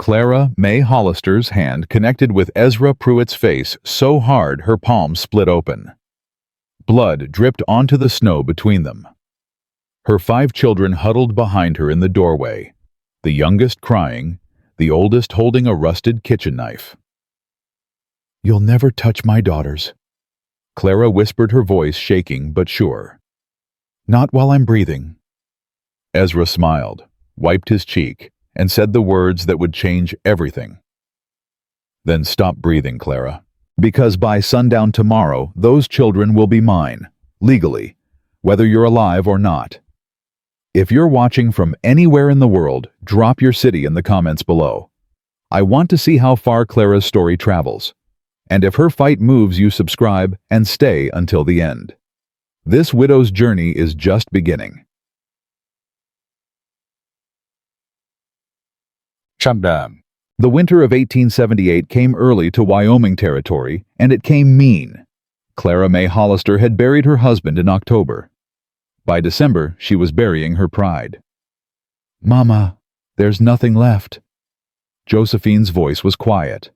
Clara May Hollister's hand connected with Ezra Pruitt's face so hard her palm split open. Blood dripped onto the snow between them. Her 5 children huddled behind her in the doorway, the youngest crying, the oldest holding a rusted kitchen knife. "You'll never touch my daughters," Clara whispered, her voice shaking but sure. "Not while I'm breathing." Ezra smiled, wiped his cheek, and said the words that would change everything. "Then stop breathing, Clara, because by sundown tomorrow, those children will be mine, legally, whether you're alive or not. If you're watching from anywhere in the world, drop your city in the comments below. I want to see how far Clara's story travels. And if her fight moves you, subscribe and stay until the end. This widow's journey is just beginning. Chapter. The winter of 1878 came early to Wyoming territory, and it came mean. Clara May Hollister had buried her husband in October. By December, she was burying her pride. "Mama, there's nothing left." Josephine's voice was quiet.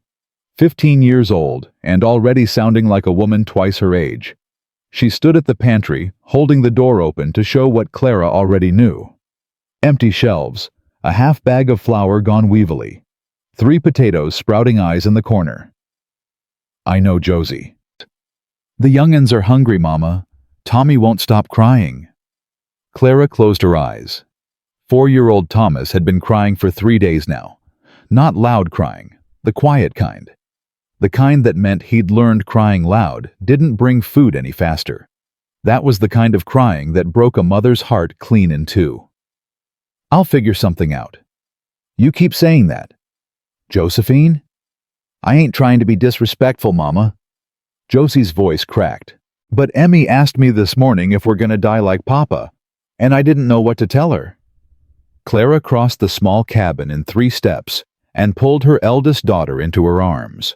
15 years old, and already sounding like a woman twice her age. She stood at the pantry, holding the door open to show what Clara already knew. Empty shelves, a half bag of flour gone weevily, 3 potatoes sprouting eyes in the corner. "I know, Josie." "The young'uns are hungry, Mama. Tommy won't stop crying." Clara closed her eyes. 4-year-old Thomas had been crying for 3 days now. Not loud crying, the quiet kind. The kind that meant he'd learned crying loud didn't bring food any faster. That was the kind of crying that broke a mother's heart clean in two. "I'll figure something out." "You keep saying that." "Josephine?" "I ain't trying to be disrespectful, Mama." Josie's voice cracked. "But Emmy asked me this morning if we're gonna die like Papa, and I didn't know what to tell her." Clara crossed the small cabin in 3 steps and pulled her eldest daughter into her arms.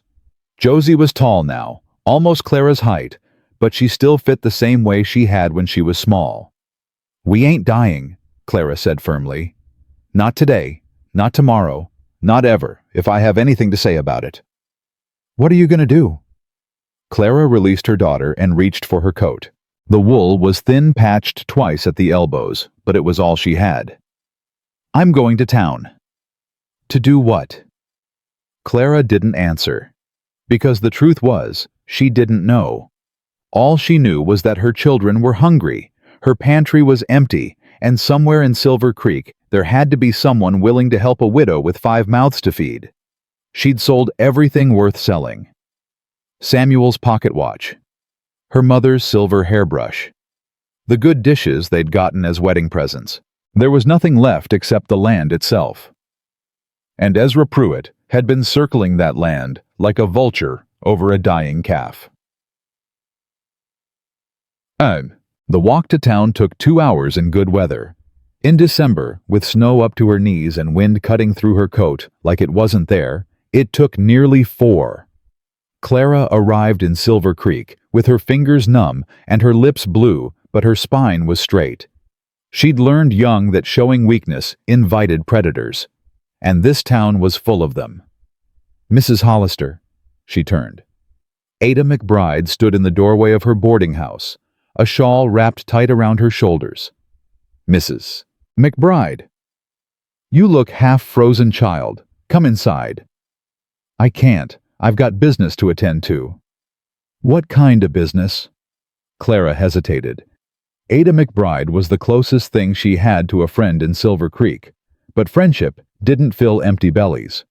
Josie was tall now, almost Clara's height, but she still fit the same way she had when she was small. "We ain't dying," Clara said firmly. "Not today, not tomorrow, not ever, if I have anything to say about it." "What are you going to do?" Clara released her daughter and reached for her coat. The wool was thin, patched twice at the elbows, but it was all she had. "I'm going to town." "To do what?" Clara didn't answer. Because the truth was, she didn't know. All she knew was that her children were hungry, her pantry was empty, and somewhere in Silver Creek there had to be someone willing to help a widow with 5 mouths to feed. She'd sold everything worth selling. Samuel's pocket watch, her mother's silver hairbrush, the good dishes they'd gotten as wedding presents. There was nothing left except the land itself. And Ezra Pruitt had been circling that land like a vulture over a dying calf. The walk to town took 2 hours in good weather. In December, with snow up to her knees and wind cutting through her coat like it wasn't there, it took nearly 4. Clara arrived in Silver Creek with her fingers numb and her lips blue, but her spine was straight. She'd learned young that showing weakness invited predators, and this town was full of them. "Mrs. Hollister," she turned. Ada McBride stood in the doorway of her boarding house, a shawl wrapped tight around her shoulders. "Mrs. McBride." "You look half-frozen, child. Come inside." "I can't. I've got business to attend to." "What kind of business?" Clara hesitated. Ada McBride was the closest thing she had to a friend in Silver Creek, but friendship didn't fill empty bellies.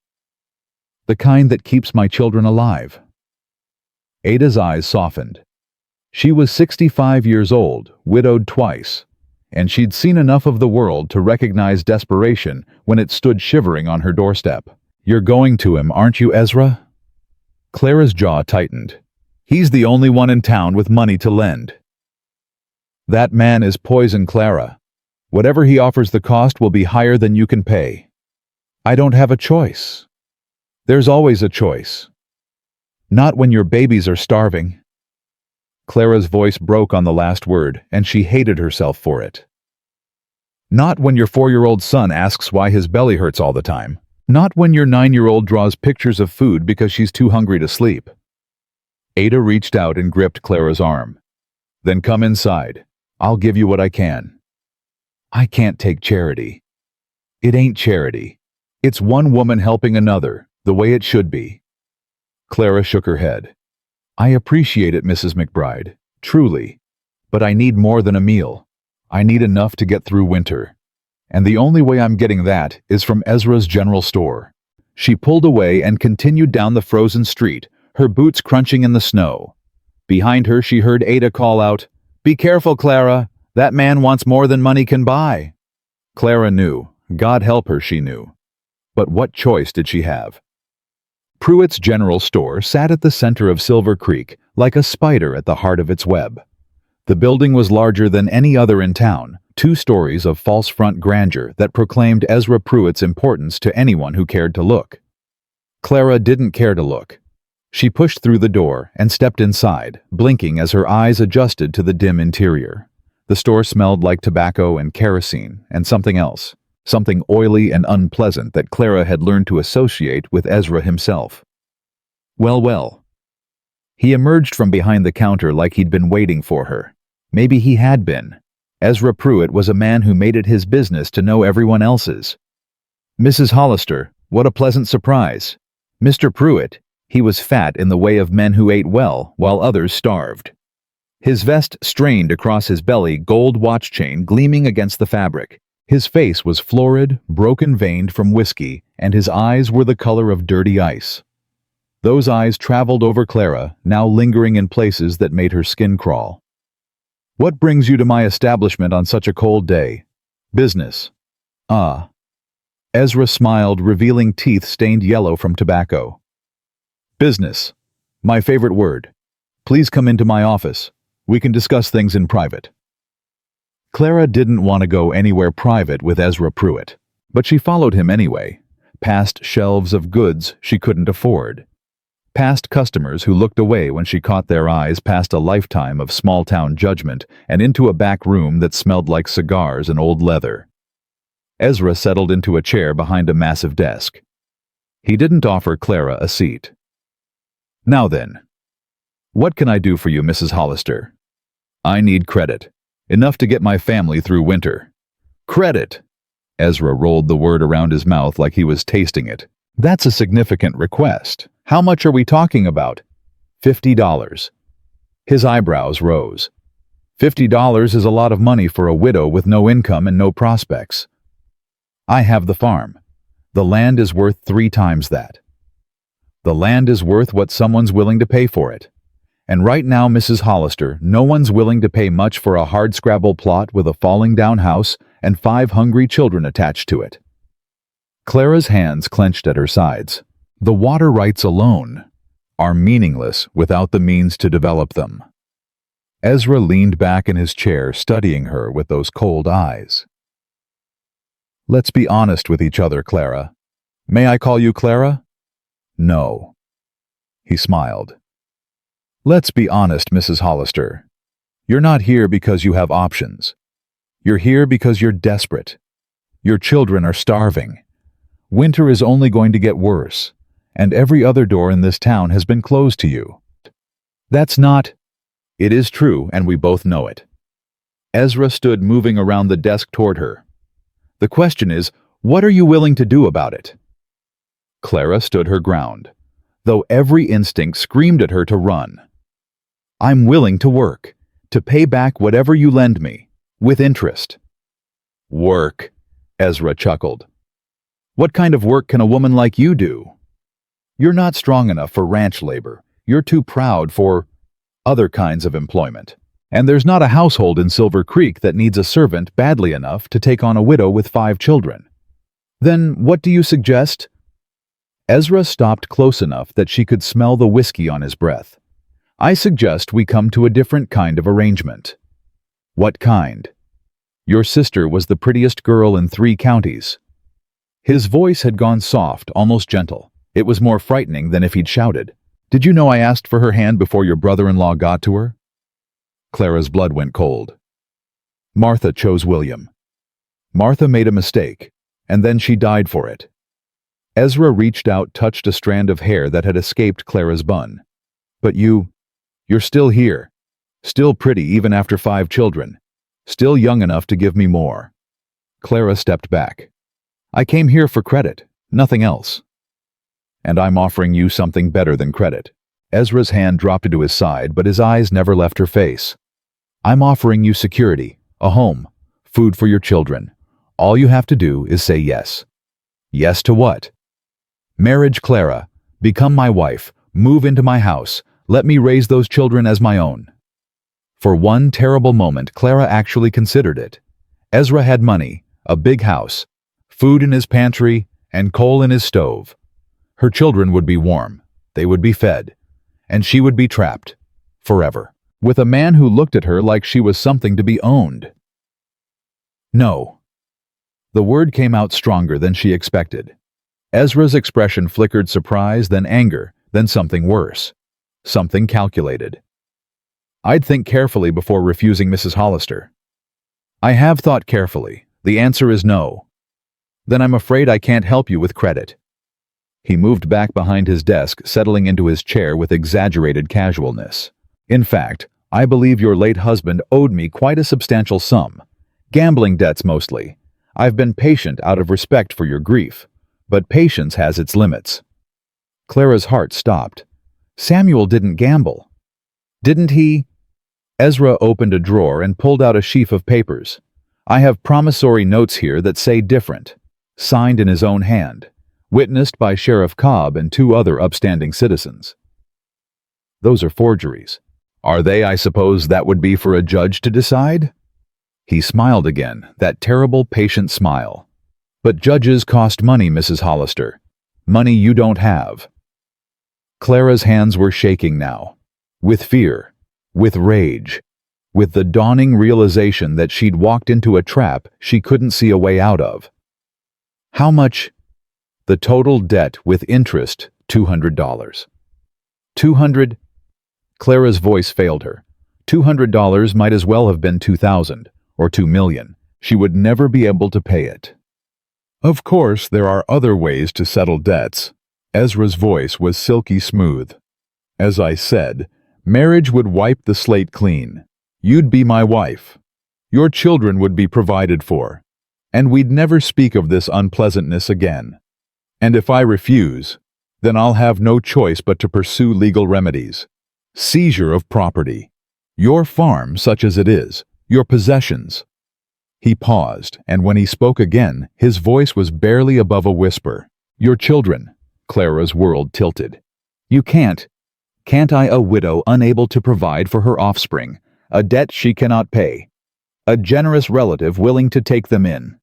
"The kind that keeps my children alive." Ada's eyes softened. She was 65 years old, widowed twice, and she'd seen enough of the world to recognize desperation when it stood shivering on her doorstep. "You're going to him, aren't you, Ezra?" Clara's jaw tightened. "He's the only one in town with money to lend." "That man is poison, Clara. Whatever he offers, the cost will be higher than you can pay." "I don't have a choice." "There's always a choice." "Not when your babies are starving." Clara's voice broke on the last word, and she hated herself for it. "Not when your 4-year-old son asks why his belly hurts all the time. Not when your 9-year-old draws pictures of food because she's too hungry to sleep. Ada reached out and gripped Clara's arm. Then come inside. I'll give you what I can. I can't take charity. It ain't charity. It's one woman helping another, the way it should be. Clara shook her head. I appreciate it, Mrs. McBride, truly. But I need more than a meal. I need enough to get through winter. And the only way I'm getting that is from Ezra's general store. She pulled away and continued down the frozen street, her boots crunching in the snow. Behind her she heard Ada call out, "Be careful, Clara. That man wants more than money can buy." Clara knew. God help her, she knew. But what choice did she have? Pruitt's general store sat at the center of Silver Creek, like a spider at the heart of its web. The building was larger than any other in town, 2 stories of false front grandeur that proclaimed Ezra Pruitt's importance to anyone who cared to look. Clara didn't care to look. She pushed through the door and stepped inside, blinking as her eyes adjusted to the dim interior. The store smelled like tobacco and kerosene and something else. Something oily and unpleasant that Clara had learned to associate with Ezra himself. Well. He emerged from behind the counter like he'd been waiting for her. Maybe he had been. Ezra Pruitt was a man who made it his business to know everyone else's. Mrs. Hollister, what a pleasant surprise. Mr. Pruitt, he was fat in the way of men who ate well while others starved. His vest strained across his belly, gold watch chain gleaming against the fabric. His face was florid, broken-veined from whiskey, and his eyes were the color of dirty ice. Those eyes traveled over Clara, now lingering in places that made her skin crawl. What brings you to my establishment on such a cold day? Business. Ah. Ezra smiled, revealing teeth stained yellow from tobacco. Business. My favorite word. Please come into my office. We can discuss things in private. Clara didn't want to go anywhere private with Ezra Pruitt, but she followed him anyway, past shelves of goods she couldn't afford, past customers who looked away when she caught their eyes past a lifetime of small-town judgment and into a back room that smelled like cigars and old leather. Ezra settled into a chair behind a massive desk. He didn't offer Clara a seat. Now then, what can I do for you, Mrs. Hollister? I need credit. Enough to get my family through winter. Credit! Ezra rolled the word around his mouth like he was tasting it. That's a significant request. How much are we talking about? $50. His eyebrows rose. $50 is a lot of money for a widow with no income and no prospects. I have the farm. The land is worth 3 times that. The land is worth what someone's willing to pay for it. And right now, Mrs. Hollister, no one's willing to pay much for a hardscrabble plot with a falling-down house and 5 hungry children attached to it. Clara's hands clenched at her sides. The water rights alone are meaningless without the means to develop them. Ezra leaned back in his chair, studying her with those cold eyes. Let's be honest with each other, Clara. May I call you Clara? No. He smiled. Let's be honest, Mrs. Hollister. You're not here because you have options. You're here because you're desperate. Your children are starving. Winter is only going to get worse, and every other door in this town has been closed to you. That's not... It is true, and we both know it. Ezra stood moving around the desk toward her. The question is, what are you willing to do about it? Clara stood her ground, though every instinct screamed at her to run. I'm willing to work, to pay back whatever you lend me, with interest. Work, Ezra chuckled. What kind of work can a woman like you do? You're not strong enough for ranch labor. You're too proud for other kinds of employment. And there's not a household in Silver Creek that needs a servant badly enough to take on a widow with 5 children. Then what do you suggest? Ezra stopped close enough that she could smell the whiskey on his breath. I suggest we come to a different kind of arrangement. What kind? Your sister was the prettiest girl in 3 counties. His voice had gone soft, almost gentle. It was more frightening than if he'd shouted. Did you know I asked for her hand before your brother-in-law got to her? Clara's blood went cold. Martha chose William. Martha made a mistake, and then she died for it. Ezra reached out, touched a strand of hair that had escaped Clara's bun. But you're still here. Still pretty even after 5 children. Still young enough to give me more. Clara stepped back. I came here for credit, nothing else. And I'm offering you something better than credit. Ezra's hand dropped to his side, but his eyes never left her face. I'm offering you security, a home, food for your children. All you have to do is say yes. Yes to what? Marriage, Clara. Become my wife. Move into my house. Let me raise those children as my own. For one terrible moment, Clara actually considered it. Ezra had money, a big house, food in his pantry, and coal in his stove. Her children would be warm, they would be fed, and she would be trapped, forever, with a man who looked at her like she was something to be owned. No. The word came out stronger than she expected. Ezra's expression flickered surprise, then anger, then something worse. Something calculated. I'd think carefully before refusing Mrs. Hollister. I have thought carefully. The answer is no. Then I'm afraid I can't help you with credit. He moved back behind his desk, settling into his chair with exaggerated casualness. In fact, I believe your late husband owed me quite a substantial sum. Gambling debts mostly. I've been patient out of respect for your grief, but patience has its limits. Clara's heart stopped. Samuel didn't gamble. Didn't he? Ezra opened a drawer and pulled out a sheaf of papers. I have promissory notes here that say different. Signed in his own hand. Witnessed by Sheriff Cobb and 2 other upstanding citizens. Those are forgeries. Are they? I suppose that would be for a judge to decide? He smiled again, that terrible patient smile. But judges cost money, Mrs. Hollister. Money you don't have. Clara's hands were shaking now. With fear. With rage. With the dawning realization that she'd walked into a trap she couldn't see a way out of. How much? The total debt with interest, $200. 200? Clara's voice failed her. $200 might as well have been 2,000, or 2 million. She would never be able to pay it. Of course, there are other ways to settle debts. Ezra's voice was silky smooth. As I said, marriage would wipe the slate clean. You'd be my wife. Your children would be provided for. And we'd never speak of this unpleasantness again. And if I refuse, then I'll have no choice but to pursue legal remedies. Seizure of property. Your farm, such as it is. Your possessions. He paused, and when he spoke again, his voice was barely above a whisper. Your children. Clara's world tilted. You can't. Can't I, a widow unable to provide for her offspring, a debt she cannot pay, a generous relative willing to take them in?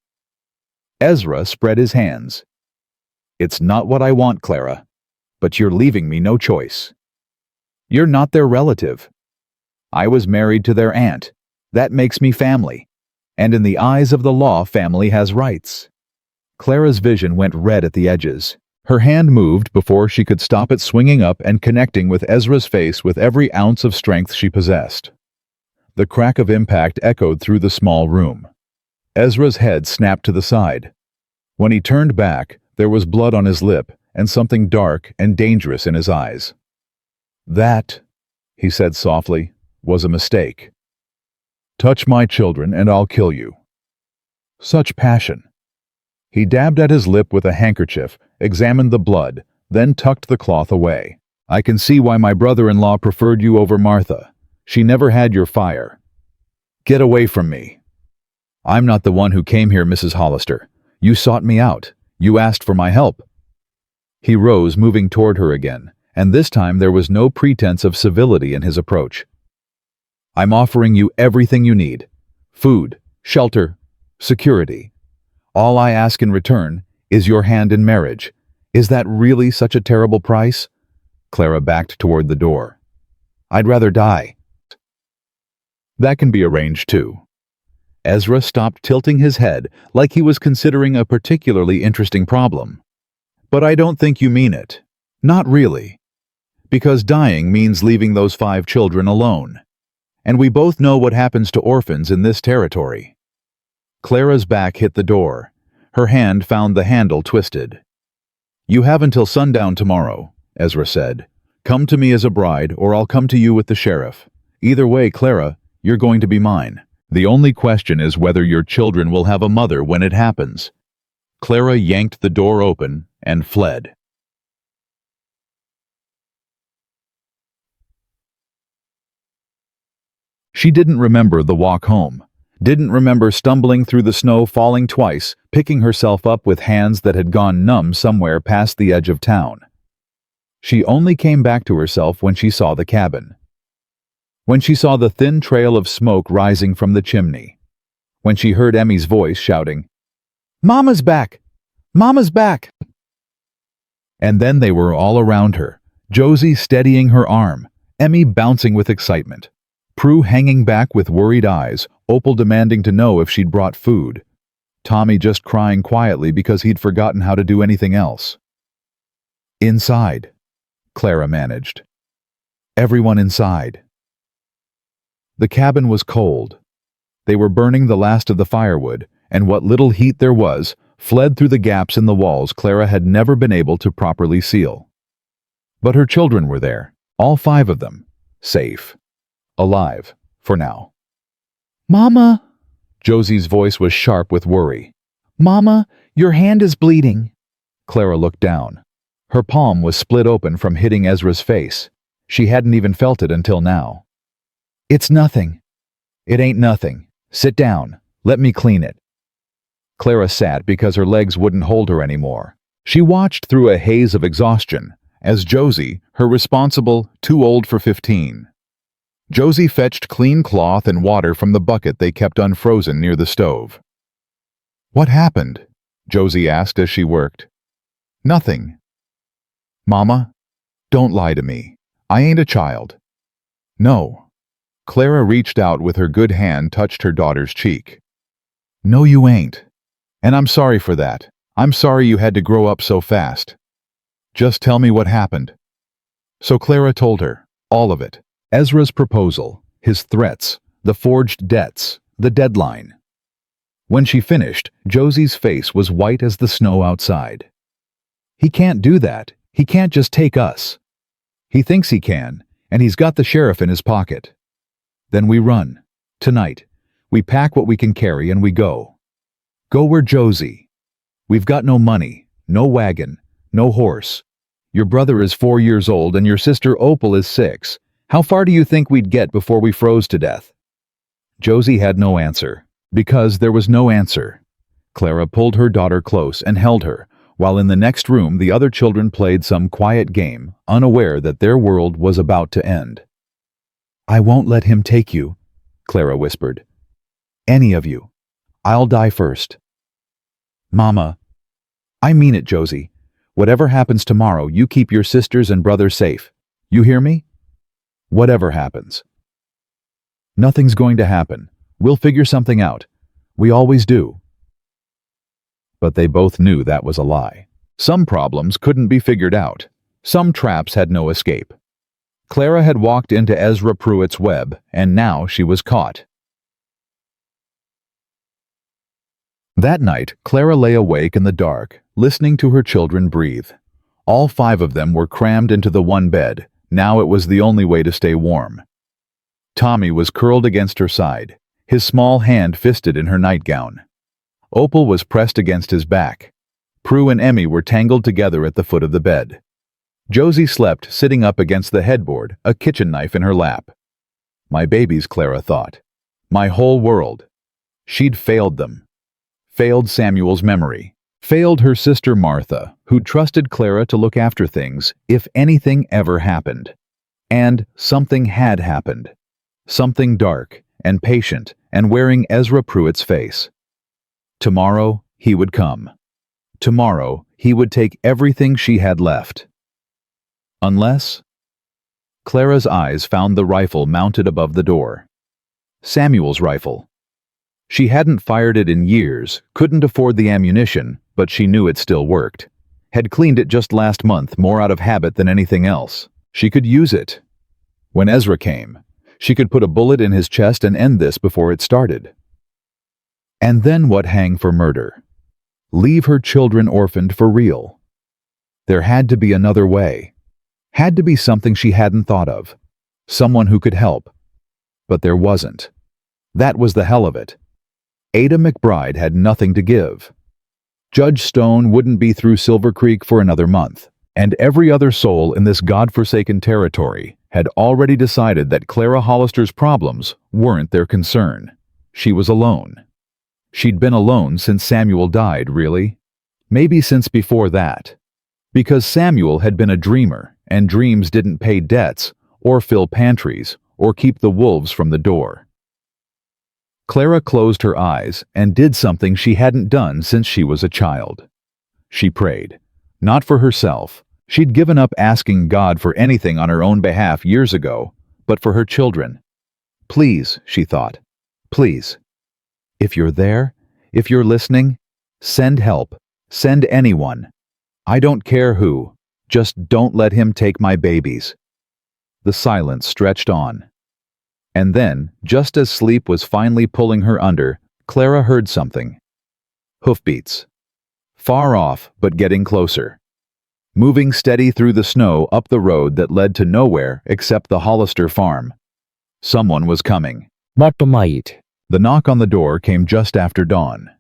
Ezra spread his hands. It's not what I want, Clara, but you're leaving me no choice. You're not their relative. I was married to their aunt. That makes me family. And in the eyes of the law, family has rights. Clara's vision went red at the edges. Her hand moved before she could stop it, swinging up and connecting with Ezra's face with every ounce of strength she possessed. The crack of impact echoed through the small room. Ezra's head snapped to the side. When he turned back, there was blood on his lip and something dark and dangerous in his eyes. That, he said softly, was a mistake. Touch my children and I'll kill you. Such passion. He dabbed at his lip with a handkerchief, examined the blood, then tucked the cloth away. I can see why my brother-in-law preferred you over Martha. She never had your fire. Get away from me. I'm not the one who came here, Mrs. Hollister. You sought me out. You asked for my help. He rose, moving toward her again, and this time there was no pretense of civility in his approach. I'm offering you everything you need. Food, shelter, security. All I ask in return is your hand in marriage. Is that really such a terrible price? Clara backed toward the door. I'd rather die. That can be arranged too. Ezra stopped tilting his head like he was considering a particularly interesting problem. But I don't think you mean it. Not really. Because dying means leaving those 5 children alone. And we both know what happens to orphans in this territory. Clara's back hit the door. Her hand found the handle twisted. You have until sundown tomorrow, Ezra said. Come to me as a bride, or I'll come to you with the sheriff. Either way, Clara, you're going to be mine. The only question is whether your children will have a mother when it happens. Clara yanked the door open and fled. She didn't remember the walk home. Didn't remember stumbling through the snow, falling twice, picking herself up with hands that had gone numb somewhere past the edge of town. She only came back to herself when she saw the cabin. When she saw the thin trail of smoke rising from the chimney. When she heard Emmy's voice shouting, "Mama's back! Mama's back!" And then they were all around her, Josie steadying her arm, Emmy bouncing with excitement, Prue hanging back with worried eyes, Opal demanding to know if she'd brought food, Tommy just crying quietly because he'd forgotten how to do anything else. Inside, Clara managed. Everyone inside. The cabin was cold. They were burning the last of the firewood, and what little heat there was fled through the gaps in the walls Clara had never been able to properly seal. But her children were there, all 5 of them, safe, alive, for now. "Mama!" Josie's voice was sharp with worry. "Mama, your hand is bleeding." Clara looked down. Her palm was split open from hitting Ezra's face. She hadn't even felt it until now. "It's nothing." "It ain't nothing. Sit down. Let me clean it." Clara sat because her legs wouldn't hold her anymore. She watched through a haze of exhaustion as Josie, her responsible, too old for 15. Josie fetched clean cloth and water from the bucket they kept unfrozen near the stove. "What happened?" Josie asked as she worked. "Nothing." "Mama, don't lie to me. I ain't a child." "No." Clara reached out with her good hand, touched her daughter's cheek. "No, you ain't. And I'm sorry for that. I'm sorry you had to grow up so fast. Just tell me what happened." So Clara told her, all of it. Ezra's proposal, his threats, the forged debts, the deadline. When she finished, Josie's face was white as the snow outside. "He can't do that. He can't just take us. He thinks he can, and he's got the sheriff in his pocket. Then we run. Tonight. We pack what we can carry and we go. Go where Josie. We've got no money, no wagon, no horse. Your brother is 4 years old and your sister Opal is 6. How far do you think we'd get before we froze to death?" Josie had no answer, because there was no answer. Clara pulled her daughter close and held her, while in the next room the other children played some quiet game, unaware that their world was about to end. "I won't let him take you," Clara whispered. "Any of you. I'll die first." "Mama." "I mean it, Josie. Whatever happens tomorrow, you keep your sisters and brother safe. You hear me? Whatever happens." "Nothing's going to happen. We'll figure something out. We always do." But they both knew that was a lie. Some problems couldn't be figured out. Some traps had no escape. Clara had walked into Ezra Pruitt's web, and now she was caught. That night, Clara lay awake in the dark, listening to her children breathe. All 5 of them were crammed into the one bed. Now it was the only way to stay warm. Tommy was curled against her side, his small hand fisted in her nightgown. Opal was pressed against his back. Prue and Emmy were tangled together at the foot of the bed. Josie slept sitting up against the headboard, a kitchen knife in her lap. My babies, Clara thought. My whole world. She'd failed them. Failed Samuel's memory. Failed her sister Martha, who trusted Clara to look after things if anything ever happened. And something had happened. Something dark and patient and wearing Ezra Pruitt's face. Tomorrow he would come. Tomorrow he would take everything she had left. Unless... Clara's eyes found the rifle mounted above the door. Samuel's rifle. She hadn't fired it in years, couldn't afford the ammunition, but she knew it still worked. Had cleaned it just last month, more out of habit than anything else. She could use it. When Ezra came, she could put a bullet in his chest and end this before it started. And then what hang for murder? Leave her children orphaned for real. There had to be another way. Had to be something she hadn't thought of. Someone who could help. But there wasn't. That was the hell of it. Ada McBride had nothing to give. Judge Stone wouldn't be through Silver Creek for another month, and every other soul in this godforsaken territory had already decided that Clara Hollister's problems weren't their concern. She was alone. She'd been alone since Samuel died, really. Maybe since before that. Because Samuel had been a dreamer, and dreams didn't pay debts, or fill pantries, or keep the wolves from the door. Clara closed her eyes and did something she hadn't done since she was a child. She prayed. Not for herself. She'd given up asking God for anything on her own behalf years ago, but for her children. Please, she thought. Please. If you're there, if you're listening, send help. Send anyone. I don't care who. Just don't let him take my babies. The silence stretched on. And then, just as sleep was finally pulling her under, Clara heard something. Hoofbeats. Far off, but getting closer. Moving steady through the snow up the road that led to nowhere except the Hollister farm. Someone was coming. Matamait. The knock on the door came just after dawn.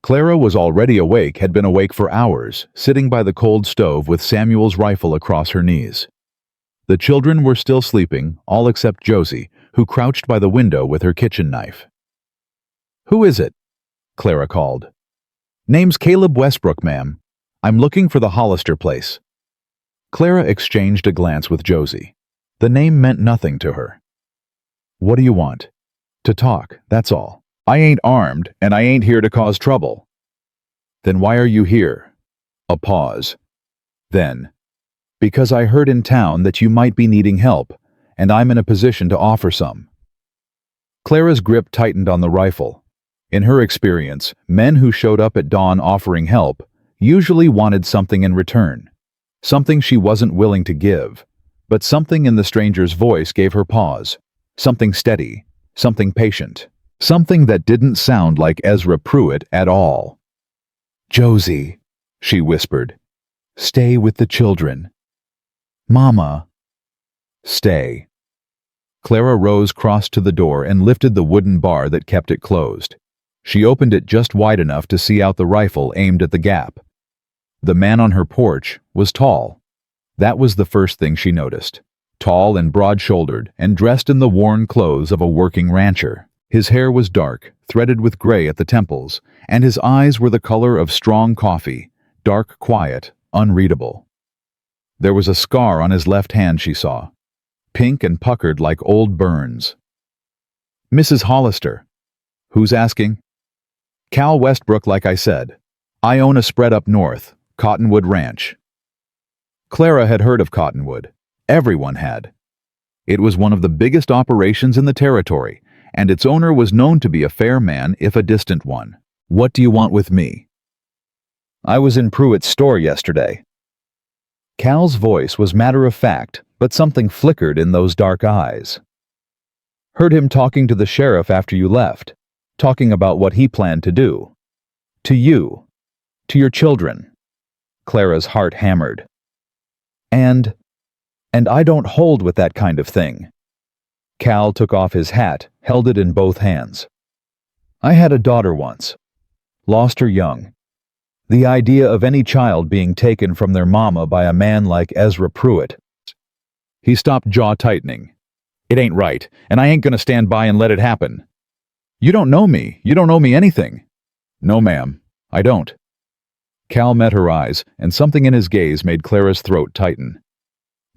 Clara was already awake, had been awake for hours, sitting by the cold stove with Samuel's rifle across her knees. The children were still sleeping, all except Josie, who crouched by the window with her kitchen knife. "Who is it?" Clara called. "Name's Caleb Westbrook, ma'am. I'm looking for the Hollister place." Clara exchanged a glance with Josie. The name meant nothing to her. "What do you want?" "To talk, that's all. I ain't armed, and I ain't here to cause trouble." "Then why are you here?" A pause. Then, "Because I heard in town that you might be needing help, and I'm in a position to offer some." Clara's grip tightened on the rifle. In her experience, men who showed up at dawn offering help usually wanted something in return. Something she wasn't willing to give, but something in the stranger's voice gave her pause. Something steady, something patient, something that didn't sound like Ezra Pruitt at all. "Josie," she whispered, "stay with the children." "Mama." "Stay." Clara rose, crossed to the door, and lifted the wooden bar that kept it closed. She opened it just wide enough to see out the rifle aimed at the gap. The man on her porch was tall. That was the first thing she noticed. Tall and broad-shouldered, and dressed in the worn clothes of a working rancher. His hair was dark, threaded with gray at the temples, and his eyes were the color of strong coffee, dark, quiet, unreadable. There was a scar on his left hand, she saw, pink and puckered like old burns. "Mrs. Hollister." "Who's asking?" "Cal Westbrook, like I said. I own a spread up north, Cottonwood Ranch." Clara had heard of Cottonwood. Everyone had. It was one of the biggest operations in the territory, and its owner was known to be a fair man if a distant one. "What do you want with me?" "I was in Pruitt's store yesterday." Cal's voice was matter-of-fact, but something flickered in those dark eyes. "Heard him talking to the sheriff after you left, talking about what he planned to do. To you. To your children." Clara's heart hammered. And I don't hold with that kind of thing." Cal took off his hat, held it in both hands. "I had a daughter once. Lost her young. The idea of any child being taken from their mama by a man like Ezra Pruitt." He stopped, jaw tightening. "It ain't right, and I ain't gonna stand by and let it happen." "You don't know me. You don't owe me anything." "No, ma'am, I don't." Cal met her eyes, and something in his gaze made Clara's throat tighten.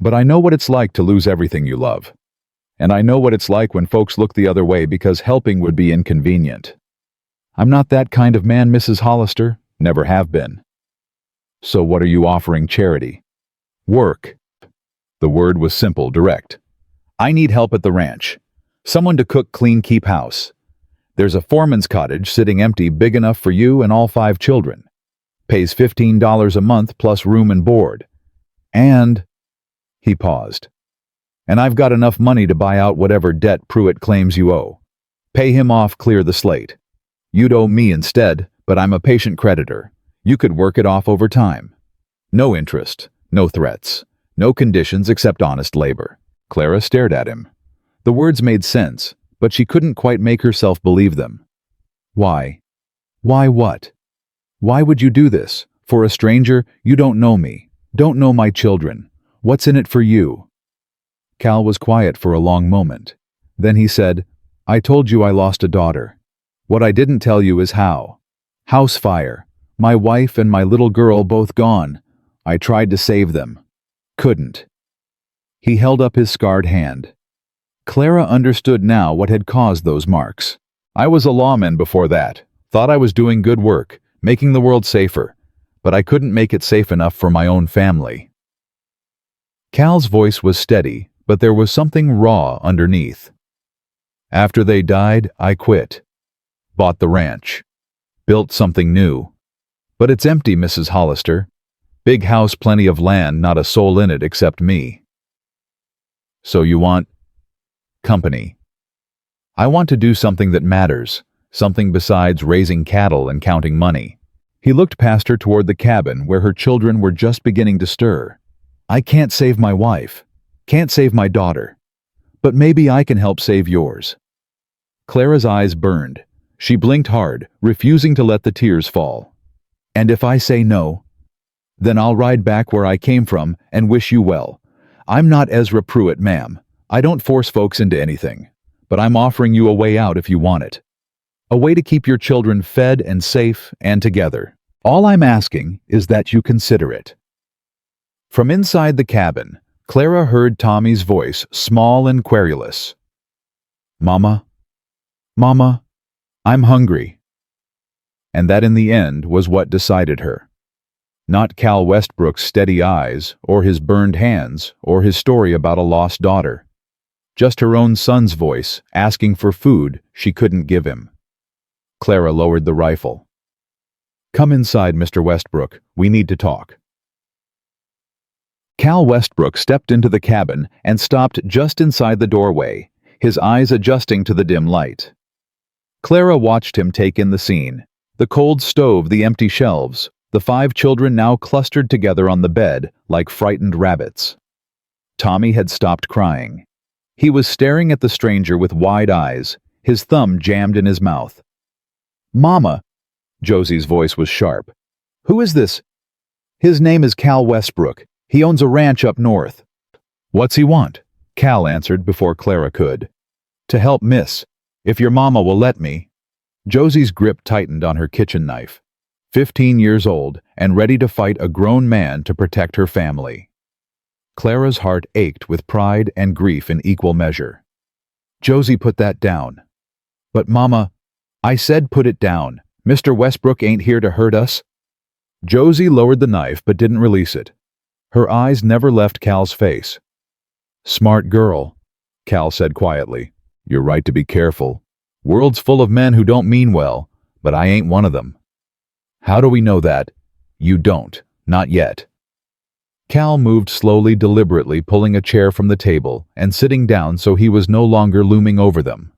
"But I know what it's like to lose everything you love. And I know what it's like when folks look the other way because helping would be inconvenient. I'm not that kind of man, Mrs. Hollister. Never have been." "So what are you offering charity?" "Work." The word was simple, direct. "I need help at the ranch. Someone to cook, clean, keep house. There's a foreman's cottage sitting empty big enough for you and all 5 children. Pays $15 a month plus room and board. And..." He paused. "And I've got enough money to buy out whatever debt Pruitt claims you owe. Pay him off, clear the slate. You'd owe me instead, but I'm a patient creditor. You could work it off over time. No interest, no threats, no conditions except honest labor. Clara stared at him. The words made sense, but she couldn't quite make herself believe them. Why? Why what? Why would you do this? For a stranger, you don't know me, don't know my children. What's in it for you? Cal was quiet for a long moment. Then he said, I told you I lost a daughter. What I didn't tell you is how. House fire. My wife and my little girl both gone. I tried to save them. Couldn't. He held up his scarred hand. Clara understood now what had caused those marks. I was a lawman before that. Thought I was doing good work, making the world safer. But I couldn't make it safe enough for my own family. Cal's voice was steady, but there was something raw underneath. After they died, I quit. Bought the ranch. Built something new. But it's empty, Mrs. Hollister. Big house, plenty of land, not a soul in it except me. So you want company. I want to do something that matters, something besides raising cattle and counting money. He looked past her toward the cabin where her children were just beginning to stir. I can't save my wife, can't save my daughter, but maybe I can help save yours. Clara's eyes burned. She blinked hard, refusing to let the tears fall. And if I say no, then I'll ride back where I came from and wish you well. I'm not Ezra Pruitt, ma'am. I don't force folks into anything, but I'm offering you a way out if you want it. A way to keep your children fed and safe and together. All I'm asking is that you consider it. From inside the cabin, Clara heard Tommy's voice, small and querulous. Mama, Mama, I'm hungry. And that in the end was what decided her. Not Cal Westbrook's steady eyes, or his burned hands, or his story about a lost daughter. Just her own son's voice, asking for food she couldn't give him. Clara lowered the rifle. Come inside, Mr. Westbrook. We need to talk. Cal Westbrook stepped into the cabin and stopped just inside the doorway, his eyes adjusting to the dim light. Clara watched him take in the scene. The cold stove, the empty shelves, the 5 children now clustered together on the bed like frightened rabbits. Tommy had stopped crying. He was staring at the stranger with wide eyes, his thumb jammed in his mouth. Mama, Josie's voice was sharp. Who is this? His name is Cal Westbrook. He owns a ranch up north. What's he want? Cal answered before Clara could. To help Miss, if your mama will let me. Josie's grip tightened on her kitchen knife. 15 years old and ready to fight a grown man to protect her family. Clara's heart ached with pride and grief in equal measure. Josie, put that down. But Mama, I said put it down. Mr. Westbrook ain't here to hurt us. Josie lowered the knife but didn't release it. Her eyes never left Cal's face. Smart girl, Cal said quietly. You're right to be careful. World's full of men who don't mean well, but I ain't one of them. How do we know that? You don't, not yet. Cal moved slowly, deliberately, pulling a chair from the table and sitting down so he was no longer looming over them.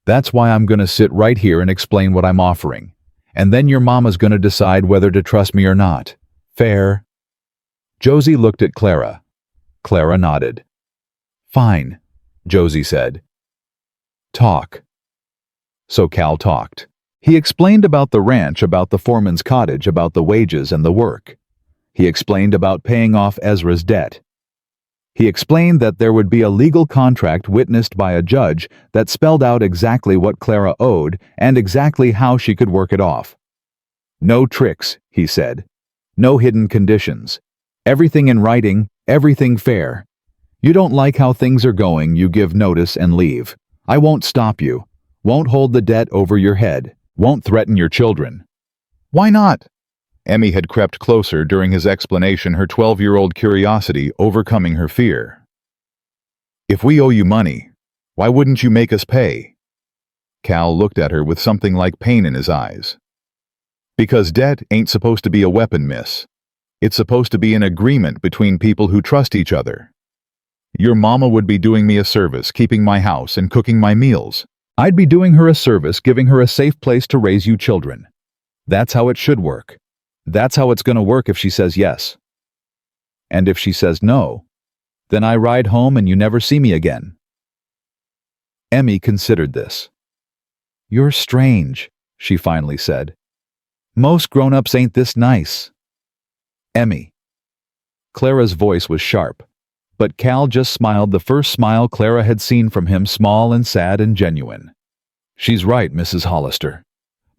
That's why I'm gonna sit right here and explain what I'm offering, and then your mama's gonna decide whether to trust me or not. Fair? Josie looked at Clara. Clara nodded. Fine, Josie said. Talk. So Cal talked. He explained about the ranch, about the foreman's cottage, about the wages and the work. He explained about paying off Ezra's debt. He explained that there would be a legal contract witnessed by a judge that spelled out exactly what Clara owed and exactly how she could work it off. No tricks, he said. No hidden conditions. Everything in writing, everything fair. You don't like how things are going, you give notice and leave. I won't stop you. Won't hold the debt over your head. Won't threaten your children. Why not? Emmy had crept closer during his explanation, her 12-year-old curiosity overcoming her fear. If we owe you money, why wouldn't you make us pay? Cal looked at her with something like pain in his eyes. Because debt ain't supposed to be a weapon, miss. It's supposed to be an agreement between people who trust each other. Your mama would be doing me a service, keeping my house and cooking my meals. I'd be doing her a service, giving her a safe place to raise you children. That's how it should work. That's how it's going to work if she says yes. And if she says no, then I ride home and you never see me again. Emmy considered this. You're strange, she finally said. Most grown-ups ain't this nice. Emmy. Clara's voice was sharp, but Cal just smiled, the first smile Clara had seen from him, small and sad and genuine. She's right, Mrs. Hollister.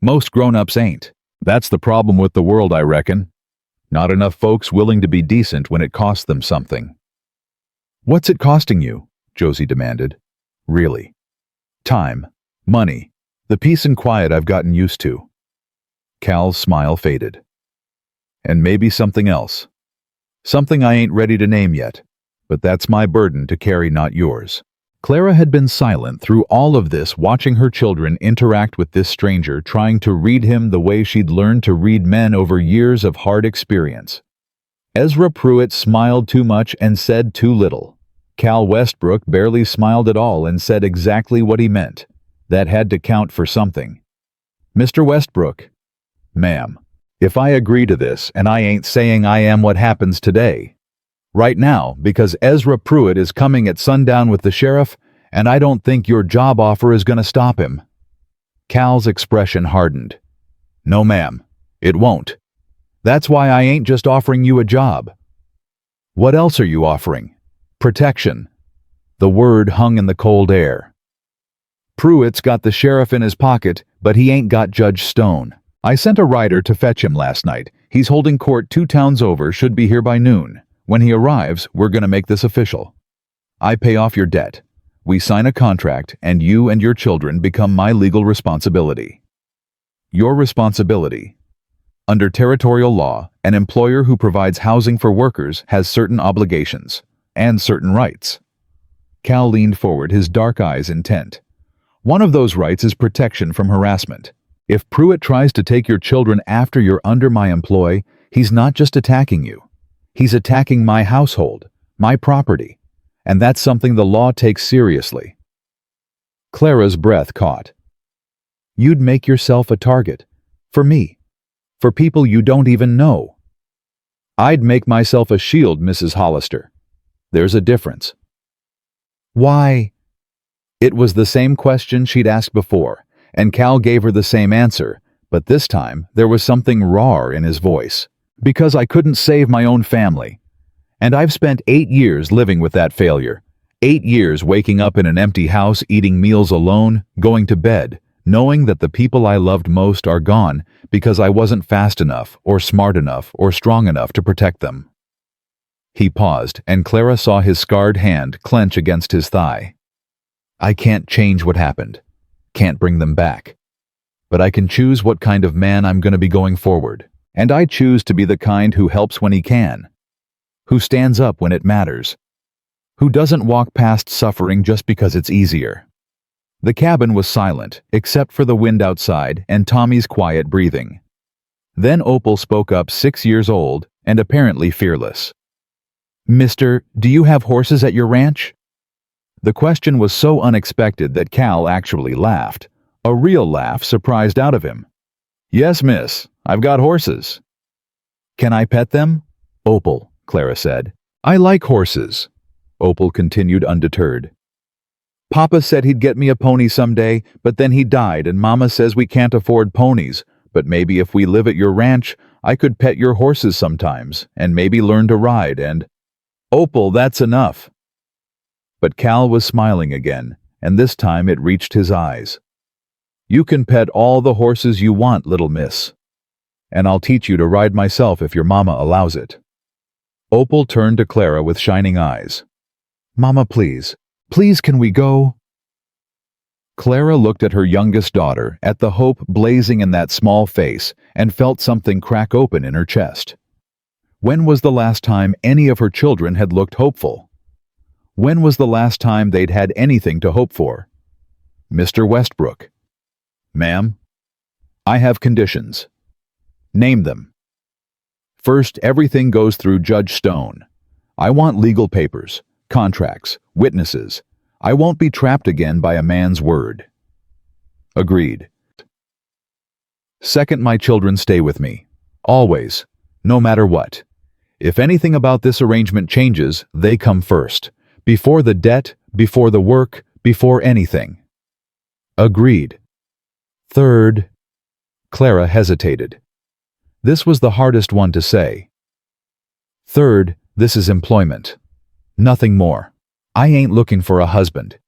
Most grown-ups ain't. That's the problem with the world, I reckon. Not enough folks willing to be decent when it costs them something. What's it costing you? Josie demanded. Really? Time, money, the peace and quiet I've gotten used to. Cal's smile faded. And maybe something else. Something I ain't ready to name yet, but that's my burden to carry, not yours. Clara had been silent through all of this, watching her children interact with this stranger, trying to read him the way she'd learned to read men over years of hard experience. Ezra Pruitt smiled too much and said too little. Cal Westbrook barely smiled at all and said exactly what he meant. That had to count for something. Mr. Westbrook. Ma'am, if I agree to this, and I ain't saying I am, what happens today? Right now, because Ezra Pruitt is coming at sundown with the sheriff, and I don't think your job offer is going to stop him. Cal's expression hardened. No, ma'am, it won't. That's why I ain't just offering you a job. What else are you offering? Protection. The word hung in the cold air. Pruitt's got the sheriff in his pocket, but he ain't got Judge Stone. I sent a rider to fetch him last night. He's holding court 2 towns over, should be here by noon. When he arrives, we're going to make this official. I pay off your debt. We sign a contract, and you and your children become my legal responsibility. Your responsibility. Under territorial law, an employer who provides housing for workers has certain obligations and certain rights. Cal leaned forward, his dark eyes intent. One of those rights is protection from harassment. If Pruitt tries to take your children after you're under my employ, he's not just attacking you. He's attacking my household, my property, and that's something the law takes seriously. Clara's breath caught. You'd make yourself a target. For me. For people you don't even know. I'd make myself a shield, Mrs. Hollister. There's a difference. Why? It was the same question she'd asked before, and Cal gave her the same answer, but this time there was something raw in his voice. Because I couldn't save my own family. And I've spent 8 years living with that failure. 8 years waking up in an empty house, eating meals alone, going to bed, knowing that the people I loved most are gone because I wasn't fast enough, or smart enough, or strong enough to protect them. He paused, and Clara saw his scarred hand clench against his thigh. I can't change what happened. Can't bring them back. But I can choose what kind of man I'm going to be going forward. And I choose to be the kind who helps when he can. Who stands up when it matters. Who doesn't walk past suffering just because it's easier. The cabin was silent, except for the wind outside and Tommy's quiet breathing. Then Opal spoke up, 6 years old, and apparently fearless. Mister, do you have horses at your ranch? The question was so unexpected that Cal actually laughed. A real laugh surprised out of him. Yes, miss, I've got horses. Can I pet them? Opal, Clara said. I like horses. Opal continued undeterred. Papa said he'd get me a pony someday, but then he died, and Mama says we can't afford ponies, but maybe if we live at your ranch, I could pet your horses sometimes, and maybe learn to ride, and... Opal, that's enough. But Cal was smiling again, and this time it reached his eyes. You can pet all the horses you want, little miss. And I'll teach you to ride myself if your mama allows it. Opal turned to Clara with shining eyes. Mama, please. Please, can we go? Clara looked at her youngest daughter, at the hope blazing in that small face, and felt something crack open in her chest. When was the last time any of her children had looked hopeful? When was the last time they'd had anything to hope for? Mr. Westbrook. Ma'am, I have conditions. Name them. First, everything goes through Judge Stone. I want legal papers, contracts, witnesses. I won't be trapped again by a man's word. Agreed. Second, my children stay with me. Always. No matter what. If anything about this arrangement changes, they come first. Before the debt, before the work, before anything. Agreed. Third. Clara hesitated. This was the hardest one to say. Third, this is employment. Nothing more. I ain't looking for a husband.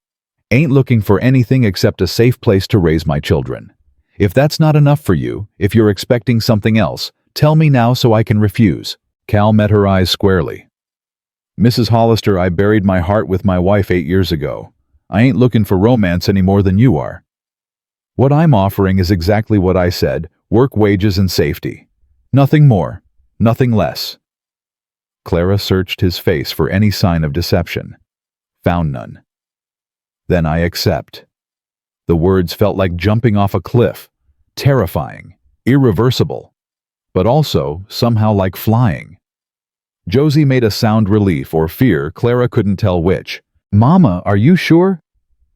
Ain't looking for anything except a safe place to raise my children. If that's not enough for you, if you're expecting something else, tell me now so I can refuse. Cal met her eyes squarely. Mrs. Hollister, I buried my heart with my wife 8 years ago. I ain't looking for romance any more than you are. What I'm offering is exactly what I said, work, wages, and safety. Nothing more, nothing less. Clara searched his face for any sign of deception. Found none. Then I accept. The words felt like jumping off a cliff, terrifying, irreversible, but also somehow like flying. Josie made a sound relief or fear, Clara couldn't tell which. Mama, are you sure?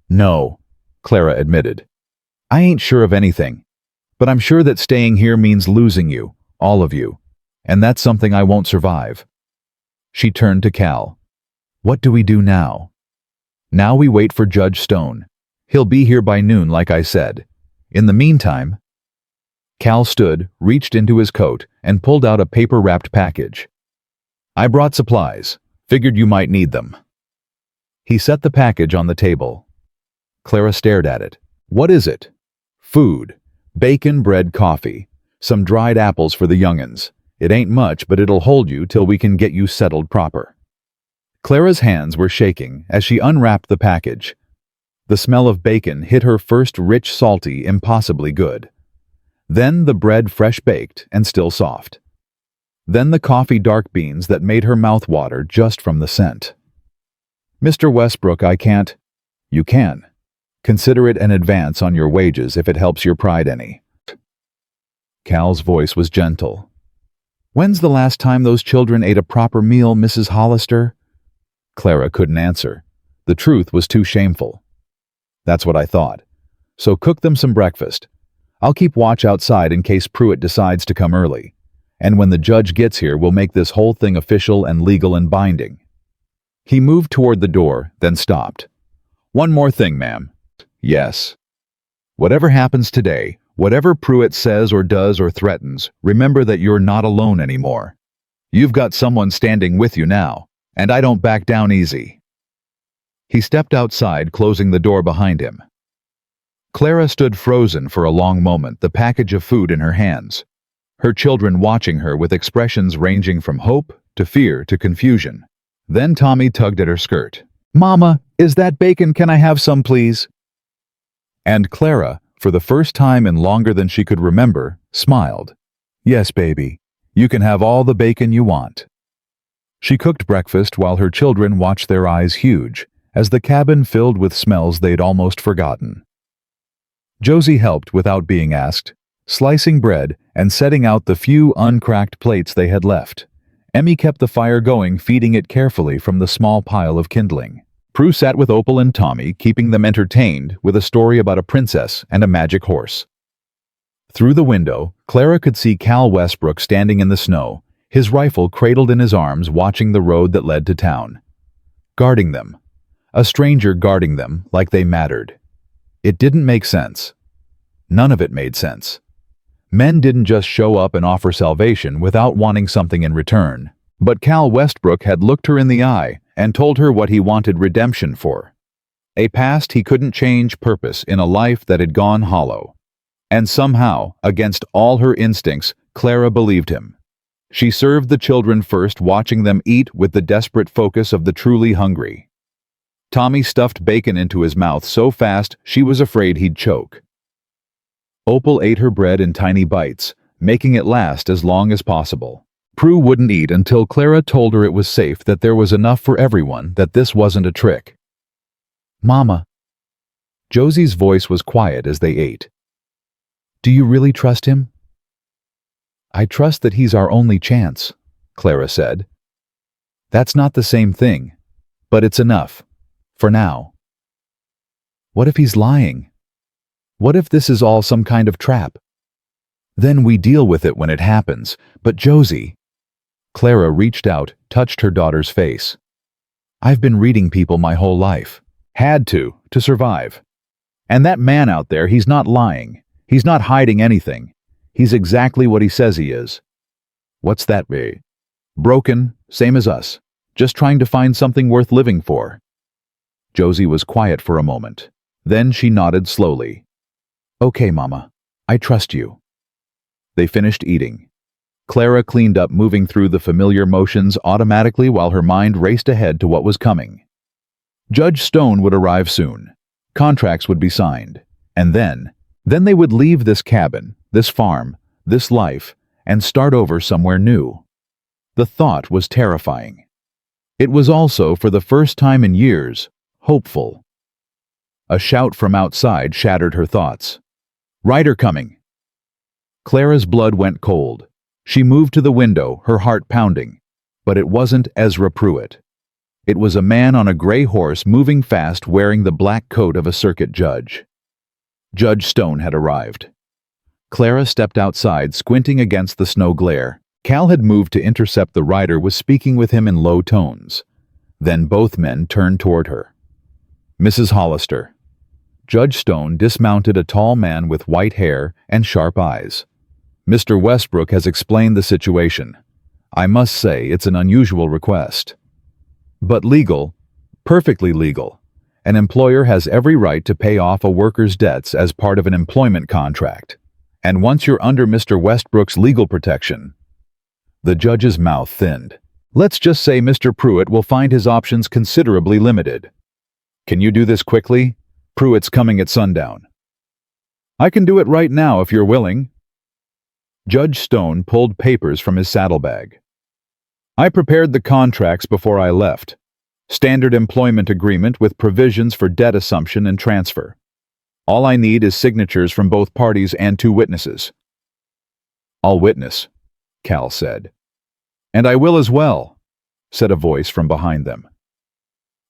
No, Clara admitted. I ain't sure of anything, but I'm sure that staying here means losing you, all of you, and that's something I won't survive. She turned to Cal. What do we do now? Now we wait for Judge Stone. He'll be here by noon, like I said. In the meantime... Cal stood, reached into his coat, and pulled out a paper-wrapped package. I brought supplies. Figured you might need them. He set the package on the table. Clara stared at it. What is it? Food. Bacon, bread, coffee. Some dried apples for the young'uns. It ain't much, but it'll hold you till we can get you settled proper. Clara's hands were shaking as she unwrapped the package. The smell of bacon hit her first, rich, salty, impossibly good. Then the bread, fresh baked and still soft. Then the coffee, dark beans that made her mouth water just from the scent. Mr. Westbrook, I can't. You can. Consider it an advance on your wages if it helps your pride any. Cal's voice was gentle. When's the last time those children ate a proper meal, Mrs. Hollister? Clara couldn't answer. The truth was too shameful. That's what I thought. So cook them some breakfast. I'll keep watch outside in case Pruitt decides to come early. And when the judge gets here, we'll make this whole thing official and legal and binding. He moved toward the door, then stopped. One more thing, ma'am. Yes. Whatever happens today, whatever Pruitt says or does or threatens, remember that you're not alone anymore. You've got someone standing with you now, and I don't back down easy. He stepped outside, closing the door behind him. Clara stood frozen for a long moment, the package of food in her hands, her children watching her with expressions ranging from hope to fear to confusion. Then Tommy tugged at her skirt. Mama, is that bacon? Can I have some, please? And Clara, for the first time in longer than she could remember, smiled. Yes, baby. You can have all the bacon you want. She cooked breakfast while her children watched, their eyes huge, as the cabin filled with smells they'd almost forgotten. Josie helped without being asked, slicing bread and setting out the few uncracked plates they had left. Emmy kept the fire going, feeding it carefully from the small pile of kindling. Prue sat with Opal and Tommy, keeping them entertained with a story about a princess and a magic horse. Through the window, Clara could see Cal Westbrook standing in the snow, his rifle cradled in his arms, watching the road that led to town. Guarding them. A stranger guarding them like they mattered. It didn't make sense. None of it made sense. Men didn't just show up and offer salvation without wanting something in return. But Cal Westbrook had looked her in the eye and told her what he wanted redemption for. A past he couldn't change, purpose in a life that had gone hollow. And somehow, against all her instincts, Clara believed him. She served the children first, watching them eat with the desperate focus of the truly hungry. Tommy stuffed bacon into his mouth so fast she was afraid he'd choke. Opal ate her bread in tiny bites, making it last as long as possible. Prue wouldn't eat until Clara told her it was safe, that there was enough for everyone, that this wasn't a trick. Mama. Josie's voice was quiet as they ate. Do you really trust him? I trust that he's our only chance, Clara said. That's not the same thing, but it's enough. For now. What if he's lying? What if this is all some kind of trap? Then we deal with it when it happens. But Josie... Clara reached out, touched her daughter's face. I've been reading people my whole life. Had to survive. And that man out there, he's not lying. He's not hiding anything. He's exactly what he says he is. What's that be? Broken, same as us. Just trying to find something worth living for. Josie was quiet for a moment. Then she nodded slowly. Okay, Mama. I trust you. They finished eating. Clara cleaned up, moving through the familiar motions automatically while her mind raced ahead to what was coming. Judge Stone would arrive soon. Contracts would be signed. And then they would leave this cabin, this farm, this life, and start over somewhere new. The thought was terrifying. It was also, for the first time in years, hopeful. A shout from outside shattered her thoughts. Ryder coming! Clara's blood went cold. She moved to the window, her heart pounding. But it wasn't Ezra Pruitt. It was a man on a gray horse moving fast, wearing the black coat of a circuit judge. Judge Stone had arrived. Clara stepped outside, squinting against the snow glare. Cal had moved to intercept the rider, was speaking with him in low tones. Then both men turned toward her. Mrs. Hollister. Judge Stone dismounted, a tall man with white hair and sharp eyes. Mr. Westbrook has explained the situation. I must say it's an unusual request. But legal, perfectly legal. An employer has every right to pay off a worker's debts as part of an employment contract. And once you're under Mr. Westbrook's legal protection... The judge's mouth thinned. Let's just say Mr. Pruitt will find his options considerably limited. Can you do this quickly? Pruitt's coming at sundown. I can do it right now if you're willing. Judge Stone pulled papers from his saddlebag. I prepared the contracts before I left. Standard employment agreement with provisions for debt assumption and transfer. All I need is signatures from both parties and 2 witnesses. I'll witness, Cal said. And I will as well, said a voice from behind them.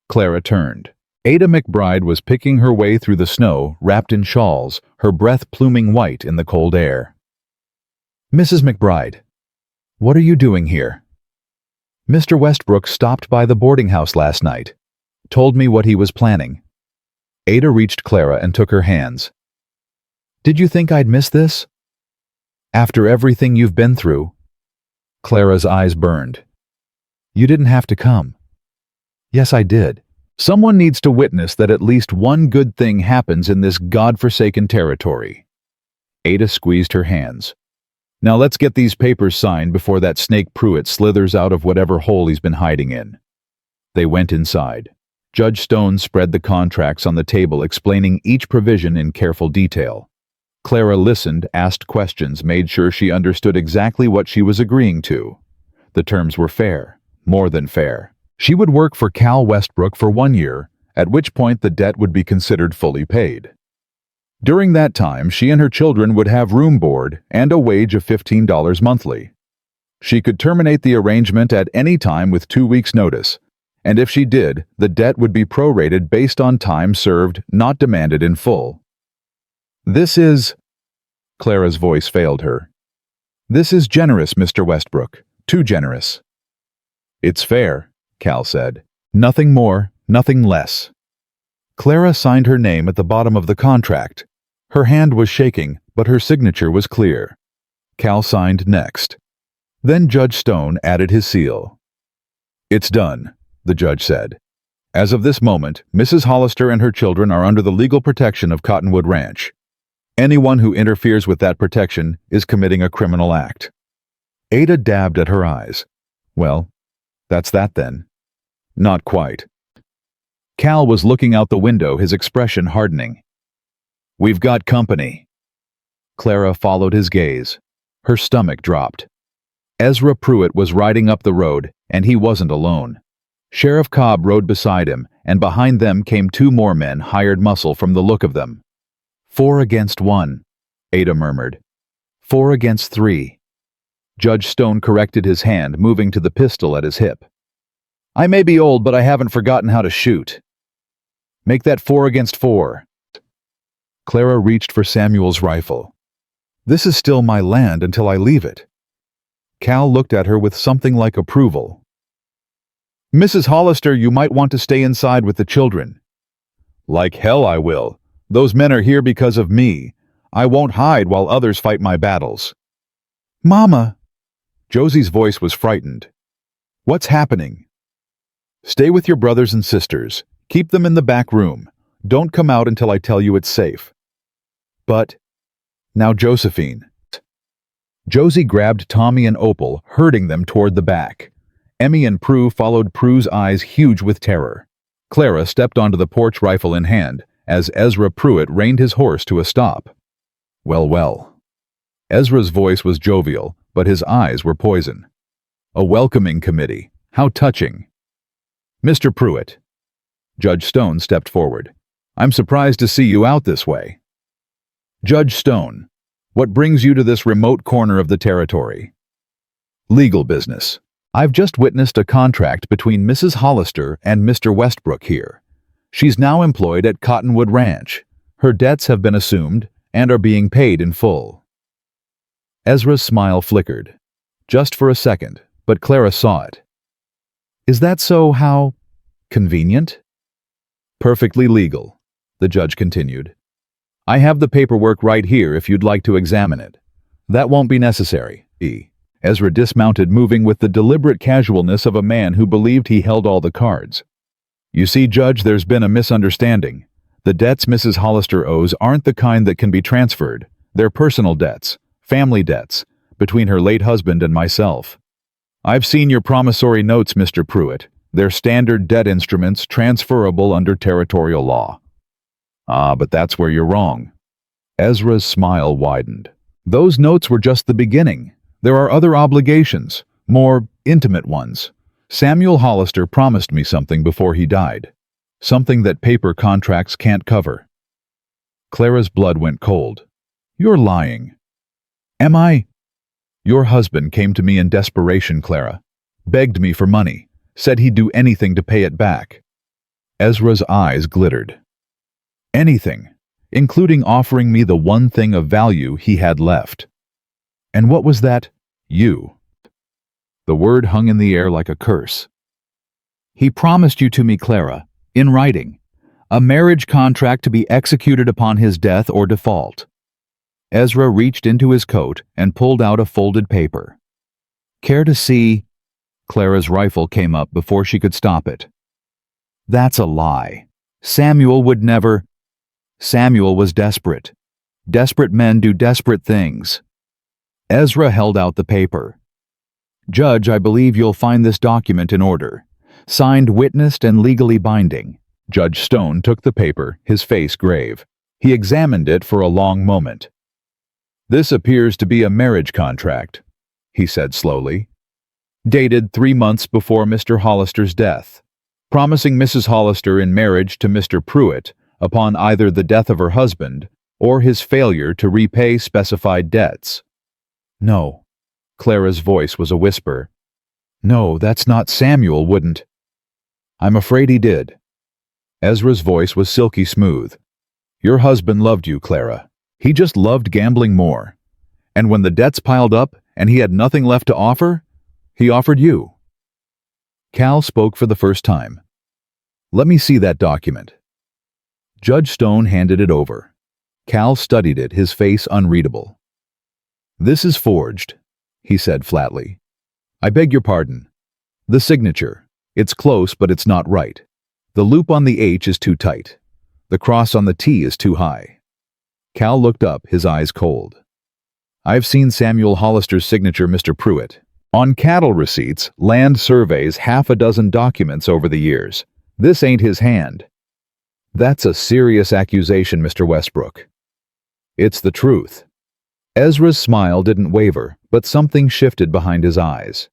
Clara turned. Ada McBride was picking her way through the snow, wrapped in shawls, her breath pluming white in the cold air. Mrs. McBride, what are you doing here? Mr. Westbrook stopped by the boarding house last night. Told me what he was planning. Ada reached Clara and took her hands. Did you think I'd miss this? After everything you've been through? Clara's eyes burned. You didn't have to come. Yes, I did. Someone needs to witness that at least one good thing happens in this godforsaken territory. Ada squeezed her hands. Now let's get these papers signed before that snake Pruitt slithers out of whatever hole he's been hiding in. They went inside. Judge Stone spread the contracts on the table, explaining each provision in careful detail. Clara listened, asked questions, made sure she understood exactly what she was agreeing to. The terms were fair, more than fair. She would work for Cal Westbrook for 1 year, at which point the debt would be considered fully paid. During that time, she and her children would have room board and a wage of $15 monthly. She could terminate the arrangement at any time with 2 weeks' notice, and if she did, the debt would be prorated based on time served, not demanded in full. This is... Clara's voice failed her. This is generous, Mr. Westbrook. Too generous. It's fair, Cal said. Nothing more, nothing less. Clara signed her name at the bottom of the contract. Her hand was shaking, but her signature was clear. Cal signed next. Then Judge Stone added his seal. It's done, the judge said. As of this moment, Mrs. Hollister and her children are under the legal protection of Cottonwood Ranch. Anyone who interferes with that protection is committing a criminal act. Ada dabbed at her eyes. Well, that's that then. Not quite. Cal was looking out the window, his expression hardening. We've got company. Clara followed his gaze. Her stomach dropped. Ezra Pruitt was riding up the road, and he wasn't alone. Sheriff Cobb rode beside him, and behind them came 2 more men, hired muscle from the look of them. 4 against 1, Ada murmured. 4 against 3. Judge Stone corrected his hand, moving to the pistol at his hip. I may be old, but I haven't forgotten how to shoot. Make that 4 against 4. Clara reached for Samuel's rifle. This is still my land until I leave it. Cal looked at her with something like approval. Mrs. Hollister, you might want to stay inside with the children. Like hell I will. Those men are here because of me. I won't hide while others fight my battles. Mama! Josie's voice was frightened. What's happening? Stay with your brothers and sisters. Keep them in the back room. Don't come out until I tell you it's safe. But, now Josephine. Josie grabbed Tommy and Opal, herding them toward the back. Emmy and Prue followed, Prue's eyes huge with terror. Clara stepped onto the porch, rifle in hand, as Ezra Pruitt reined his horse to a stop. Well, well. Ezra's voice was jovial, but his eyes were poison. A welcoming committee. How touching. Mr. Pruitt. Judge Stone stepped forward. I'm surprised to see you out this way. Judge Stone, what brings you to this remote corner of the territory? Legal business. I've just witnessed a contract between Mrs. Hollister and Mr. Westbrook here. She's now employed at Cottonwood Ranch. Her debts have been assumed and are being paid in full. Ezra's smile flickered. Just for a second, but Clara saw it. Is that so? How convenient? Perfectly legal, the judge continued. I have the paperwork right here if you'd like to examine it. That won't be necessary. Ezra dismounted, moving with the deliberate casualness of a man who believed he held all the cards. You see, Judge, there's been a misunderstanding. The debts Mrs. Hollister owes aren't the kind that can be transferred. They're personal debts, family debts, between her late husband and myself. I've seen your promissory notes, Mr. Pruitt. They're standard debt instruments transferable under territorial law. Ah, but that's where you're wrong. Ezra's smile widened. Those notes were just the beginning. There are other obligations, more intimate ones. Samuel Hollister promised me something before he died. Something that paper contracts can't cover. Clara's blood went cold. You're lying. Am I? Your husband came to me in desperation, Clara. Begged me for money. Said he'd do anything to pay it back. Ezra's eyes glittered. Anything, including offering me the one thing of value he had left. And what was that? You. The word hung in the air like a curse. He promised you to me, Clara, in writing, a marriage contract to be executed upon his death or default. Ezra reached into his coat and pulled out a folded paper. Care to see? Clara's rifle came up before she could stop it. That's a lie. Samuel would never. Samuel was desperate. Desperate men do desperate things. Ezra held out the paper. Judge, I believe you'll find this document in order. Signed, witnessed, and legally binding. Judge Stone took the paper, his face grave. He examined it for a long moment. This appears to be a marriage contract, he said slowly. Dated 3 months before Mr. Hollister's death, promising Mrs. Hollister in marriage to Mr. Pruitt upon either the death of her husband or his failure to repay specified debts. No. Clara's voice was a whisper. No, that's not. Samuel wouldn't. I'm afraid he did. Ezra's voice was silky smooth. Your husband loved you, Clara. He just loved gambling more. And when the debts piled up and he had nothing left to offer, he offered you. Cal spoke for the first time. Let me see that document. Judge Stone handed it over. Cal studied it, his face unreadable. This is forged, he said flatly. I beg your pardon. The signature. It's close, but it's not right. The loop on the H is too tight. The cross on the T is too high. Cal looked up, his eyes cold. I've seen Samuel Hollister's signature, Mr. Pruitt. On cattle receipts, land surveys, 6 documents over the years. This ain't his hand. That's a serious accusation, Mr. Westbrook. It's the truth. Ezra's smile didn't waver, but something shifted behind his eyes.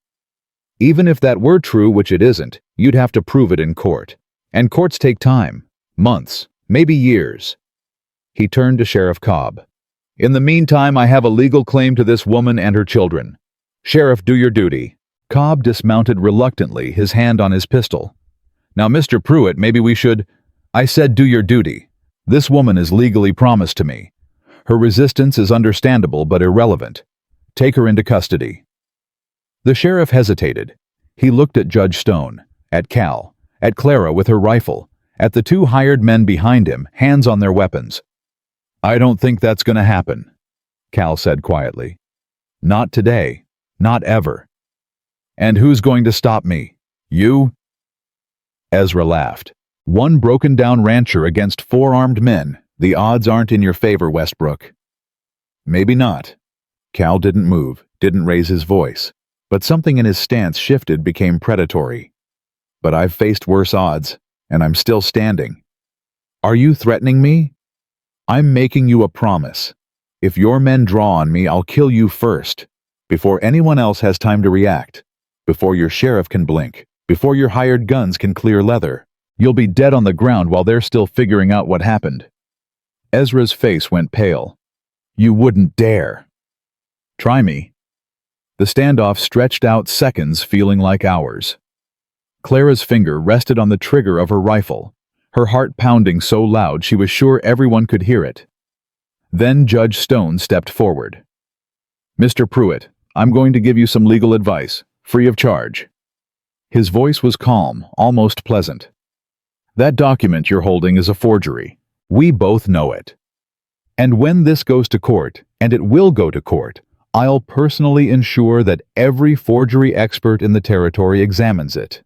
Even if that were true, which it isn't, you'd have to prove it in court. And courts take time. Months, maybe years. He turned to Sheriff Cobb. In the meantime, I have a legal claim to this woman and her children. Sheriff, do your duty. Cobb dismounted reluctantly, his hand on his pistol. Now, Mr. Pruitt, maybe we should... I said do your duty. This woman is legally promised to me. Her resistance is understandable but irrelevant. Take her into custody." The sheriff hesitated. He looked at Judge Stone, at Cal, at Clara with her rifle, at the two hired men behind him, hands on their weapons. "I don't think that's going to happen," Cal said quietly. "Not today. Not ever." "And who's going to stop me? You?" Ezra laughed. "One broken-down rancher against 4 armed men. The odds aren't in your favor, Westbrook." "Maybe not." Cal didn't move, didn't raise his voice, but something in his stance shifted, became predatory. "But I've faced worse odds, and I'm still standing." "Are you threatening me?" "I'm making you a promise. If your men draw on me, I'll kill you first, before anyone else has time to react, before your sheriff can blink, before your hired guns can clear leather. You'll be dead on the ground while they're still figuring out what happened." Ezra's face went pale. "You wouldn't dare." "Try me." The standoff stretched out seconds, feeling like hours. Clara's finger rested on the trigger of her rifle, her heart pounding so loud she was sure everyone could hear it. Then Judge Stone stepped forward. "Mr. Pruitt, I'm going to give you some legal advice, free of charge." His voice was calm, almost pleasant. "That document you're holding is a forgery. We both know it. And when this goes to court, and it will go to court, I'll personally ensure that every forgery expert in the territory examines it.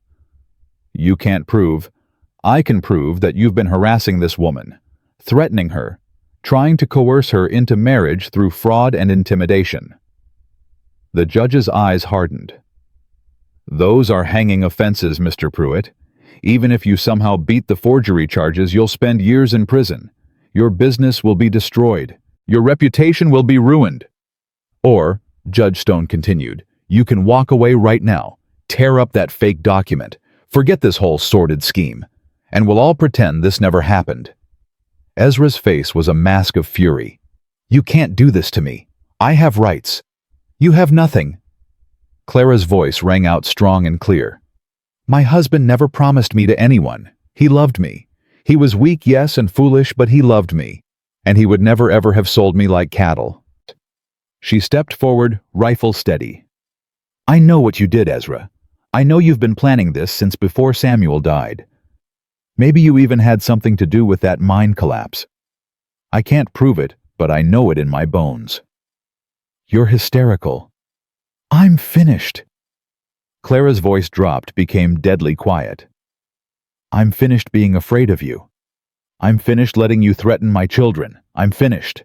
You can't prove. I can prove that you've been harassing this woman, threatening her, trying to coerce her into marriage through fraud and intimidation." The judge's eyes hardened. "Those are hanging offenses, Mr. Pruitt. Even if you somehow beat the forgery charges, you'll spend years in prison. Your business will be destroyed. Your reputation will be ruined. Or," Judge Stone continued, "you can walk away right now, tear up that fake document, forget this whole sordid scheme, and we'll all pretend this never happened." Ezra's face was a mask of fury. "You can't do this to me. I have rights. You have nothing." Clara's voice rang out strong and clear. "My husband never promised me to anyone. He loved me. He was weak, yes, and foolish, but he loved me. And he would never ever have sold me like cattle." She stepped forward, rifle steady. "I know what you did, Ezra. I know you've been planning this since before Samuel died. Maybe you even had something to do with that mine collapse. I can't prove it, but I know it in my bones." "You're hysterical." "I'm finished." Clara's voice dropped, became deadly quiet. "I'm finished being afraid of you. I'm finished letting you threaten my children. I'm finished."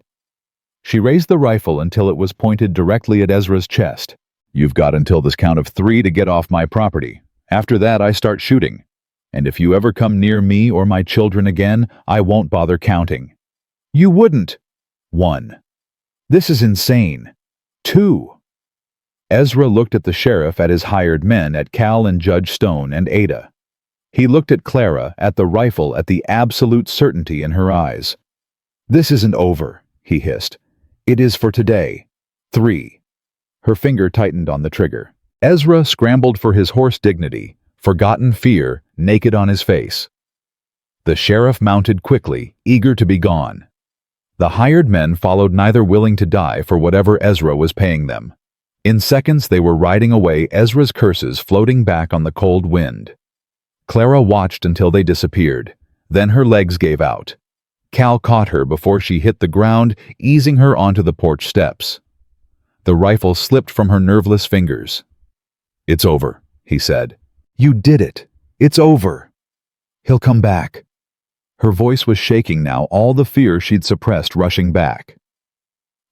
She raised the rifle until it was pointed directly at Ezra's chest. "You've got until this count of 3 to get off my property. After that, I start shooting. And if you ever come near me or my children again, I won't bother counting." "You wouldn't." 1. "This is insane." 2. Ezra looked at the sheriff, at his hired men, at Cal and Judge Stone and Ada. He looked at Clara, at the rifle, at the absolute certainty in her eyes. "This isn't over," he hissed. "It is for today. 3. Her finger tightened on the trigger. Ezra scrambled for his horse dignity, forgotten fear, naked on his face. The sheriff mounted quickly, eager to be gone. The hired men followed, neither willing to die for whatever Ezra was paying them. In seconds they were riding away, Ezra's curses floating back on the cold wind. Clara watched until they disappeared. Then her legs gave out. Cal caught her before she hit the ground, easing her onto the porch steps. The rifle slipped from her nerveless fingers. "It's over," he said. "You did it. It's over. He'll come back." Her voice was shaking now, all the fear she'd suppressed rushing back.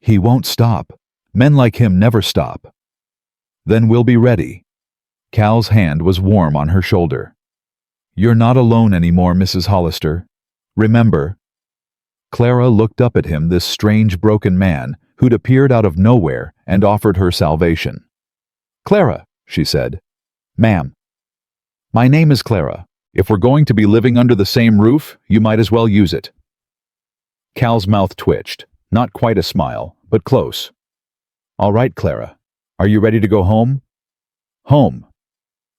"He won't stop. Men like him never stop." "Then we'll be ready." Cal's hand was warm on her shoulder. "You're not alone anymore, Mrs. Hollister. Remember." Clara looked up at him, this strange broken man who'd appeared out of nowhere and offered her salvation. "Clara," she said. "Ma'am." "My name is Clara. If we're going to be living under the same roof, you might as well use it." Cal's mouth twitched, not quite a smile, but close. "All right, Clara. Are you ready to go home?" "Home."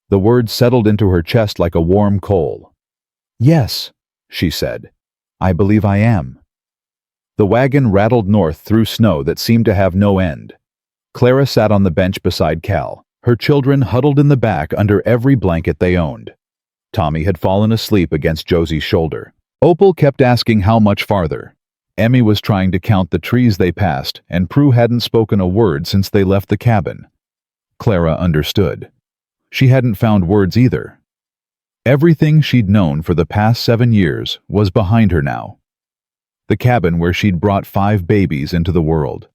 The word settled into her chest like a warm coal. "Yes," she said. "I believe I am." The wagon rattled north through snow that seemed to have no end. Clara sat on the bench beside Cal, her children huddled in the back under every blanket they owned. Tommy had fallen asleep against Josie's shoulder. Opal kept asking how much farther. Emmy was trying to count the trees they passed, and Prue hadn't spoken a word since they left the cabin. Clara understood. She hadn't found words either. Everything she'd known for the past 7 years was behind her now. The cabin where she'd brought 5 babies into the world.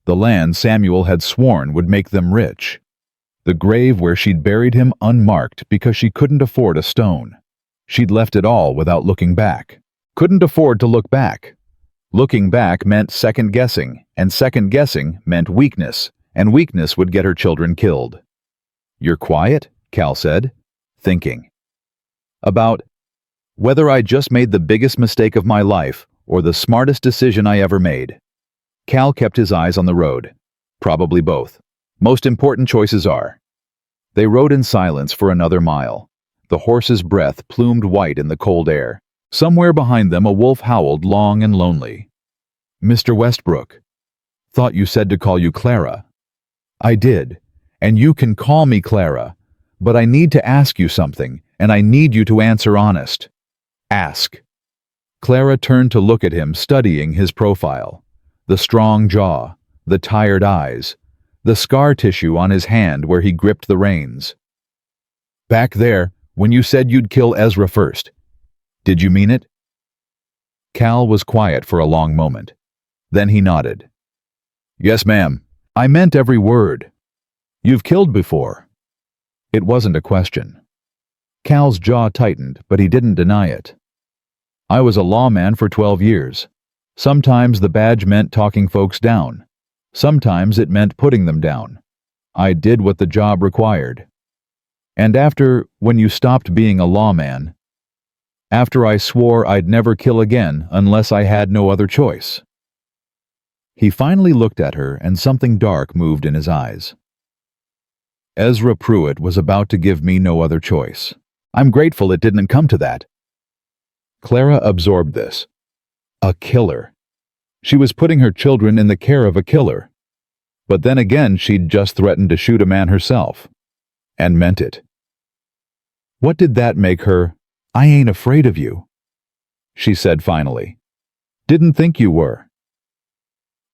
The land Samuel had sworn would make them rich. The grave where she'd buried him unmarked because she couldn't afford a stone. She'd left it all without looking back. Couldn't afford to look back. Looking back meant second-guessing, and second-guessing meant weakness, and weakness would get her children killed. "You're quiet?" Cal said, thinking. About whether I just made the biggest mistake of my life or the smartest decision I ever made. Cal kept his eyes on the road. Probably both. Most important choices are. They rode in silence for another mile. The horse's breath plumed white in the cold air. Somewhere behind them a wolf howled long and lonely. "Mr. Westbrook, thought you said to call you Clara." "I did, and you can call me Clara, but I need to ask you something, and I need you to answer honest." "Ask." Clara turned to look at him, studying his profile. The strong jaw, the tired eyes, the scar tissue on his hand where he gripped the reins. "Back there, when you said you'd kill Ezra first, did you mean it?" Cal was quiet for a long moment. Then he nodded. "Yes, ma'am. I meant every word. You've killed before." It wasn't a question. Cal's jaw tightened, but he didn't deny it. "I was a lawman for 12 years. Sometimes the badge meant talking folks down. Sometimes it meant putting them down. I did what the job required. And when you stopped being a lawman, after I swore I'd never kill again unless I had no other choice." He finally looked at her, and something dark moved in his eyes. "Ezra Pruitt was about to give me no other choice. I'm grateful it didn't come to that." Clara absorbed this. A killer. She was putting her children in the care of a killer. But then again, she'd just threatened to shoot a man herself. And meant it. What did that make her? "I ain't afraid of you," she said finally. "Didn't think you were."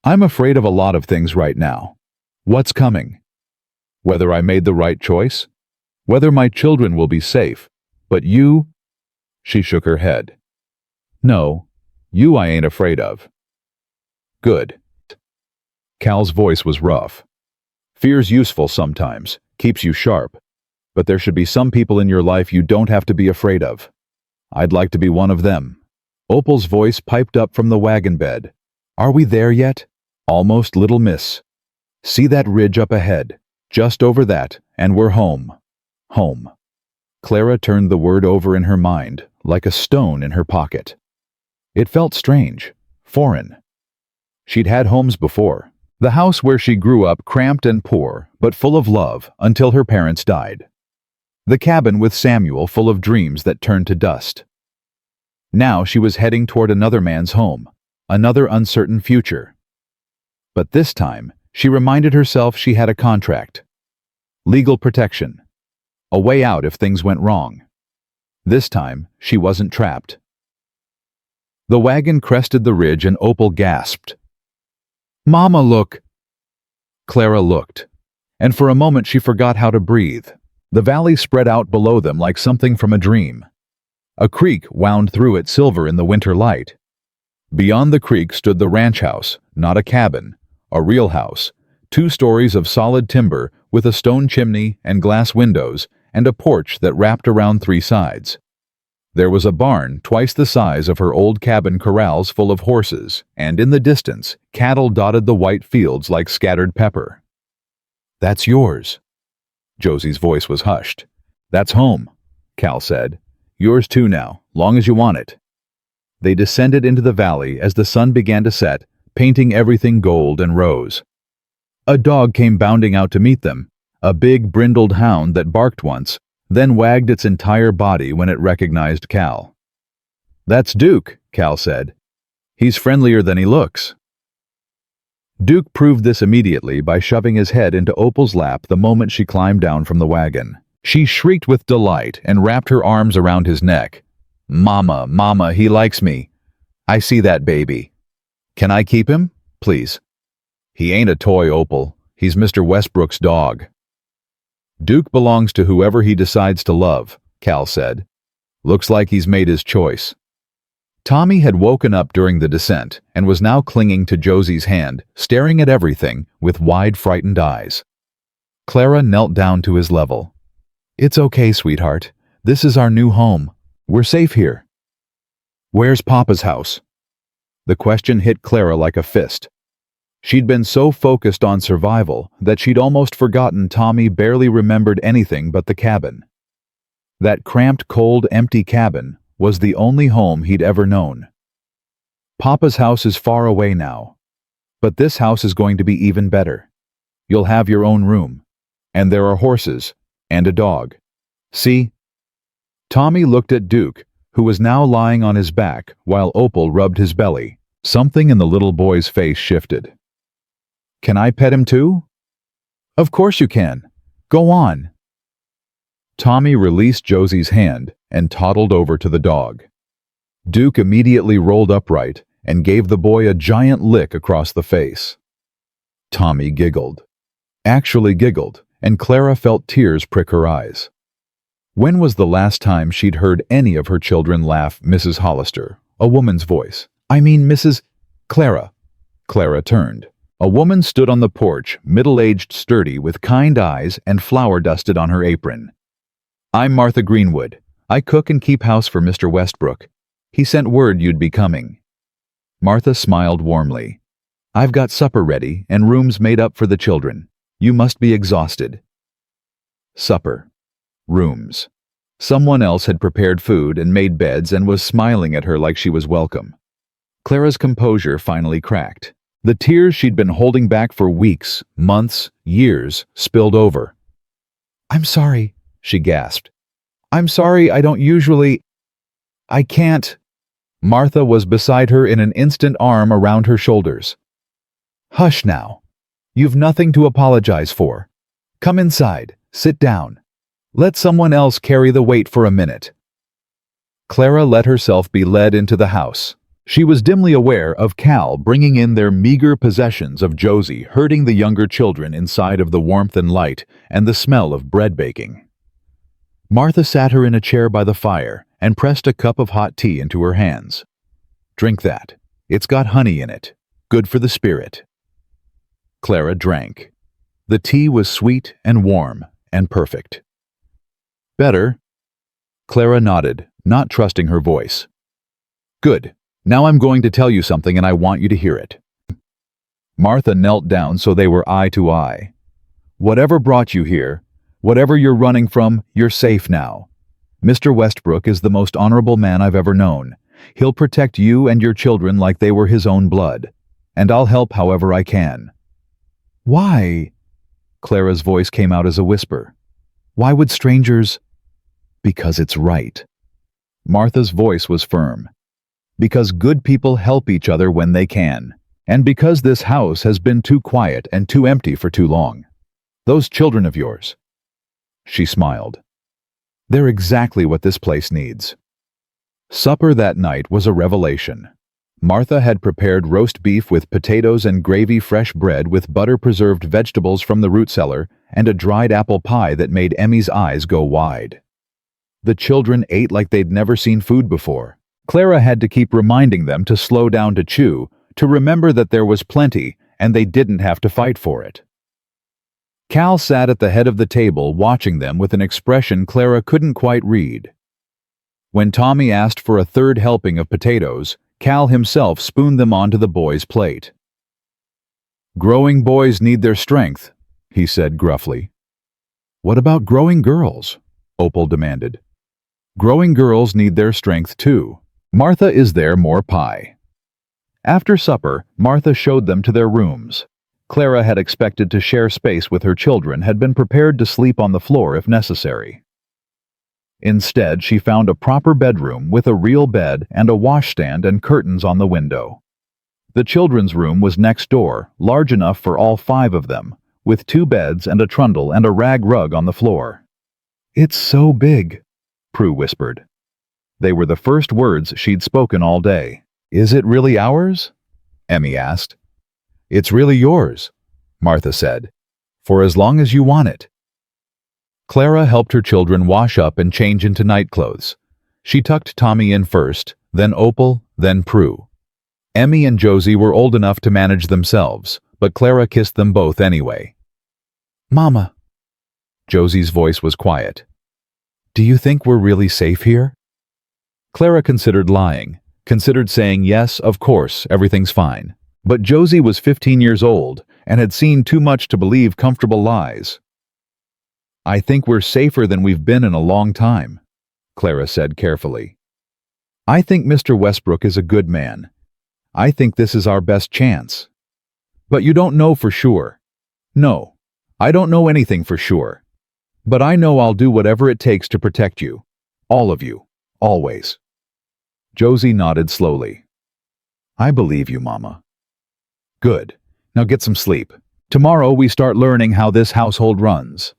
"I'm afraid of a lot of things right now. What's coming? Whether I made the right choice? Whether my children will be safe. But you?" She shook her head. "No, you I ain't afraid of." "Good." Cal's voice was rough. "Fear's useful sometimes, keeps you sharp. But there should be some people in your life you don't have to be afraid of. I'd like to be one of them." Opal's voice piped up from the wagon bed. "Are we there yet?" "Almost, little miss. See that ridge up ahead? Just over that, and we're home. Home." Clara turned the word over in her mind, like a stone in her pocket. It felt strange, foreign. She'd had homes before. The house where she grew up, cramped and poor, but full of love, until her parents died. The cabin with Samuel, full of dreams that turned to dust. Now she was heading toward another man's home, another uncertain future. But this time, she reminded herself she had a contract. Legal protection. A way out if things went wrong. This time, she wasn't trapped. The wagon crested the ridge and Opal gasped. "Mama, look!" Clara looked, and for a moment she forgot how to breathe. The valley spread out below them like something from a dream. A creek wound through it, silver in the winter light. Beyond the creek stood the ranch house, not a cabin, a real house, 2 stories of solid timber with a stone chimney and glass windows and a porch that wrapped around 3 sides. There was a barn twice the size of her old cabin corrals full of horses, and in the distance, cattle dotted the white fields like scattered pepper. "That's yours." Josie's voice was hushed. "That's home," Cal said. "Yours too now, long as you want it." They descended into the valley as the sun began to set, painting everything gold and rose. A dog came bounding out to meet them, a big brindled hound that barked once, then wagged its entire body when it recognized Cal. "That's Duke," Cal said. He's friendlier than he looks. Duke proved this immediately by shoving his head into Opal's lap the moment she climbed down from the wagon. She shrieked with delight and wrapped her arms around his neck. "Mama, Mama, he likes me. I see that baby. Can I keep him, please?" "He ain't a toy, Opal. He's Mr. Westbrook's dog." "Duke belongs to whoever he decides to love," Cal said. "Looks like he's made his choice." Tommy had woken up during the descent and was now clinging to Josie's hand, staring at everything with wide, frightened eyes. Clara knelt down to his level. "It's okay, sweetheart. This is our new home. We're safe here." "Where's Papa's house?" The question hit Clara like a fist. She'd been so focused on survival that she'd almost forgotten Tommy barely remembered anything but the cabin. That cramped, cold, empty cabin was the only home he'd ever known. "Papa's house is far away now. But this house is going to be even better. You'll have your own room. And there are horses. And a dog. See?" Tommy looked at Duke, who was now lying on his back while Opal rubbed his belly. Something in the little boy's face shifted. "Can I pet him too?" "Of course you can. Go on." Tommy released Josie's hand and toddled over to the dog. Duke immediately rolled upright and gave the boy a giant lick across the face. Tommy giggled. Actually giggled, and Clara felt tears prick her eyes. When was the last time she'd heard any of her children laugh? "Mrs. Hollister," a woman's voice. "I mean, Mrs. Clara." Clara turned. A woman stood on the porch, middle-aged, sturdy, with kind eyes and flour dusted on her apron. "I'm Martha Greenwood. I cook and keep house for Mr. Westbrook. He sent word you'd be coming." Martha smiled warmly. "I've got supper ready and rooms made up for the children. You must be exhausted." Supper. Rooms. Someone else had prepared food and made beds and was smiling at her like she was welcome. Clara's composure finally cracked. The tears she'd been holding back for weeks, months, years spilled over. "I'm sorry," she gasped. "I'm sorry, I don't usually... I can't..." Martha was beside her in an instant, arm around her shoulders. "Hush now. You've nothing to apologize for. Come inside, sit down. Let someone else carry the weight for a minute." Clara let herself be led into the house. She was dimly aware of Cal bringing in their meager possessions, of Josie herding the younger children inside of the warmth and light and the smell of bread baking. Martha sat her in a chair by the fire and pressed a cup of hot tea into her hands. "Drink that. It's got honey in it. Good for the spirit." Clara drank. The tea was sweet and warm and perfect. "Better?" Clara nodded, not trusting her voice. "Good. Now I'm going to tell you something and I want you to hear it." Martha knelt down so they were eye to eye. "Whatever brought you here, whatever you're running from, you're safe now. Mr. Westbrook is the most honorable man I've ever known. He'll protect you and your children like they were his own blood. And I'll help however I can." "Why?" Clara's voice came out as a whisper. "Why would strangers—" "Because it's right." Martha's voice was firm. "Because good people help each other when they can. And because this house has been too quiet and too empty for too long. Those children of yours." She smiled. "They're exactly what this place needs." Supper that night was a revelation. Martha had prepared roast beef with potatoes and gravy, fresh bread with butter-preserved vegetables from the root cellar, and a dried apple pie that made Emmy's eyes go wide. The children ate like they'd never seen food before. Clara had to keep reminding them to slow down to chew, to remember that there was plenty and they didn't have to fight for it. Cal sat at the head of the table watching them with an expression Clara couldn't quite read. When Tommy asked for a third helping of potatoes, Cal himself spooned them onto the boy's plate. "Growing boys need their strength," he said gruffly. "What about growing girls?" Opal demanded. "Growing girls need their strength too. Martha, is there more pie?" After supper, Martha showed them to their rooms. Clara had expected to share space with her children, had been prepared to sleep on the floor if necessary. Instead, she found a proper bedroom with a real bed and a washstand and curtains on the window. The children's room was next door, large enough for all 5 of them, with 2 beds and a trundle and a rag rug on the floor. "It's so big," Prue whispered. They were the first words she'd spoken all day. "Is it really ours?" Emmy asked. "It's really yours," Martha said, "for as long as you want it." Clara helped her children wash up and change into night clothes. She tucked Tommy in first, then Opal, then Prue. Emmy and Josie were old enough to manage themselves, but Clara kissed them both anyway. "Mama." Josie's voice was quiet. "Do you think we're really safe here?" Clara considered lying, considered saying yes, of course, everything's fine. But Josie was 15 years old and had seen too much to believe comfortable lies. "I think we're safer than we've been in a long time," Clara said carefully. "I think Mr. Westbrook is a good man. I think this is our best chance. But you don't know for sure." "No, I don't know anything for sure. But I know I'll do whatever it takes to protect you. All of you. Always." Josie nodded slowly. "I believe you, Mama." "Good. Now get some sleep. Tomorrow we start learning how this household runs."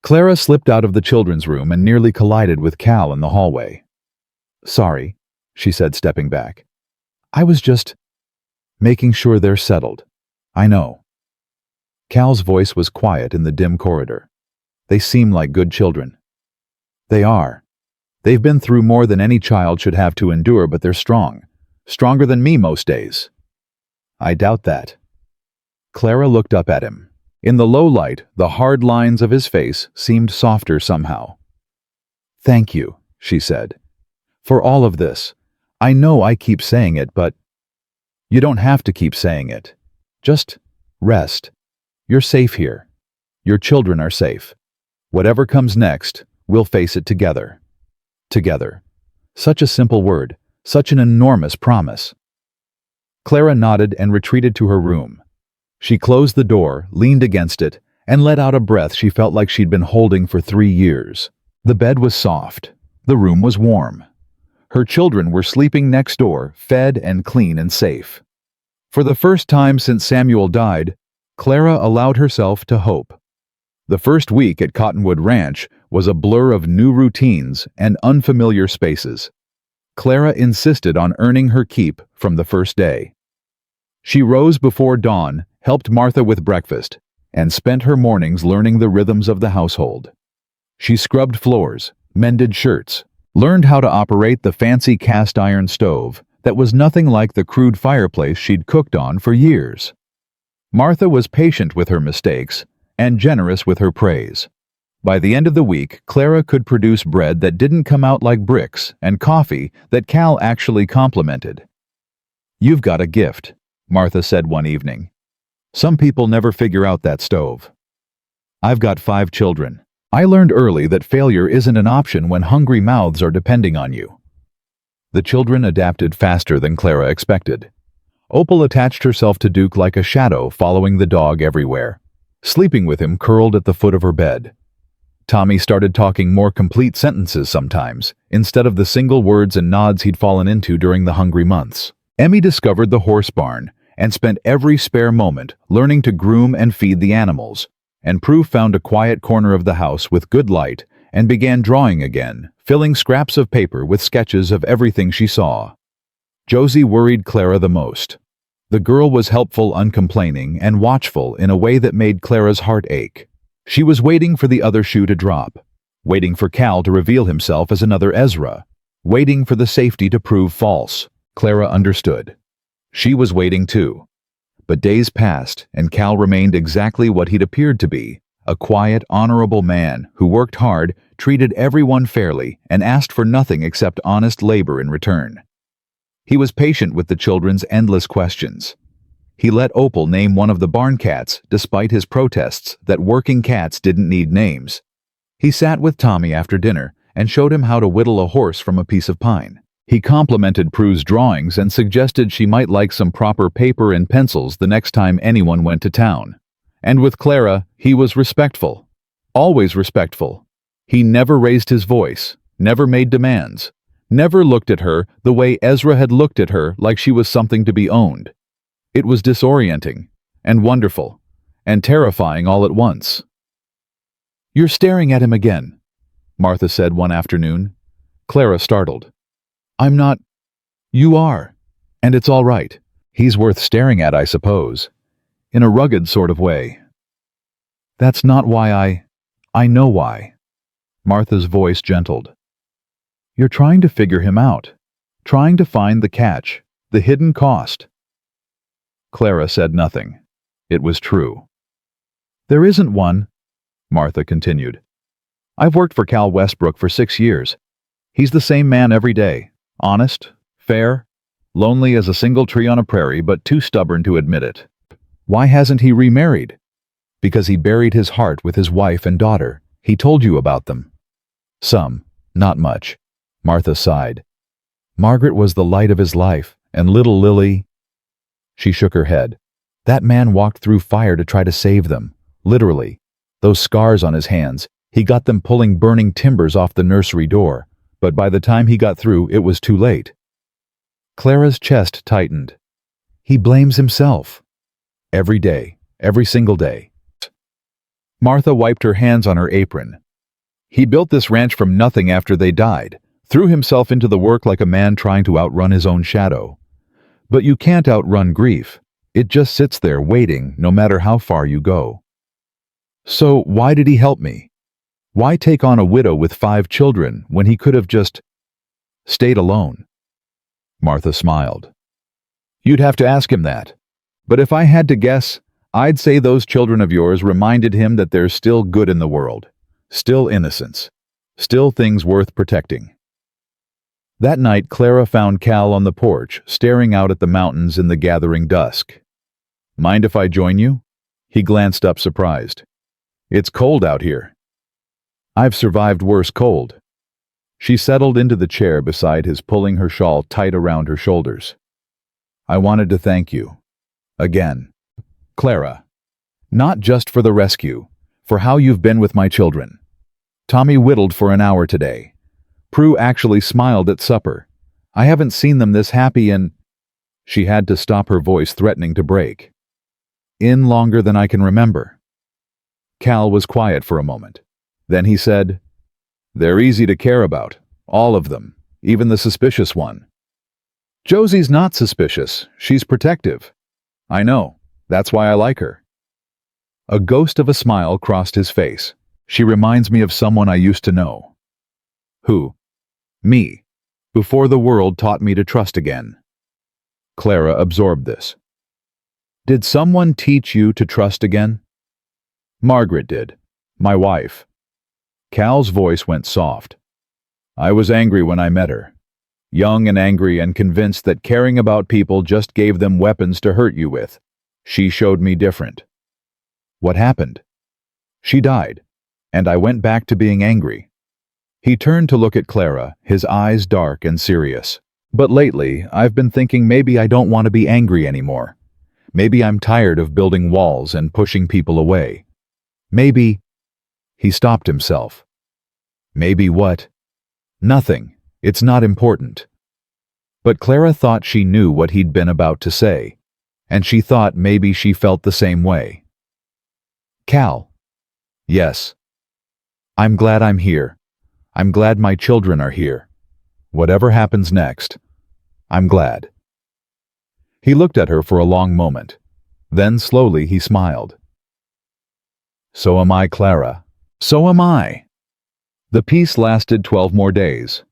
Clara slipped out of the children's room and nearly collided with Cal in the hallway. "Sorry," she said, stepping back. "I was just making sure they're settled. I know." Cal's voice was quiet in the dim corridor. "They seem like good children." "They are. They've been through more than any child should have to endure, but they're strong. Stronger than me most days." "I doubt that." Clara looked up at him. In the low light, the hard lines of his face seemed softer somehow. "Thank you," she said, "for all of this. I know I keep saying it, but you don't have to keep saying it. Just rest. You're safe here. Your children are safe. Whatever comes next, we'll face it together." Together. Such a simple word, such an enormous promise. Clara nodded and retreated to her room. She closed the door, leaned against it, and let out a breath she felt like she'd been holding for 3 years. The bed was soft. The room was warm. Her children were sleeping next door, fed and clean and safe. For the first time since Samuel died, Clara allowed herself to hope. The first week at Cottonwood Ranch was a blur of new routines and unfamiliar spaces. Clara insisted on earning her keep from the first day. She rose before dawn, helped Martha with breakfast, and spent her mornings learning the rhythms of the household. She scrubbed floors, mended shirts, learned how to operate the fancy cast iron stove that was nothing like the crude fireplace she'd cooked on for years. Martha was patient with her mistakes and generous with her praise. By the end of the week, Clara could produce bread that didn't come out like bricks and coffee that Cal actually complimented. "You've got a gift," Martha said one evening. "Some people never figure out that stove." "I've got 5 children. I learned early that failure isn't an option when hungry mouths are depending on you." The children adapted faster than Clara expected. Opal attached herself to Duke like a shadow, following the dog everywhere, sleeping with him curled at the foot of her bed. Tommy started talking more complete sentences sometimes, instead of the single words and nods he'd fallen into during the hungry months. Emmy discovered the horse barn and spent every spare moment learning to groom and feed the animals, and Prue found a quiet corner of the house with good light and began drawing again, filling scraps of paper with sketches of everything she saw. Josie worried Clara the most. The girl was helpful, uncomplaining, and watchful in a way that made Clara's heart ache. She was waiting for the other shoe to drop, waiting for Cal to reveal himself as another Ezra, waiting for the safety to prove false. Clara understood. She was waiting too. But days passed, and Cal remained exactly what he'd appeared to be, a quiet, honorable man who worked hard, treated everyone fairly, and asked for nothing except honest labor in return. He was patient with the children's endless questions. He let Opal name one of the barn cats, despite his protests that working cats didn't need names. He sat with Tommy after dinner and showed him how to whittle a horse from a piece of pine. He complimented Prue's drawings and suggested she might like some proper paper and pencils the next time anyone went to town. And with Clara, he was respectful. Always respectful. He never raised his voice, never made demands, never looked at her the way Ezra had looked at her, like she was something to be owned. It was disorienting, and wonderful, and terrifying all at once. "You're staring at him again," Martha said one afternoon. Clara startled. "I'm not." "You are. And it's all right. He's worth staring at, I suppose. In a rugged sort of way." "That's not why I know why." Martha's voice gentled. "You're trying to figure him out. Trying to find the catch, the hidden cost." Clara said nothing. It was true. "There isn't one," Martha continued. "I've worked for Cal Westbrook for 6 years. He's the same man every day. Honest, fair, lonely as a single tree on a prairie, but too stubborn to admit it. Why hasn't he remarried? Because he buried his heart with his wife and daughter. He told you about them." "Some, not much," Martha sighed. "Margaret was the light of his life, and little Lily—" She shook her head. "That man walked through fire to try to save them. Literally. Those scars on his hands, he got them pulling burning timbers off the nursery door, but by the time he got through, it was too late." Clara's chest tightened. "He blames himself. Every day, every single day." Martha wiped her hands on her apron. "He built this ranch from nothing after they died, threw himself into the work like a man trying to outrun his own shadow. But you can't outrun grief. It just sits there waiting, no matter how far you go. So why did he help me? Why take on a widow with 5 children when he could have just stayed alone?" Martha smiled. "You'd have to ask him that. But if I had to guess, I'd say those children of yours reminded him that there's still good in the world, still innocence, still things worth protecting." That night, Clara found Cal on the porch, staring out at the mountains in the gathering dusk. "Mind if I join you?" He glanced up surprised. "It's cold out here." "I've survived worse cold." She settled into the chair beside his, pulling her shawl tight around her shoulders. "I wanted to thank you. Again. Clara. Not just for the rescue, for how you've been with my children. Tommy whittled for an hour today. Prue actually smiled at supper. I haven't seen them this happy in—" She had to stop, her voice threatening to break. "In longer than I can remember." Cal was quiet for a moment. Then he said, "They're easy to care about, all of them, even the suspicious one." "Josie's not suspicious, she's protective." "I know, that's why I like her." A ghost of a smile crossed his face. "She reminds me of someone I used to know." "Who?" "Me, before the world taught me to trust again." Clara absorbed this. "Did someone teach you to trust again?" "Margaret did, my wife." Cal's voice went soft. "I was angry when I met her. Young and angry and convinced that caring about people just gave them weapons to hurt you with. She showed me different." "What happened?" "She died, and I went back to being angry." He turned to look at Clara, his eyes dark and serious. "But lately, I've been thinking maybe I don't want to be angry anymore. Maybe I'm tired of building walls and pushing people away. Maybe—" He stopped himself. "Maybe what?" "Nothing. It's not important." But Clara thought she knew what he'd been about to say, and she thought maybe she felt the same way. "Cal." "Yes." "I'm glad I'm here. I'm glad my children are here. Whatever happens next, I'm glad." He looked at her for a long moment. Then slowly he smiled. "So am I, Clara. So am I." The peace lasted 12 more days.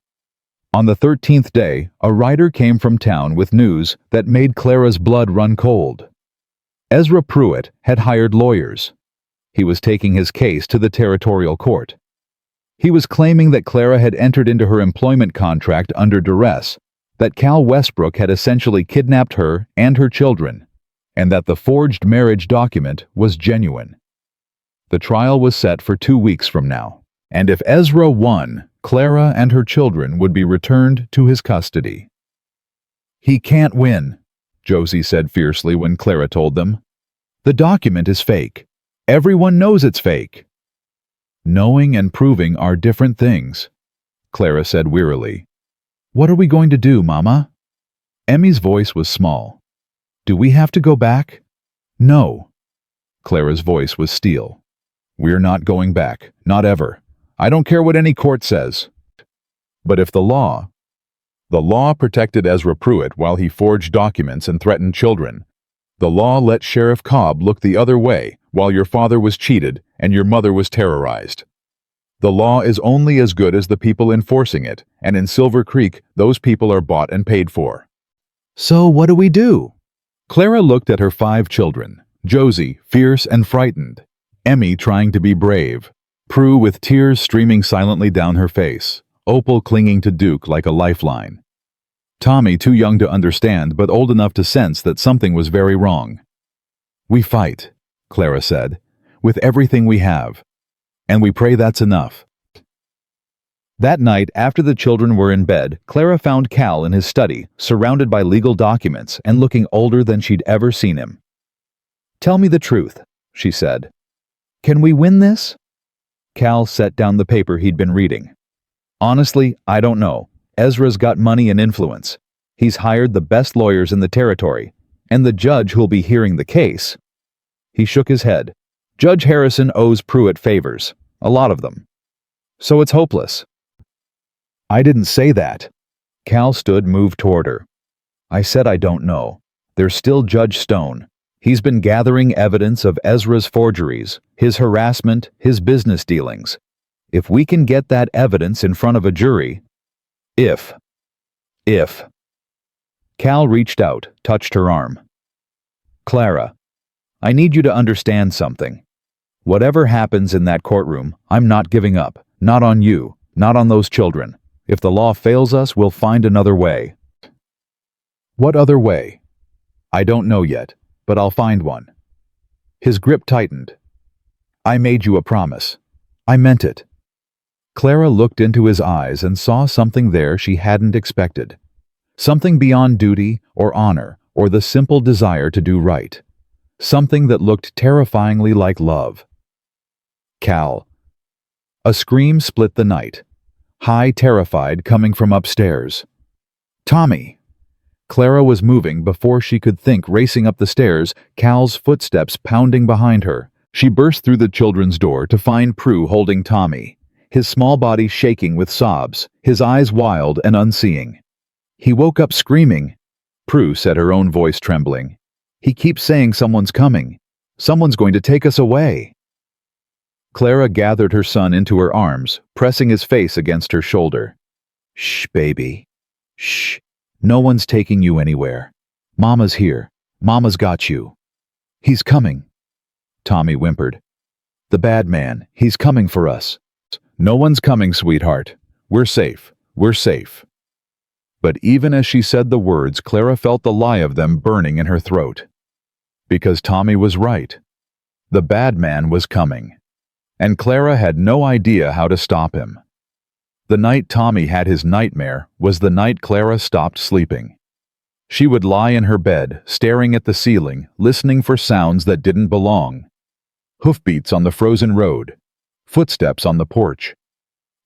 On the 13th day, a rider came from town with news that made Clara's blood run cold. Ezra Pruitt had hired lawyers. He was taking his case to the territorial court. He was claiming that Clara had entered into her employment contract under duress, that Cal Westbrook had essentially kidnapped her and her children, and that the forged marriage document was genuine. The trial was set for 2 weeks from now, and if Ezra won, Clara and her children would be returned to his custody. "He can't win," Josie said fiercely when Clara told them. "The document is fake. Everyone knows it's fake." "Knowing and proving are different things," Clara said wearily. What are we going to do, Mama? Emmy's voice was small. Do we have to go back? No. Clara's voice was steel. We're not going back, not ever. I don't care what any court says. But if the law protected Ezra Pruitt while he forged documents and threatened children. The law let Sheriff Cobb look the other way while your father was cheated and your mother was terrorized. The law is only as good as the people enforcing it, and in Silver Creek, those people are bought and paid for. So what do we do? Clara looked at her 5 children, Josie, fierce and frightened, Emmy trying to be brave, Prue with tears streaming silently down her face, Opal clinging to Duke like a lifeline. Tommy too young to understand but old enough to sense that something was very wrong. We fight, Clara said, with everything we have. And we pray that's enough. That night, after the children were in bed, Clara found Cal in his study, surrounded by legal documents and looking older than she'd ever seen him. Tell me the truth, she said. Can we win this? Cal set down the paper he'd been reading. Honestly, I don't know. Ezra's got money and influence. He's hired the best lawyers in the territory, and the judge who'll be hearing the case. He shook his head. Judge Harrison owes Pruitt favors, a lot of them. So it's hopeless. I didn't say that. Cal stood, moved toward her. I said I don't know. There's still Judge Stone. He's been gathering evidence of Ezra's forgeries, his harassment, his business dealings. If we can get that evidence in front of a jury, If. Cal reached out, touched her arm. Clara, I need you to understand something. Whatever happens in that courtroom, I'm not giving up. Not on you, not on those children. If the law fails us, we'll find another way. What other way? I don't know yet, but I'll find one. His grip tightened. I made you a promise. I meant it. Clara looked into his eyes and saw something there she hadn't expected. Something beyond duty or honor or the simple desire to do right. Something that looked terrifyingly like love. Cal. A scream split the night. High, terrified, coming from upstairs. Tommy! Clara was moving before she could think, racing up the stairs, Cal's footsteps pounding behind her. She burst through the children's door to find Prue holding Tommy, his small body shaking with sobs, his eyes wild and unseeing. He woke up screaming. Prue said, her own voice trembling. He keeps saying someone's coming. Someone's going to take us away. Clara gathered her son into her arms, pressing his face against her shoulder. Shh, baby. Shh. No one's taking you anywhere. Mama's here. Mama's got you. He's coming. Tommy whimpered. The bad man. He's coming for us. No one's coming, sweetheart. We're safe. We're safe. But even as she said the words, Clara felt the lie of them burning in her throat. Because Tommy was right. The bad man was coming. And Clara had no idea how to stop him. The night Tommy had his nightmare was the night Clara stopped sleeping. She would lie in her bed, staring at the ceiling, listening for sounds that didn't belong. Hoofbeats on the frozen road. Footsteps on the porch.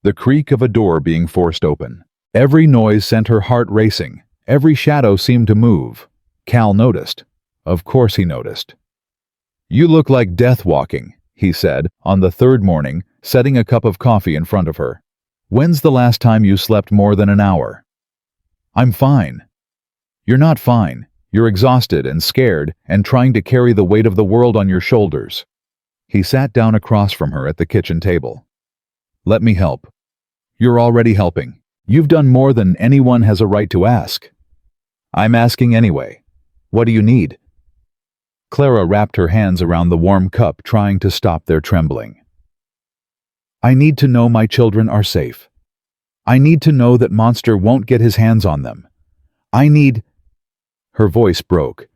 The creak of a door being forced open. Every noise sent her heart racing. Every shadow seemed to move. Cal noticed. Of course he noticed. You look like death walking, he said, on the third morning, setting a cup of coffee in front of her. When's the last time you slept more than an hour? I'm fine. You're not fine. You're exhausted and scared and trying to carry the weight of the world on your shoulders. He sat down across from her at the kitchen table. Let me help. You're already helping. You've done more than anyone has a right to ask. I'm asking anyway. What do you need? Clara wrapped her hands around the warm cup, trying to stop their trembling. I need to know my children are safe. I need to know that Monster won't get his hands on them. I need... Her voice broke.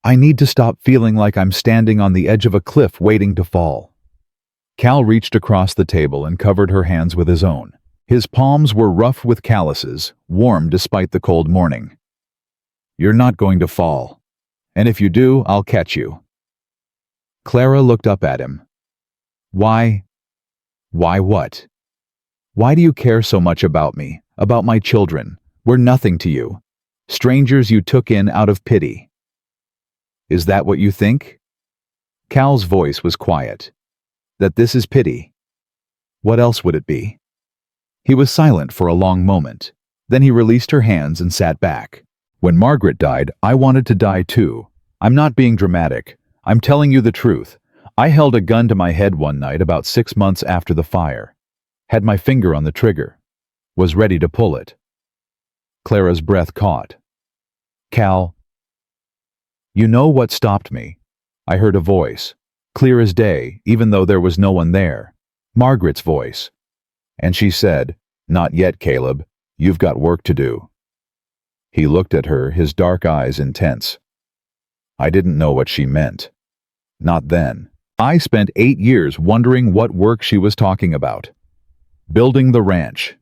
I need to stop feeling like I'm standing on the edge of a cliff waiting to fall. Cal reached across the table and covered her hands with his own. His palms were rough with calluses, warm despite the cold morning. You're not going to fall. And if you do, I'll catch you. Clara looked up at him. Why? Why what? Why do you care so much about me, about my children, were nothing to you. Strangers you took in out of pity. Is that what you think? Cal's voice was quiet. That this is pity. What else would it be? He was silent for a long moment. Then he released her hands and sat back. When Margaret died, I wanted to die too. I'm not being dramatic. I'm telling you the truth. I held a gun to my head one night about 6 months after the fire. Had my finger on the trigger. Was ready to pull it. Clara's breath caught. Cal, you know what stopped me? I heard a voice, clear as day, even though there was no one there. Margaret's voice. And she said, "Not yet, Caleb. You've got work to do." He looked at her, his dark eyes intense. I didn't know what she meant. Not then. I spent 8 years wondering what work she was talking about. Building the ranch.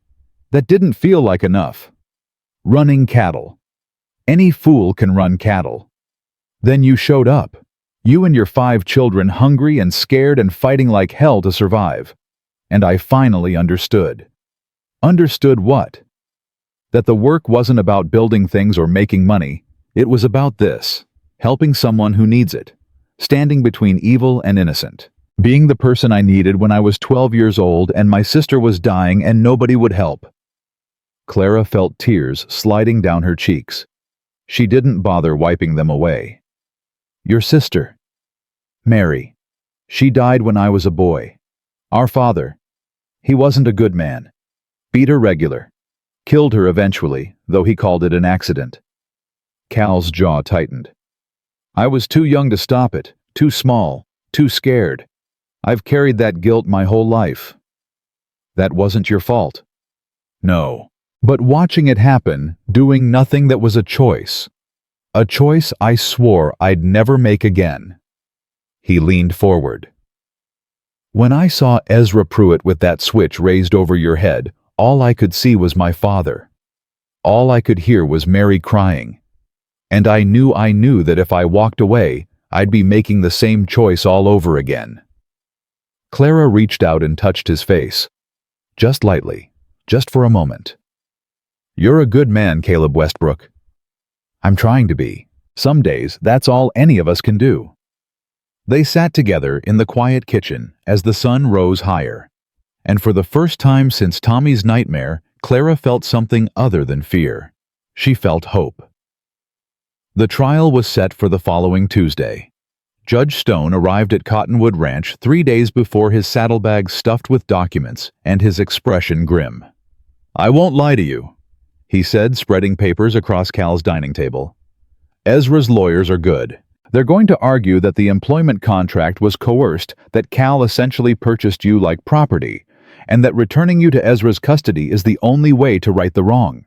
That didn't feel like enough. Running cattle. Any fool can run cattle. Then you showed up. You and your 5 children, hungry and scared and fighting like hell to survive. And I finally understood. Understood what? That the work wasn't about building things or making money. It was about this. Helping someone who needs it. Standing between evil and innocent. Being the person I needed when I was 12 years old and my sister was dying and nobody would help. Clara felt tears sliding down her cheeks. She didn't bother wiping them away. Your sister. Mary. She died when I was a boy. Our father. He wasn't a good man. Beat her regular. Killed her eventually, though he called it an accident. Cal's jaw tightened. I was too young to stop it, too small, too scared. I've carried that guilt my whole life. That wasn't your fault. No. But watching it happen, doing nothing that was a choice. A choice I swore I'd never make again. He leaned forward. When I saw Ezra Pruitt with that switch raised over your head, all I could see was my father. All I could hear was Mary crying. And I knew that if I walked away, I'd be making the same choice all over again. Clara reached out and touched his face. Just lightly, just for a moment. You're a good man, Caleb Westbrook. I'm trying to be. Some days, that's all any of us can do. They sat together in the quiet kitchen as the sun rose higher. And for the first time since Tommy's nightmare, Clara felt something other than fear. She felt hope. The trial was set for the following Tuesday. Judge Stone arrived at Cottonwood Ranch 3 days before, his saddlebags stuffed with documents and his expression grim. I won't lie to you, he said, spreading papers across Cal's dining table. Ezra's lawyers are good. They're going to argue that the employment contract was coerced, that Cal essentially purchased you like property, and that returning you to Ezra's custody is the only way to right the wrong.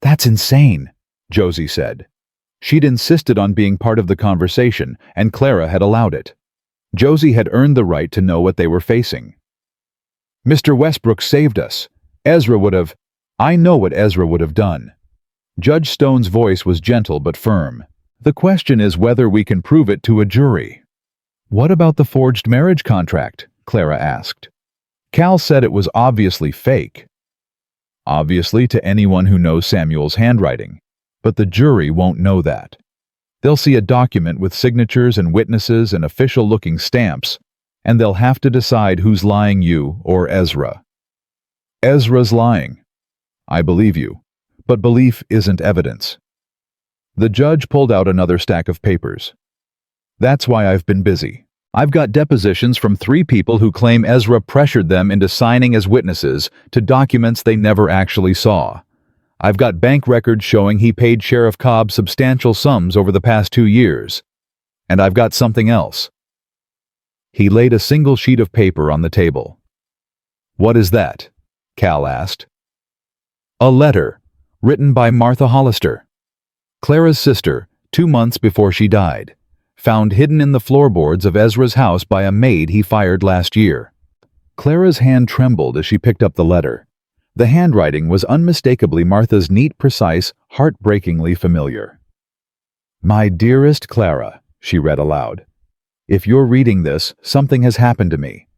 That's insane, Josie said. She'd insisted on being part of the conversation, and Clara had allowed it. Josie had earned the right to know what they were facing. Mr. Westbrook saved us. Ezra would have... I know what Ezra would have done. Judge Stone's voice was gentle but firm. The question is whether we can prove it to a jury. What about the forged marriage contract? Clara asked. Cal said it was obviously fake. Obviously to anyone who knows Samuel's handwriting. But the jury won't know that. They'll see a document with signatures and witnesses and official-looking stamps, and they'll have to decide who's lying, you or Ezra. Ezra's lying. I believe you, but belief isn't evidence. The judge pulled out another stack of papers. That's why I've been busy. I've got depositions from 3 people who claim Ezra pressured them into signing as witnesses to documents they never actually saw. I've got bank records showing he paid Sheriff Cobb substantial sums over the past 2 years. And I've got something else. He laid a single sheet of paper on the table. What is that? Cal asked. A letter, written by Martha Hollister, Clara's sister, 2 months before she died, found hidden in the floorboards of Ezra's house by a maid he fired last year. Clara's hand trembled as she picked up the letter. The handwriting was unmistakably Martha's neat, precise, heartbreakingly familiar. My dearest Clara, she read aloud. If you're reading this, something has happened to me.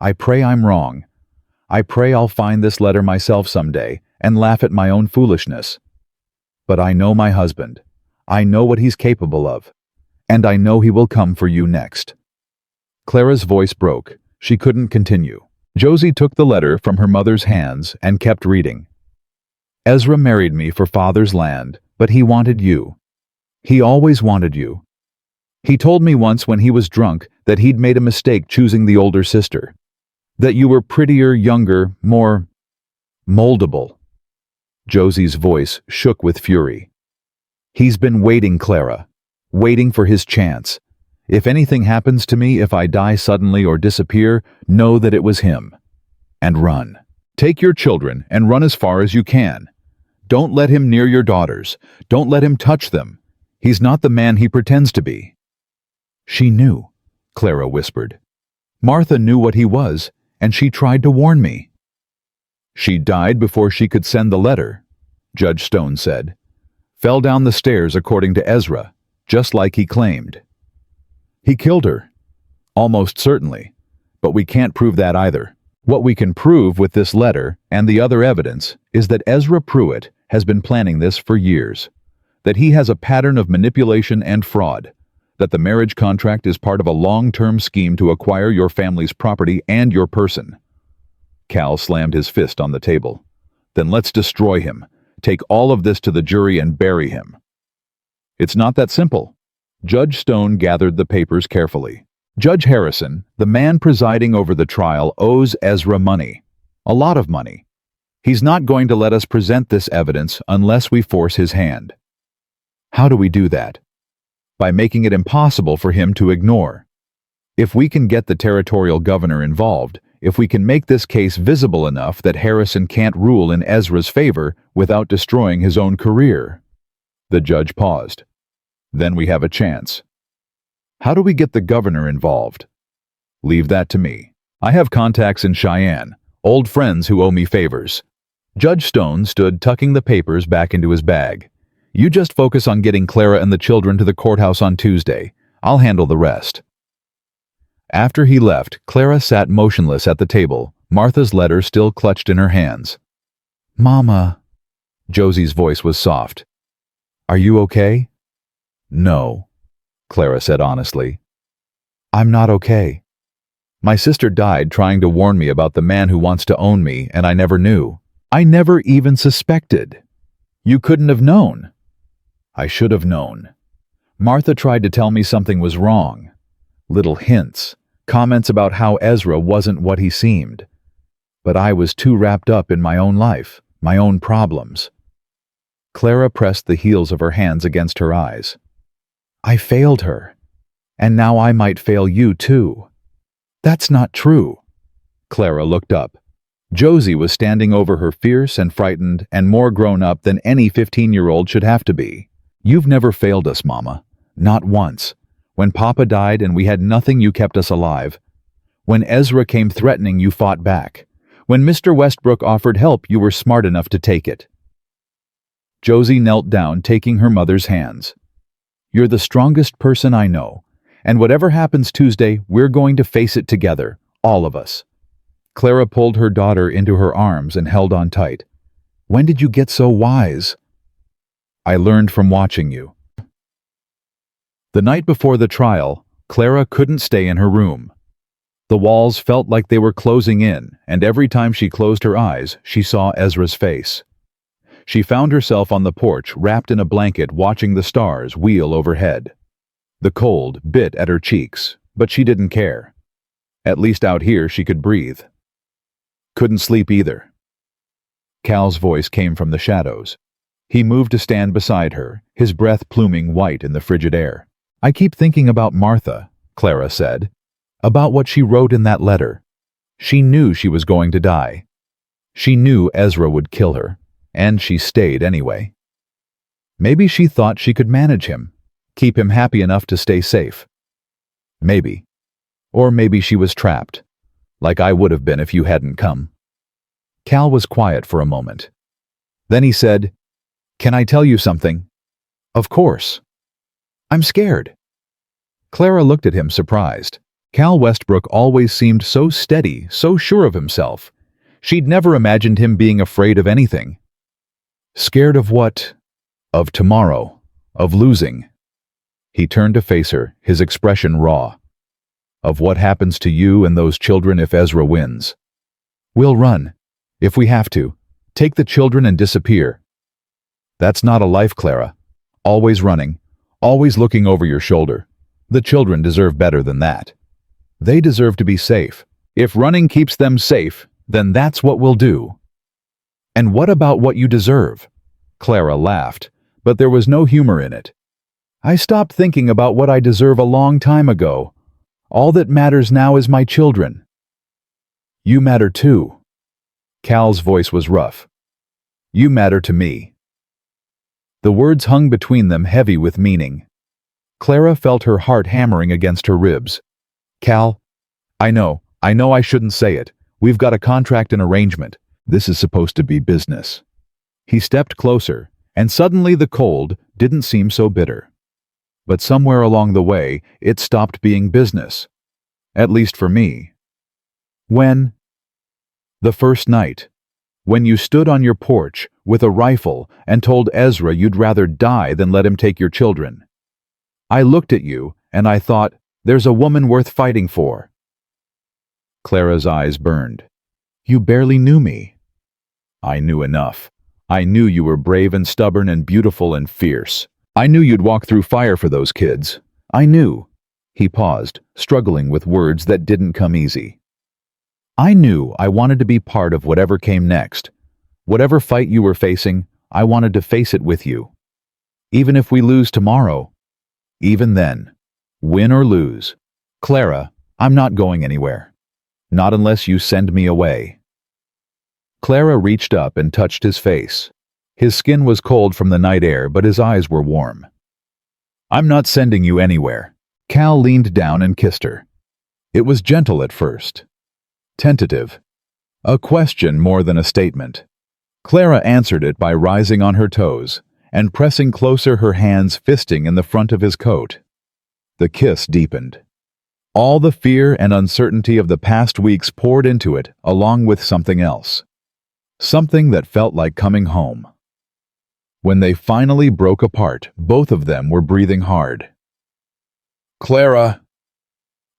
I pray I'm wrong. I pray I'll find this letter myself someday and laugh at my own foolishness. But I know my husband. I know what he's capable of. And I know he will come for you next." Clara's voice broke. She couldn't continue. Josie took the letter from her mother's hands and kept reading. "Ezra married me for father's land, but he wanted you. He always wanted you. He told me once when he was drunk that he'd made a mistake choosing the older sister. That you were prettier, younger, more moldable." Josie's voice shook with fury. "He's been waiting, Clara. Waiting for his chance. If anything happens to me, if I die suddenly or disappear, know that it was him. And run. Take your children and run as far as you can. Don't let him near your daughters. Don't let him touch them. He's not the man he pretends to be." "She knew," Clara whispered. "Martha knew what he was, and she tried to warn me." "She died before she could send the letter," Judge Stone said. "Fell down the stairs according to Ezra, just like he claimed. He killed her. Almost certainly. But we can't prove that either. What we can prove with this letter and the other evidence is that Ezra Pruitt has been planning this for years. That he has a pattern of manipulation and fraud. That the marriage contract is part of a long-term scheme to acquire your family's property and your person." Cal slammed his fist on the table. "Then let's destroy him. Take all of this to the jury and bury him." "It's not that simple." Judge Stone gathered the papers carefully. "Judge Harrison, the man presiding over the trial, owes Ezra money. A lot of money. He's not going to let us present this evidence unless we force his hand." "How do we do that?" "By making it impossible for him to ignore. If we can get the territorial governor involved, if we can make this case visible enough that Harrison can't rule in Ezra's favor without destroying his own career." The judge paused. "Then we have a chance." "How do we get the governor involved?" "Leave that to me. I have contacts in Cheyenne, old friends who owe me favors." Judge Stone stood tucking the papers back into his bag. "You just focus on getting Clara and the children to the courthouse on Tuesday. I'll handle the rest." After he left, Clara sat motionless at the table, Martha's letter still clutched in her hands. "Mama," Josie's voice was soft. "Are you okay?" "No," Clara said honestly. "I'm not okay. My sister died trying to warn me about the man who wants to own me, and I never knew. I never even suspected. You couldn't have known." "I should have known. Martha tried to tell me something was wrong. Little hints, comments about how Ezra wasn't what he seemed. But I was too wrapped up in my own life, my own problems." Clara pressed the heels of her hands against her eyes. "I failed her. And now I might fail you too." "That's not true." Clara looked up. Josie was standing over her, fierce and frightened and more grown up than any 15-year-old should have to be. "You've never failed us, Mama. Not once. When Papa died and we had nothing, you kept us alive. When Ezra came threatening, you fought back. When Mr. Westbrook offered help, you were smart enough to take it." Josie knelt down, taking her mother's hands. "You're the strongest person I know, and whatever happens Tuesday, we're going to face it together, all of us." Clara pulled her daughter into her arms and held on tight. "When did you get so wise?" "I learned from watching you." The night before the trial, Clara couldn't stay in her room. The walls felt like they were closing in, and every time she closed her eyes, she saw Ezra's face. She found herself on the porch, wrapped in a blanket, watching the stars wheel overhead. The cold bit at her cheeks, but she didn't care. At least out here she could breathe. Couldn't sleep either. Cal's voice came from the shadows. He moved to stand beside her, his breath pluming white in the frigid air. "I keep thinking about Martha," Clara said. "About what she wrote in that letter. She knew she was going to die. She knew Ezra would kill her, and she stayed anyway. Maybe she thought she could manage him, keep him happy enough to stay safe. Maybe. Or maybe she was trapped, like I would have been if you hadn't come." Cal was quiet for a moment. Then he said, "Can I tell you something?" "Of course." "I'm scared." Clara looked at him surprised. Cal Westbrook always seemed so steady, so sure of himself. She'd never imagined him being afraid of anything. "Scared of what?" Of tomorrow. Of losing. He turned to face her, his expression raw. Of what happens to you and those children if Ezra wins. We'll run. If we have to. Take the children and disappear. That's not a life, Clara. Always running. Always looking over your shoulder. The children deserve better than that. They deserve to be safe. If running keeps them safe, then that's what we'll do. And what about what you deserve? Clara laughed, but there was no humor in it. I stopped thinking about what I deserve a long time ago. All that matters now is my children. You matter too. Cal's voice was rough. You matter to me. The words hung between them heavy with meaning. Clara felt her heart hammering against her ribs. Cal, I know I shouldn't say it. We've got a contract and arrangement. This is supposed to be business. He stepped closer, and suddenly the cold didn't seem so bitter. But somewhere along the way, it stopped being business. At least for me. When? The first night. When you stood on your porch with a rifle and told Ezra you'd rather die than let him take your children. I looked at you and I thought, there's a woman worth fighting for. Clara's eyes burned. You barely knew me. I knew enough. I knew you were brave and stubborn and beautiful and fierce. I knew you'd walk through fire for those kids. I knew. He paused, struggling with words that didn't come easy. I knew I wanted to be part of whatever came next. Whatever fight you were facing, I wanted to face it with you. Even if we lose tomorrow. Even then. Win or lose. Clara, I'm not going anywhere. Not unless you send me away. Clara reached up and touched his face. His skin was cold from the night air, but his eyes were warm. I'm not sending you anywhere. Cal leaned down and kissed her. It was gentle at first. Tentative. A question more than a statement. Clara answered it by rising on her toes and pressing closer, her hands fisting in the front of his coat. The kiss deepened. All the fear and uncertainty of the past weeks poured into it, along with something else. Something that felt like coming home. When they finally broke apart, both of them were breathing hard. Clara,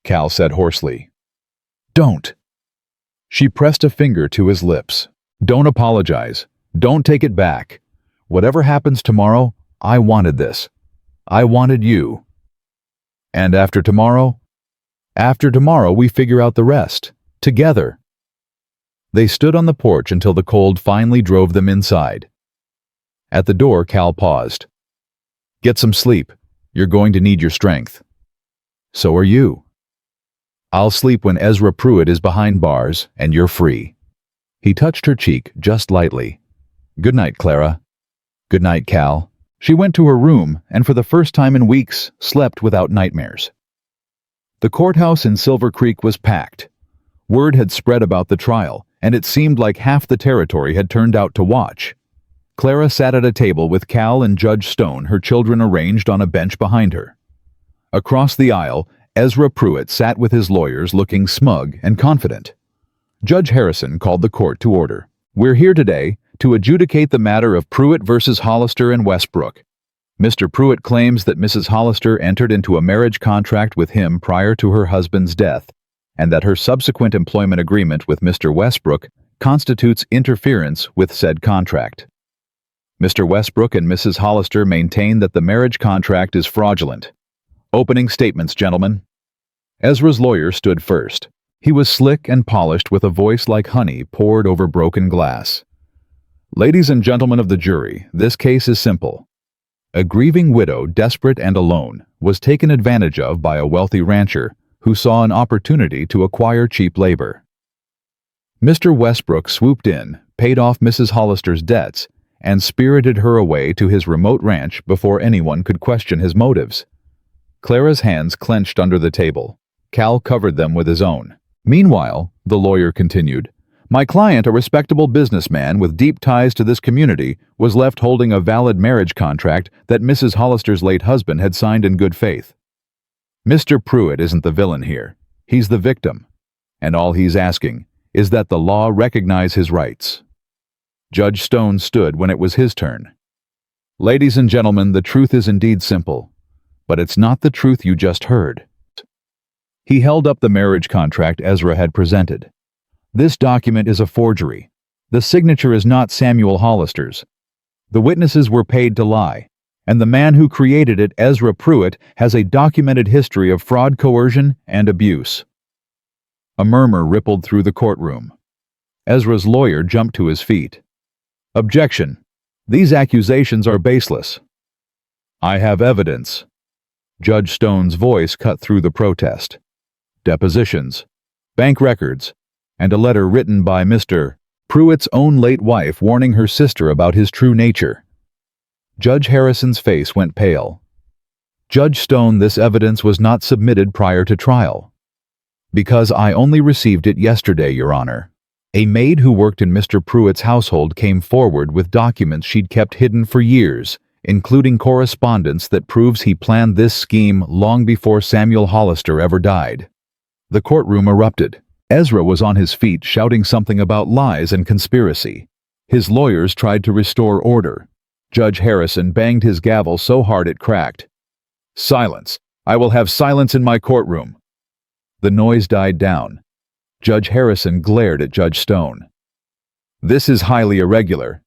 Cal said hoarsely. Don't. She pressed a finger to his lips. Don't apologize. Don't take it back. Whatever happens tomorrow, I wanted this. I wanted you. And after tomorrow? After tomorrow, we figure out the rest. Together. They stood on the porch until the cold finally drove them inside. At the door, Cal paused. Get some sleep. You're going to need your strength. So are you. I'll sleep when Ezra Pruitt is behind bars and you're free. He touched her cheek just lightly. Good night, Clara. Good night, Cal. She went to her room and for the first time in weeks slept without nightmares. The courthouse in Silver Creek was packed. Word had spread about the trial, and it seemed like half the territory had turned out to watch. Clara sat at a table with Cal and Judge Stone, her children arranged on a bench behind her. Across the aisle, Ezra Pruitt sat with his lawyers looking smug and confident. Judge Harrison called the court to order. We're here today to adjudicate the matter of Pruitt versus Hollister and Westbrook. Mr. Pruitt claims that Mrs. Hollister entered into a marriage contract with him prior to her husband's death, and that her subsequent employment agreement with Mr. Westbrook constitutes interference with said contract. Mr. Westbrook and Mrs. Hollister maintain that the marriage contract is fraudulent. Opening statements, gentlemen. Ezra's lawyer stood first. He was slick and polished with a voice like honey poured over broken glass. Ladies and gentlemen of the jury, this case is simple. A grieving widow, desperate and alone, was taken advantage of by a wealthy rancher who saw an opportunity to acquire cheap labor. Mr. Westbrook swooped in, paid off Mrs. Hollister's debts, and spirited her away to his remote ranch before anyone could question his motives. Clara's hands clenched under the table. Cal covered them with his own. Meanwhile, the lawyer continued, my client, a respectable businessman with deep ties to this community, was left holding a valid marriage contract that Mrs. Hollister's late husband had signed in good faith. Mr. Pruitt isn't the villain here. He's the victim. And all he's asking is that the law recognize his rights. Judge Stone stood when it was his turn. Ladies and gentlemen, the truth is indeed simple, but it's not the truth you just heard. He held up the marriage contract Ezra had presented. This document is a forgery. The signature is not Samuel Hollister's. The witnesses were paid to lie, and the man who created it, Ezra Pruitt, has a documented history of fraud, coercion, and abuse. A murmur rippled through the courtroom. Ezra's lawyer jumped to his feet. Objection. These accusations are baseless. I have evidence. Judge Stone's voice cut through the protest. Depositions, bank records, and a letter written by Mr. Pruitt's own late wife warning her sister about his true nature. Judge Harrison's face went pale. Judge Stone, this evidence was not submitted prior to trial. Because I only received it yesterday, Your Honor. A maid who worked in Mr. Pruitt's household came forward with documents she'd kept hidden for years, including correspondence that proves he planned this scheme long before Samuel Hollister ever died. The courtroom erupted. Ezra was on his feet shouting something about lies and conspiracy. His lawyers tried to restore order. Judge Harrison banged his gavel so hard it cracked. Silence! I will have silence in my courtroom. The noise died down. Judge Harrison glared at Judge Stone. This is highly irregular.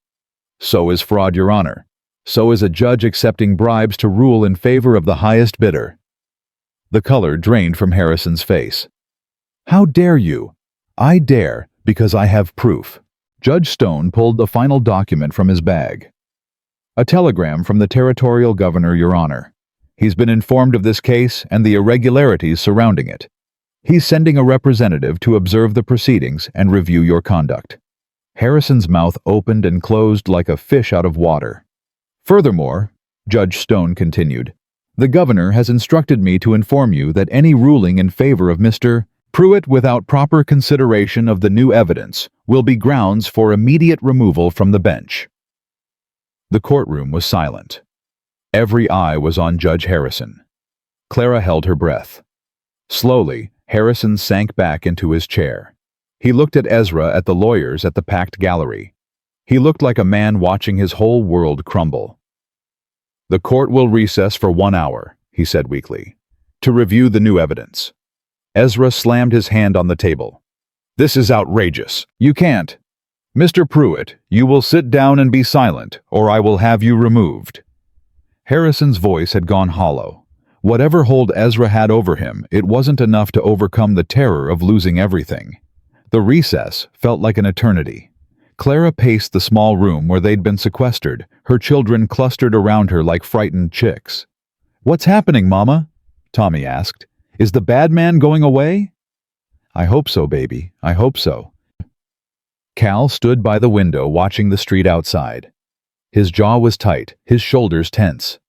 So is fraud, Your Honor. So is a judge accepting bribes to rule in favor of the highest bidder. The color drained from Harrison's face. How dare you? I dare, because I have proof. Judge Stone pulled the final document from his bag. A telegram from the territorial governor, Your Honor. He's been informed of this case and the irregularities surrounding it. He's sending a representative to observe the proceedings and review your conduct. Harrison's mouth opened and closed like a fish out of water. Furthermore, Judge Stone continued, the governor has instructed me to inform you that any ruling in favor of Mr. Pruitt without proper consideration of the new evidence will be grounds for immediate removal from the bench. The courtroom was silent. Every eye was on Judge Harrison. Clara held her breath. Slowly, Harrison sank back into his chair. He looked at Ezra, at the lawyers, at the packed gallery. He looked like a man watching his whole world crumble. The court will recess for 1 hour, he said weakly, to review the new evidence. Ezra slammed his hand on the table. This is outrageous. You can't. Mr. Pruitt, you will sit down and be silent, or I will have you removed. Harrison's voice had gone hollow. Whatever hold Ezra had over him, it wasn't enough to overcome the terror of losing everything. The recess felt like an eternity. Clara paced the small room where they'd been sequestered, her children clustered around her like frightened chicks. What's happening, Mama? Tommy asked. Is the bad man going away? I hope so, baby. I hope so. Cal stood by the window watching the street outside. His jaw was tight, his shoulders tense.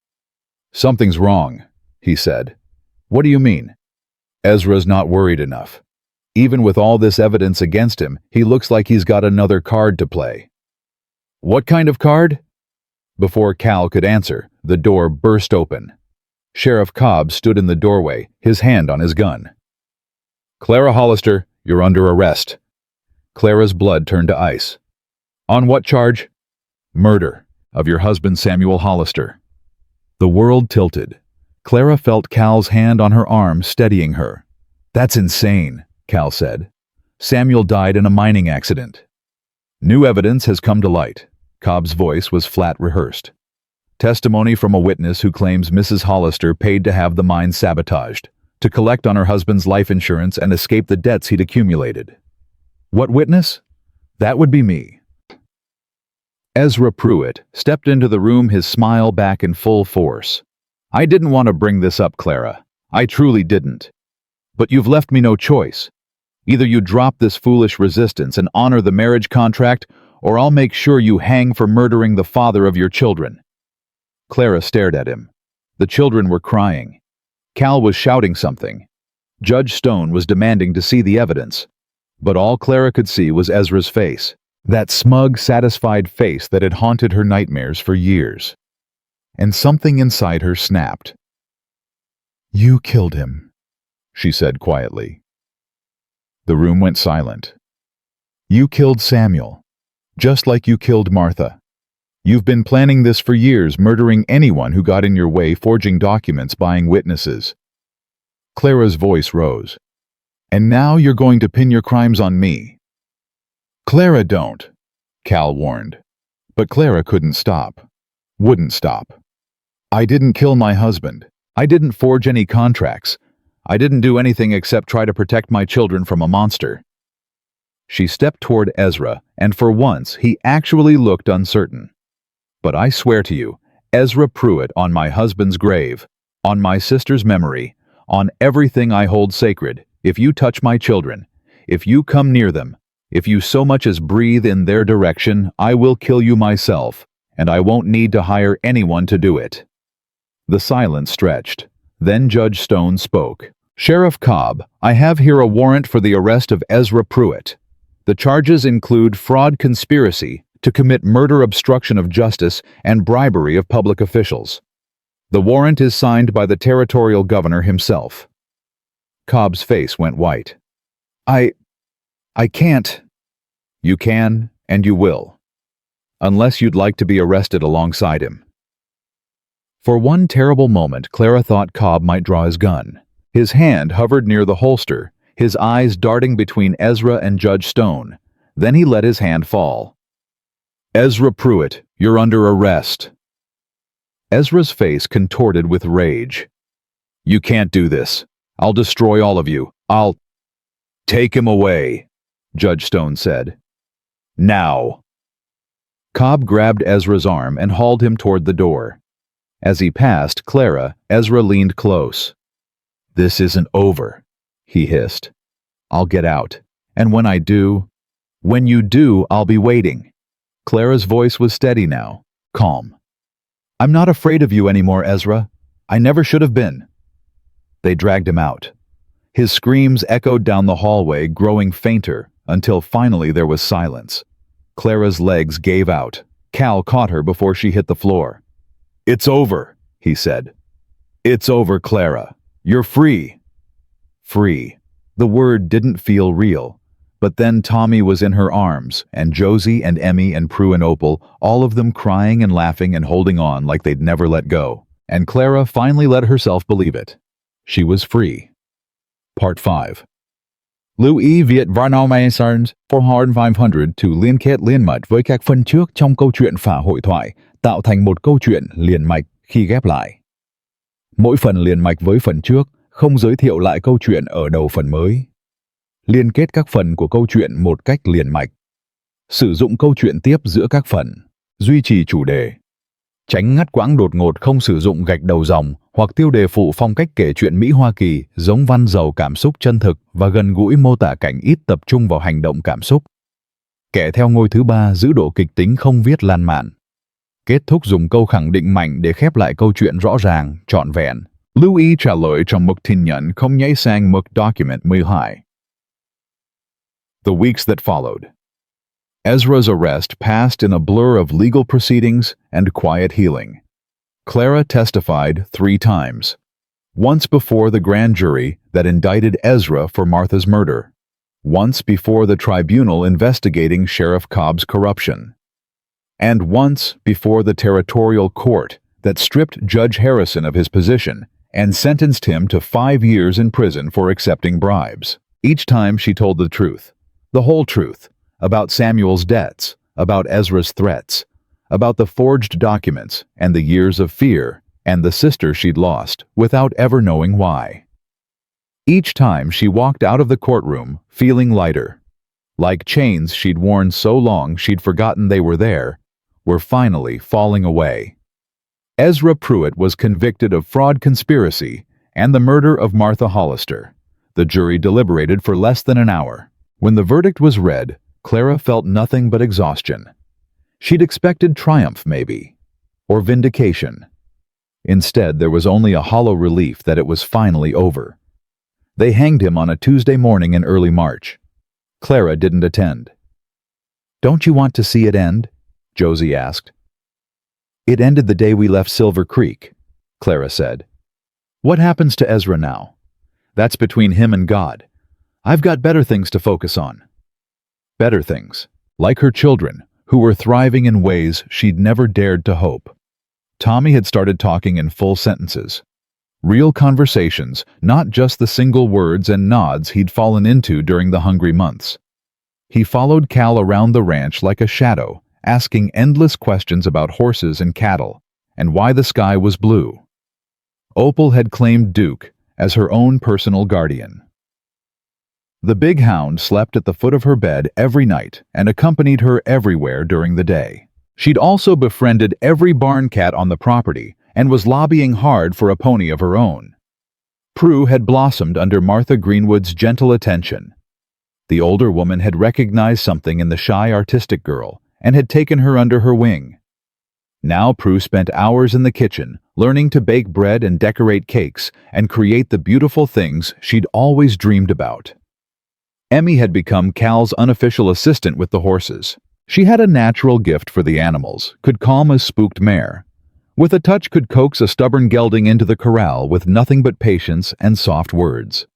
Something's wrong, he said. What do you mean? Ezra's not worried enough. Even with all this evidence against him, he looks like he's got another card to play. What kind of card? Before Cal could answer, the door burst open. Sheriff Cobb stood in the doorway, his hand on his gun. Clara Hollister, you're under arrest. Clara's blood turned to ice. On what charge? Murder of your husband Samuel Hollister. The world tilted. Clara felt Cal's hand on her arm steadying her. That's insane, Cal said. Samuel died in a mining accident. New evidence has come to light. Cobb's voice was flat rehearsed. Testimony from a witness who claims Mrs. Hollister paid to have the mine sabotaged, to collect on her husband's life insurance and escape the debts he'd accumulated. What witness? That would be me. Ezra Pruitt stepped into the room, his smile back in full force. I didn't want to bring this up, Clara. I truly didn't. But you've left me no choice. Either you drop this foolish resistance and honor the marriage contract, or I'll make sure you hang for murdering the father of your children. Clara stared at him. The children were crying. Cal was shouting something. Judge Stone was demanding to see the evidence. But all Clara could see was Ezra's face, that smug, satisfied face that had haunted her nightmares for years. And something inside her snapped. You killed him, she said quietly. The room went silent. You killed Samuel, just like you killed Martha. You've been planning this for years, murdering anyone who got in your way, forging documents, buying witnesses. Clara's voice rose. And now you're going to pin your crimes on me. Clara, don't, Cal warned. But Clara couldn't stop. Wouldn't stop. I didn't kill my husband. I didn't forge any contracts. I didn't do anything except try to protect my children from a monster. She stepped toward Ezra, and for once he actually looked uncertain. But I swear to you, Ezra Pruitt, on my husband's grave, on my sister's memory, on everything I hold sacred, if you touch my children, if you come near them, if you so much as breathe in their direction, I will kill you myself, and I won't need to hire anyone to do it. The silence stretched. Then Judge Stone spoke. Sheriff Cobb, I have here a warrant for the arrest of Ezra Pruitt. The charges include fraud conspiracy to commit murder, obstruction of justice, and bribery of public officials. The warrant is signed by the territorial governor himself. Cobb's face went white. I can't. You can, and you will. Unless you'd like to be arrested alongside him. For one terrible moment, Clara thought Cobb might draw his gun. His hand hovered near the holster, his eyes darting between Ezra and Judge Stone. Then he let his hand fall. Ezra Pruitt, you're under arrest. Ezra's face contorted with rage. You can't do this. I'll destroy all of you. I'll... Take him away, Judge Stone said. Now. Cobb grabbed Ezra's arm and hauled him toward the door. As he passed Clara, Ezra leaned close. This isn't over, he hissed. I'll get out. And when you do, I'll be waiting. Clara's voice was steady now, calm. I'm not afraid of you anymore, Ezra. I never should have been. They dragged him out. His screams echoed down the hallway, growing fainter, until finally there was silence. Clara's legs gave out. Cal caught her before she hit the floor. It's over, he said. It's over, Clara. You're free. Free. The word didn't feel real. But then Tommy was in her arms, and Josie and Emmy and Prue and Opal, all of them crying and laughing and holding on like they'd never let go. And Clara finally let herself believe it. She was free. Part 5. Lưu ý Việt Varnomaisarns 400 to liên kết liên mạch với các phần trước trong câu chuyện phả hội thoại, tạo thành một câu chuyện liền mạch khi ghép lại. Mỗi phần liền mạch với phần trước, không giới thiệu lại câu chuyện ở đầu phần mới. Liên kết các phần của câu chuyện một cách liền mạch. Sử dụng câu chuyện tiếp giữa các phần. Duy trì chủ đề. Tránh ngắt quãng đột ngột, không sử dụng gạch đầu dòng hoặc tiêu đề phụ phong cách kể chuyện Mỹ Hoa Kỳ, giống văn giàu cảm xúc chân thực và gần gũi, mô tả cảnh ít tập trung vào hành động cảm xúc. Kẻ theo ngôi thứ ba giữ độ kịch tính, không viết lan mạn. Kết thúc dùng câu khẳng định mạnh để khép lại câu chuyện rõ ràng, trọn vẹn. Lưu ý trả lời trong mục tin nhắn, không nhảy sang mục document 12. The weeks that followed. Ezra's arrest passed in a blur of legal proceedings and quiet healing. Clara testified 3 times. Once before the grand jury that indicted Ezra for Martha's murder. Once before the tribunal investigating Sheriff Cobb's corruption. And once before the territorial court that stripped Judge Harrison of his position and sentenced him to 5 years in prison for accepting bribes. Each time she told the truth. The whole truth. About Samuel's debts, about Ezra's threats, about the forged documents and the years of fear and the sister she'd lost without ever knowing why. Each time she walked out of the courtroom feeling lighter, like chains she'd worn so long she'd forgotten they were there, were finally falling away. Ezra Pruitt was convicted of fraud conspiracy and the murder of Martha Hollister. The jury deliberated for less than an hour. When the verdict was read, Clara felt nothing but exhaustion. She'd expected triumph, maybe, or vindication. Instead, there was only a hollow relief that it was finally over. They hanged him on a Tuesday morning in early March. Clara didn't attend. "Don't you want to see it end?" Josie asked. "It ended the day we left Silver Creek," Clara said. "What happens to Ezra now? That's between him and God. I've got better things to focus on." Better things, like her children, who were thriving in ways she'd never dared to hope. Tommy had started talking in full sentences. Real conversations, not just the single words and nods he'd fallen into during the hungry months. He followed Cal around the ranch like a shadow, asking endless questions about horses and cattle, and why the sky was blue. Opal had claimed Duke as her own personal guardian. The big hound slept at the foot of her bed every night and accompanied her everywhere during the day. She'd also befriended every barn cat on the property and was lobbying hard for a pony of her own. Prue had blossomed under Martha Greenwood's gentle attention. The older woman had recognized something in the shy artistic girl and had taken her under her wing. Now Prue spent hours in the kitchen, learning to bake bread and decorate cakes and create the beautiful things she'd always dreamed about. Emmy had become Cal's unofficial assistant with the horses. She had a natural gift for the animals, could calm a spooked mare. With a touch could coax a stubborn gelding into the corral with nothing but patience and soft words.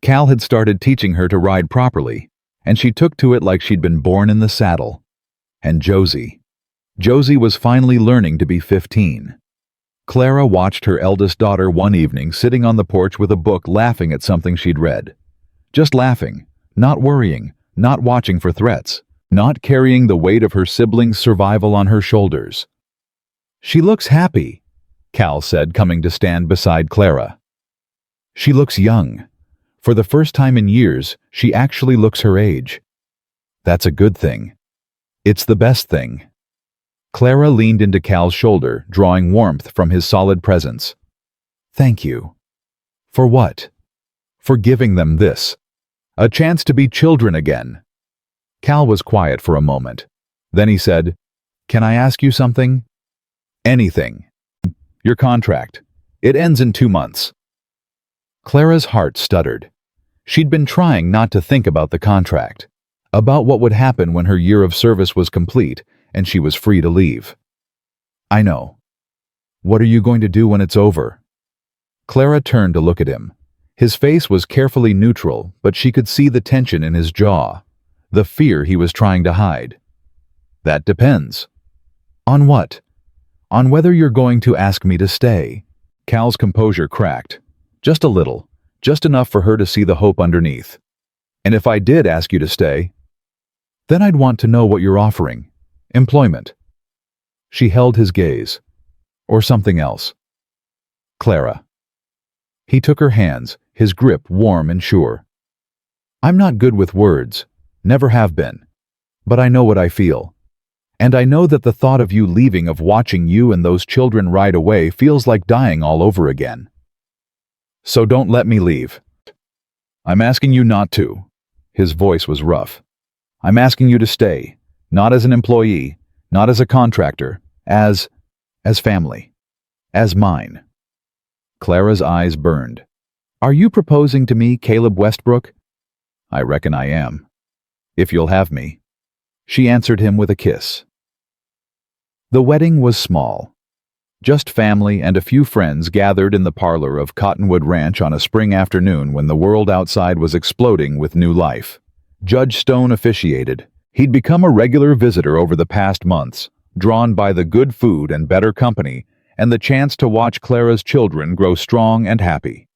Cal had started teaching her to ride properly, and she took to it like she'd been born in the saddle. And Josie was finally learning to be 15. Clara watched her eldest daughter one evening sitting on the porch with a book laughing at something she'd read. Just laughing, not worrying, not watching for threats, not carrying the weight of her siblings' survival on her shoulders. "She looks happy," Cal said, coming to stand beside Clara. "She looks young. For the first time in years, she actually looks her age. That's a good thing. It's the best thing." Clara leaned into Cal's shoulder, drawing warmth from his solid presence. "Thank you." "For what?" "For giving them this. A chance to be children again." Cal was quiet for a moment. Then he said, "Can I ask you something?" "Anything. Your contract. It ends in 2 months." Clara's heart stuttered. She'd been trying not to think about the contract, about what would happen when her year of service was complete and she was free to leave. "I know. What are you going to do when it's over?" Clara turned to look at him. His face was carefully neutral, but she could see the tension in his jaw, the fear he was trying to hide. "That depends." "On what?" "On whether you're going to ask me to stay." Cal's composure cracked. Just a little, just enough for her to see the hope underneath. "And if I did ask you to stay?" "Then I'd want to know what you're offering. Employment." She held his gaze. "Or something else." "Clara." He took her hands, his grip warm and sure. "I'm not good with words, never have been. But I know what I feel. And I know that the thought of you leaving, of watching you and those children ride away, feels like dying all over again. So don't let me leave. I'm asking you not to." His voice was rough. "I'm asking you to stay, not as an employee, not as a contractor, as family, as mine." Clara's eyes burned. "Are you proposing to me, Caleb Westbrook?" "I reckon I am. If you'll have me." She answered him with a kiss. The wedding was small. Just family and a few friends gathered in the parlor of Cottonwood Ranch on a spring afternoon when the world outside was exploding with new life. Judge Stone officiated. He'd become a regular visitor over the past months, drawn by the good food and better company, and the chance to watch Clara's children grow strong and happy.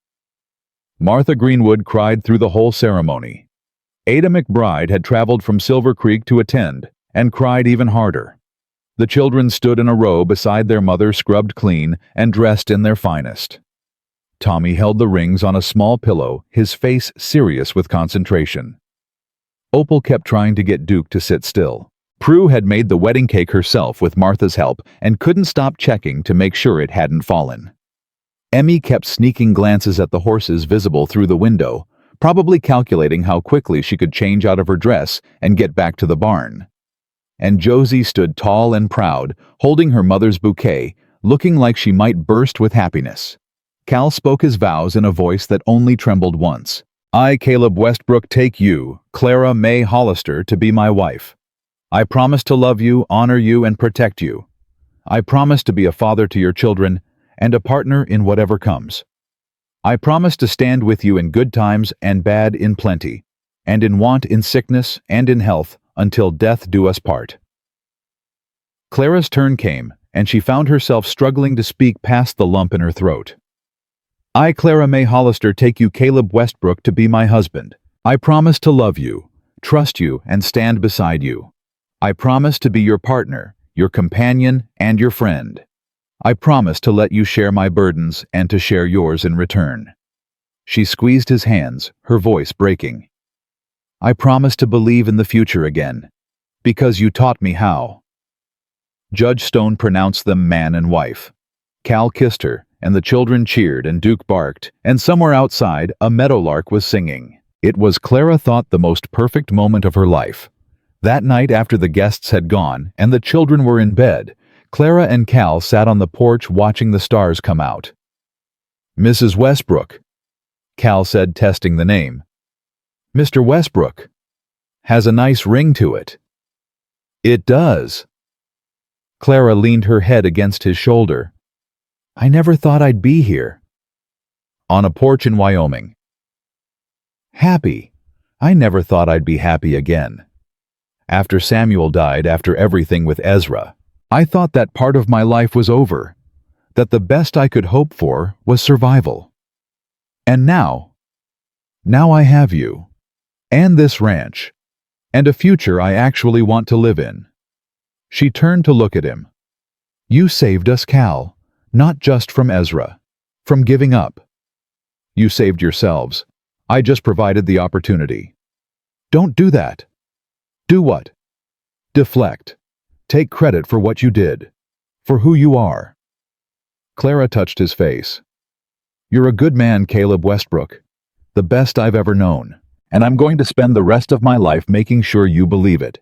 Martha Greenwood cried through the whole ceremony. Ada McBride had traveled from Silver Creek to attend, and cried even harder. The children stood in a row beside their mother, scrubbed clean and dressed in their finest. Tommy held the rings on a small pillow, his face serious with concentration. Opal kept trying to get Duke to sit still. Prue had made the wedding cake herself with Martha's help and couldn't stop checking to make sure it hadn't fallen. Emmy kept sneaking glances at the horses visible through the window, probably calculating how quickly she could change out of her dress and get back to the barn. And Josie stood tall and proud, holding her mother's bouquet, looking like she might burst with happiness. Cal spoke his vows in a voice that only trembled once. "I, Caleb Westbrook, take you, Clara May Hollister, to be my wife. I promise to love you, honor you, and protect you. I promise to be a father to your children and a partner in whatever comes. I promise to stand with you in good times and bad in plenty, and in want, in sickness, and in health, until death do us part." Clara's turn came, and she found herself struggling to speak past the lump in her throat. I, Clara May Hollister, take you Caleb Westbrook to be my husband. I promise to love you, trust you, and stand beside you. I promise to be your partner, your companion, and your friend. I promise to let you share my burdens and to share yours in return. She squeezed his hands, her voice breaking. I promise to believe in the future again, because you taught me how. Judge Stone pronounced them man and wife. Cal kissed her, and the children cheered and Duke barked, and somewhere outside, a meadowlark was singing. It was, Clara thought, the most perfect moment of her life. That night, after the guests had gone and the children were in bed, Clara and Cal sat on the porch watching the stars come out. Mrs. Westbrook, Cal said, testing the name. Mr. Westbrook. Has a nice ring to it. It does. Clara leaned her head against his shoulder. I never thought I'd be here. On a porch in Wyoming. Happy. I never thought I'd be happy again. After Samuel died, after everything with Ezra, I thought that part of my life was over, that the best I could hope for was survival. And now I have you, and this ranch, and a future I actually want to live in. She turned to look at him. You saved us, Cal, not just from Ezra, from giving up. You saved yourselves. I just provided the opportunity. Don't do that. Do what? Deflect. Take credit for what you did, for who you are. Clara touched his face. You're a good man, Caleb Westbrook, the best I've ever known, and I'm going to spend the rest of my life making sure you believe it.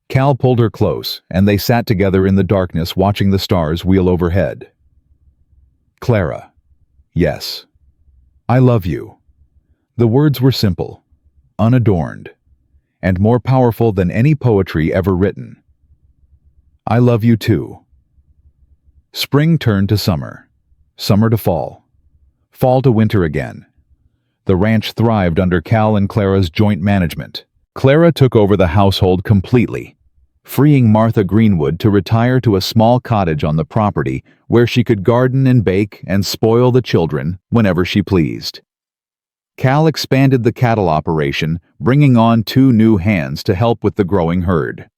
Cal pulled her close, and they sat together in the darkness watching the stars wheel overhead. Clara, yes, I love you. The words were simple, unadorned, and more powerful than any poetry ever written. I love you too. Spring turned to summer, summer to fall, fall to winter again. The ranch thrived under Cal and Clara's joint management. Clara took over the household completely, freeing Martha Greenwood to retire to a small cottage on the property where she could garden and bake and spoil the children whenever she pleased. Cal expanded the cattle operation, bringing on 2 new hands to help with the growing herd.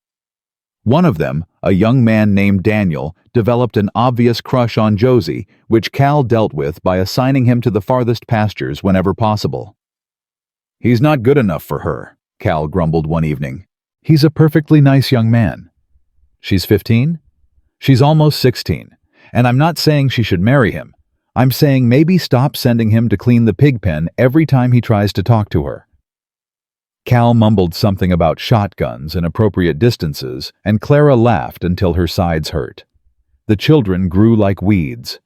One of them, a young man named Daniel, developed an obvious crush on Josie, which Cal dealt with by assigning him to the farthest pastures whenever possible. He's not good enough for her, Cal grumbled one evening. He's a perfectly nice young man. She's 15? She's almost 16, and I'm not saying she should marry him. I'm saying maybe stop sending him to clean the pig pen every time he tries to talk to her. Cal mumbled something about shotguns and appropriate distances, and Clara laughed until her sides hurt. The children grew like weeds.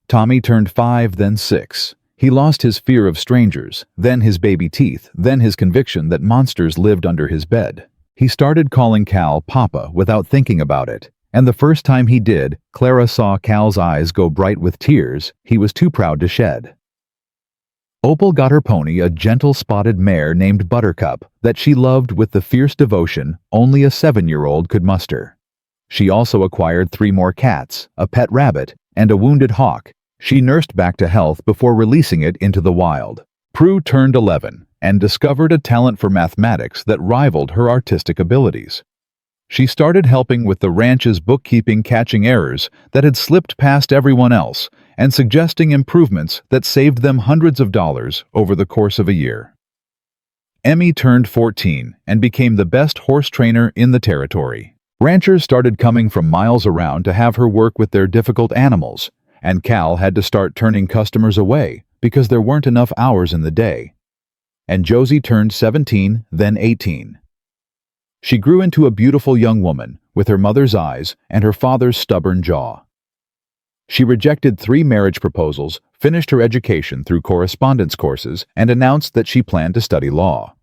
Tommy turned 5, then 6. He lost his fear of strangers, then his baby teeth, then his conviction that monsters lived under his bed. He started calling Cal Papa without thinking about it, and the first time he did, Clara saw Cal's eyes go bright with tears he was too proud to shed. Opal got her pony a gentle spotted mare named Buttercup that she loved with the fierce devotion only a 7-year-old could muster. She also acquired 3 more cats, a pet rabbit, and a wounded hawk she nursed back to health before releasing it into the wild. Prue turned 11 and discovered a talent for mathematics that rivaled her artistic abilities. She started helping with the ranch's bookkeeping, catching errors that had slipped past everyone else and suggesting improvements that saved them hundreds of dollars over the course of a year. Emmy turned 14 and became the best horse trainer in the territory. Ranchers started coming from miles around to have her work with their difficult animals, and Cal had to start turning customers away because there weren't enough hours in the day. And Josie turned 17, then 18. She grew into a beautiful young woman with her mother's eyes and her father's stubborn jaw. She rejected 3 marriage proposals, finished her education through correspondence courses, and announced that she planned to study law.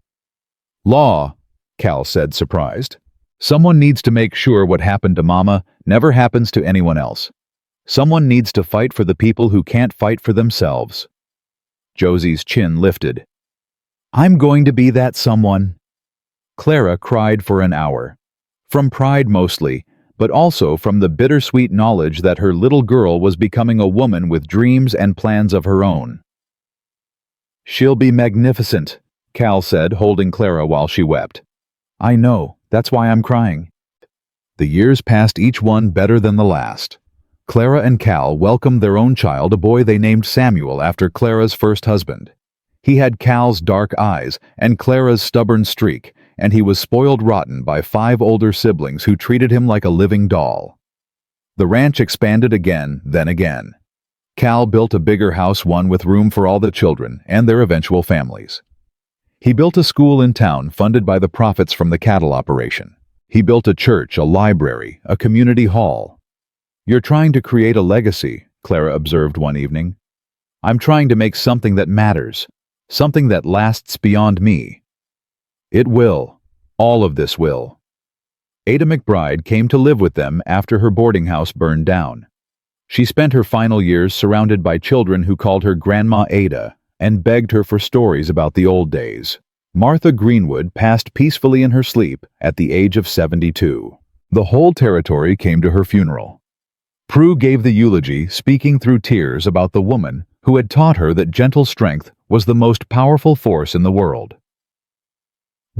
Law, Cal said, surprised. Someone needs to make sure what happened to Mama never happens to anyone else. Someone needs to fight for the people who can't fight for themselves. Josie's chin lifted. I'm going to be that someone. Clara cried for an hour. From pride mostly, but also from the bittersweet knowledge that her little girl was becoming a woman with dreams and plans of her own. "She'll be magnificent," Cal said, holding Clara while she wept. "I know, that's why I'm crying." The years passed, each one better than the last. Clara and Cal welcomed their own child, a boy they named Samuel after Clara's first husband. He had Cal's dark eyes and Clara's stubborn streak, and he was spoiled rotten by 5 older siblings who treated him like a living doll. The ranch expanded again, then again. Cal built a bigger house, one with room for all the children and their eventual families. He built a school in town funded by the profits from the cattle operation. He built a church, a library, a community hall. "You're trying to create a legacy," Clara observed one evening. "I'm trying to make something that matters, something that lasts beyond me." It will. All of this will. Ada McBride came to live with them after her boarding house burned down. She spent her final years surrounded by children who called her Grandma Ada and begged her for stories about the old days. Martha Greenwood passed peacefully in her sleep at the age of 72. The whole territory came to her funeral. Prue gave the eulogy, speaking through tears about the woman who had taught her that gentle strength was the most powerful force in the world.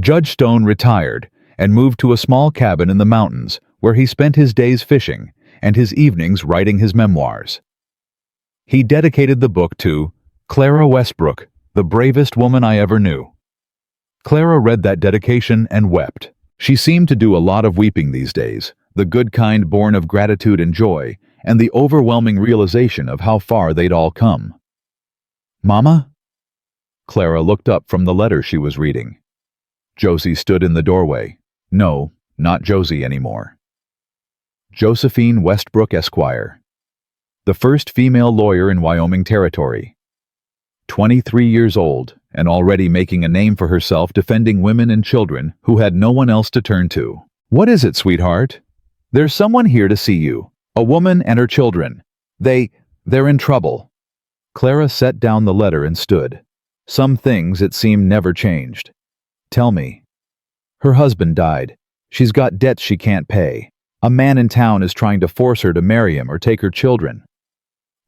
Judge Stone retired and moved to a small cabin in the mountains where he spent his days fishing and his evenings writing his memoirs. He dedicated the book to Clara Westbrook, the bravest woman I ever knew. Clara read that dedication and wept. She seemed to do a lot of weeping these days, the good kind born of gratitude and joy, and the overwhelming realization of how far they'd all come. "Mama?" Clara looked up from the letter she was reading. Josie stood in the doorway. No, not Josie anymore. Josephine Westbrook, Esquire. The first female lawyer in Wyoming Territory. 23 years old, and already making a name for herself defending women and children who had no one else to turn to. "What is it, sweetheart?" "There's someone here to see you. A woman and her children. They're in trouble." Clara set down the letter and stood. Some things, it seemed, never changed. "Tell me." "Her husband died. She's got debts she can't pay. A man in town is trying to force her to marry him or take her children."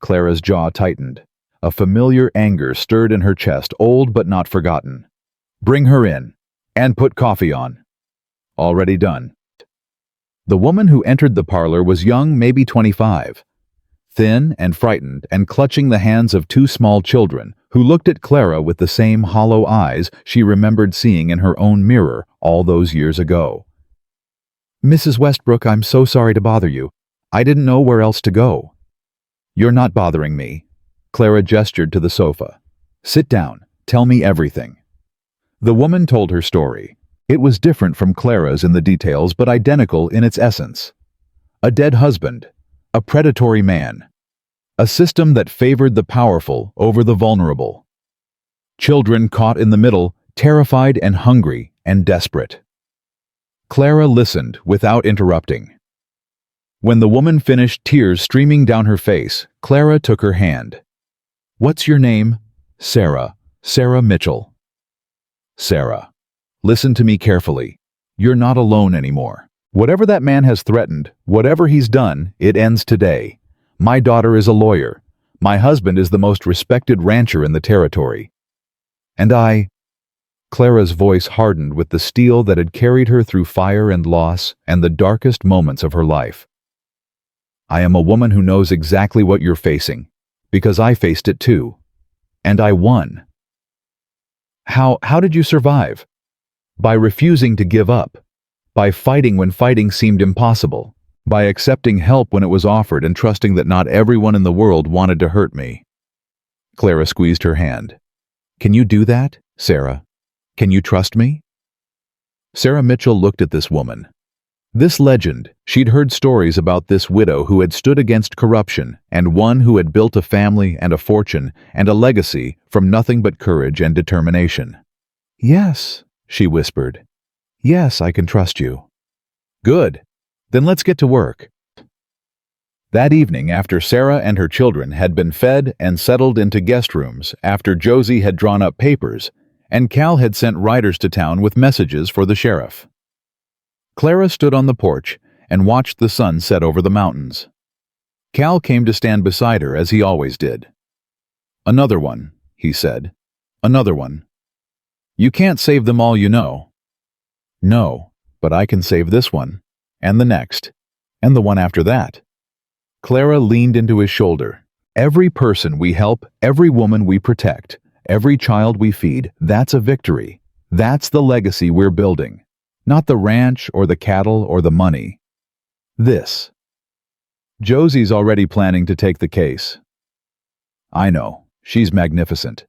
Clara's jaw tightened. A familiar anger stirred in her chest, old but not forgotten. "Bring her in. And put coffee on." "Already done." The woman who entered the parlor was young, maybe 25. Thin and frightened and clutching the hands of 2 small children who looked at Clara with the same hollow eyes she remembered seeing in her own mirror all those years ago. "Mrs. Westbrook, I'm so sorry to bother you. I didn't know where else to go." "You're not bothering me." Clara gestured to the sofa. "Sit down. Tell me everything." The woman told her story. It was different from Clara's in the details, but identical in its essence. A dead husband. A predatory man. A system that favored the powerful over the vulnerable. Children caught in the middle, terrified and hungry and desperate. Clara listened without interrupting. When the woman finished, tears streaming down her face, Clara took her hand. "What's your name?" "Sarah. Sarah Mitchell." "Sarah, listen to me carefully. You're not alone anymore. Whatever that man has threatened, whatever he's done, it ends today. My daughter is a lawyer. My husband is the most respected rancher in the territory. And Clara's voice hardened with the steel that had carried her through fire and loss and the darkest moments of her life. "I am a woman who knows exactly what you're facing, because I faced it too. And I won." How did you survive?" "By refusing to give up. By fighting when fighting seemed impossible. By accepting help when it was offered and trusting that not everyone in the world wanted to hurt me." Clara squeezed her hand. "Can you do that, Sarah? Can you trust me?" Sarah Mitchell looked at this woman. This legend, she'd heard stories about this widow who had stood against corruption and one who had built a family and a fortune and a legacy from nothing but courage and determination. "Yes," she whispered. "Yes, I can trust you." "Good. Then let's get to work." That evening, after Sarah and her children had been fed and settled into guest rooms, after Josie had drawn up papers, and Cal had sent riders to town with messages for the sheriff, Clara stood on the porch and watched the sun set over the mountains. Cal came to stand beside her as he always did. "Another one," he said. "Another one. You can't save them all, you know." "No, but I can save this one, and the next, and the one after that." Clara leaned into his shoulder. "Every person we help, every woman we protect, every child we feed, that's a victory. That's the legacy we're building. Not the ranch or the cattle or the money. This." "Josie's already planning to take the case." "I know. She's magnificent."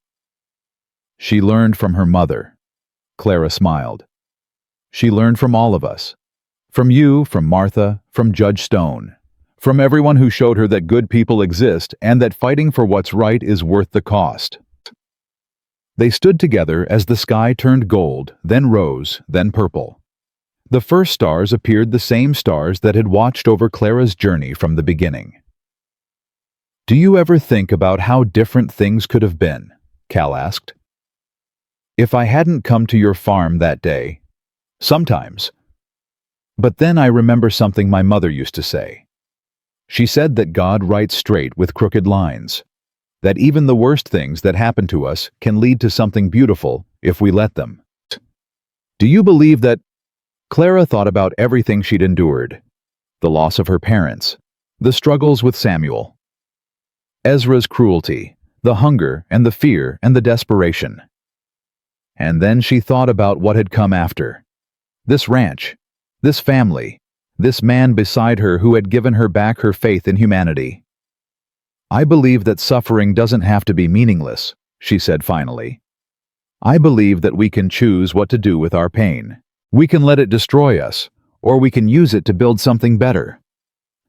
"She learned from her mother." Clara smiled. "She learned from all of us. From you, from Martha, from Judge Stone. From everyone who showed her that good people exist and that fighting for what's right is worth the cost." They stood together as the sky turned gold, then rose, then purple. The first stars appeared the same stars that had watched over Clara's journey from the beginning. "Do you ever think about how different things could have been?" Cal asked. "If I hadn't come to your farm that day." "Sometimes. But then I remember something my mother used to say. She said that God writes straight with crooked lines. That even the worst things that happen to us can lead to something beautiful if we let them. Do you believe that?" Clara thought about everything she'd endured. The loss of her parents, the struggles with Samuel, Ezra's cruelty, the hunger and the fear and the desperation. And then she thought about what had come after. This ranch, this family, this man beside her who had given her back her faith in humanity. "I believe that suffering doesn't have to be meaningless," she said finally. "I believe that we can choose what to do with our pain. We can let it destroy us, or we can use it to build something better.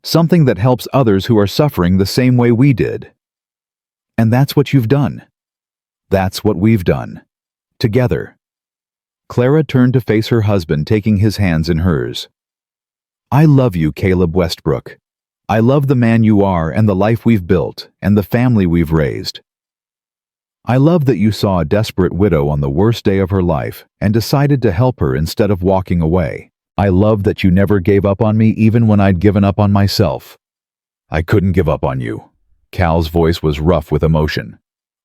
Something that helps others who are suffering the same way we did. And that's what you've done. That's what we've done. Together." Clara turned to face her husband, taking his hands in hers. "I love you, Caleb Westbrook. I love the man you are and the life we've built and the family we've raised. I love that you saw a desperate widow on the worst day of her life and decided to help her instead of walking away. I love that you never gave up on me even when I'd given up on myself." "I couldn't give up on you." Cal's voice was rough with emotion.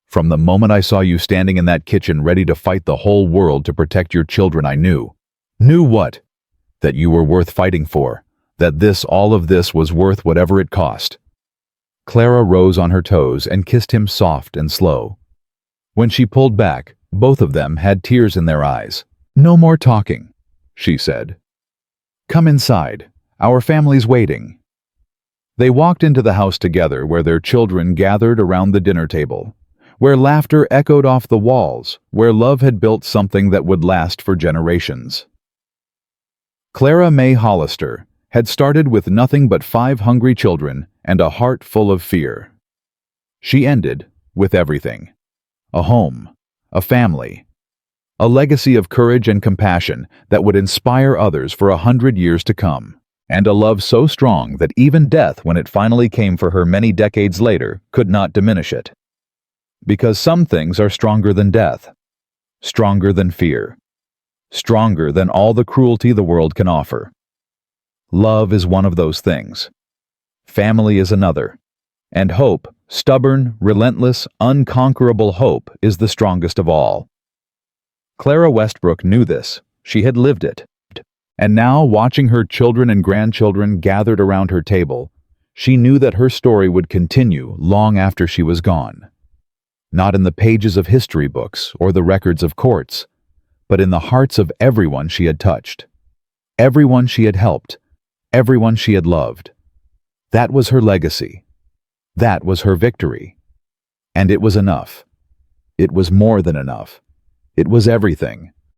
"From the moment I saw you standing in that kitchen ready to fight the whole world to protect your children, I knew." "Knew what?" "That you were worth fighting for. That all of this was worth whatever it cost." Clara rose on her toes and kissed him soft and slow. When she pulled back, both of them had tears in their eyes. "No more talking," she said. "Come inside. Our family's waiting." They walked into the house together, where their children gathered around the dinner table, where laughter echoed off the walls, where love had built something that would last for generations. Clara May Hollister had started with nothing but 5 hungry children and a heart full of fear. She ended with everything. A home, a family, a legacy of courage and compassion that would inspire others for 100 years to come, and a love so strong that even death, when it finally came for her many decades later, could not diminish it. Because some things are stronger than death, stronger than fear, stronger than all the cruelty the world can offer. Love is one of those things. Family is another. And hope, stubborn, relentless, unconquerable hope, is the strongest of all. Clara Westbrook knew this. She had lived it. And now, watching her children and grandchildren gathered around her table, she knew that her story would continue long after she was gone. Not in the pages of history books or the records of courts, but in the hearts of everyone she had touched, everyone she had helped, everyone she had loved. That was her legacy. That was her victory. And it was enough. It was more than enough. It was everything.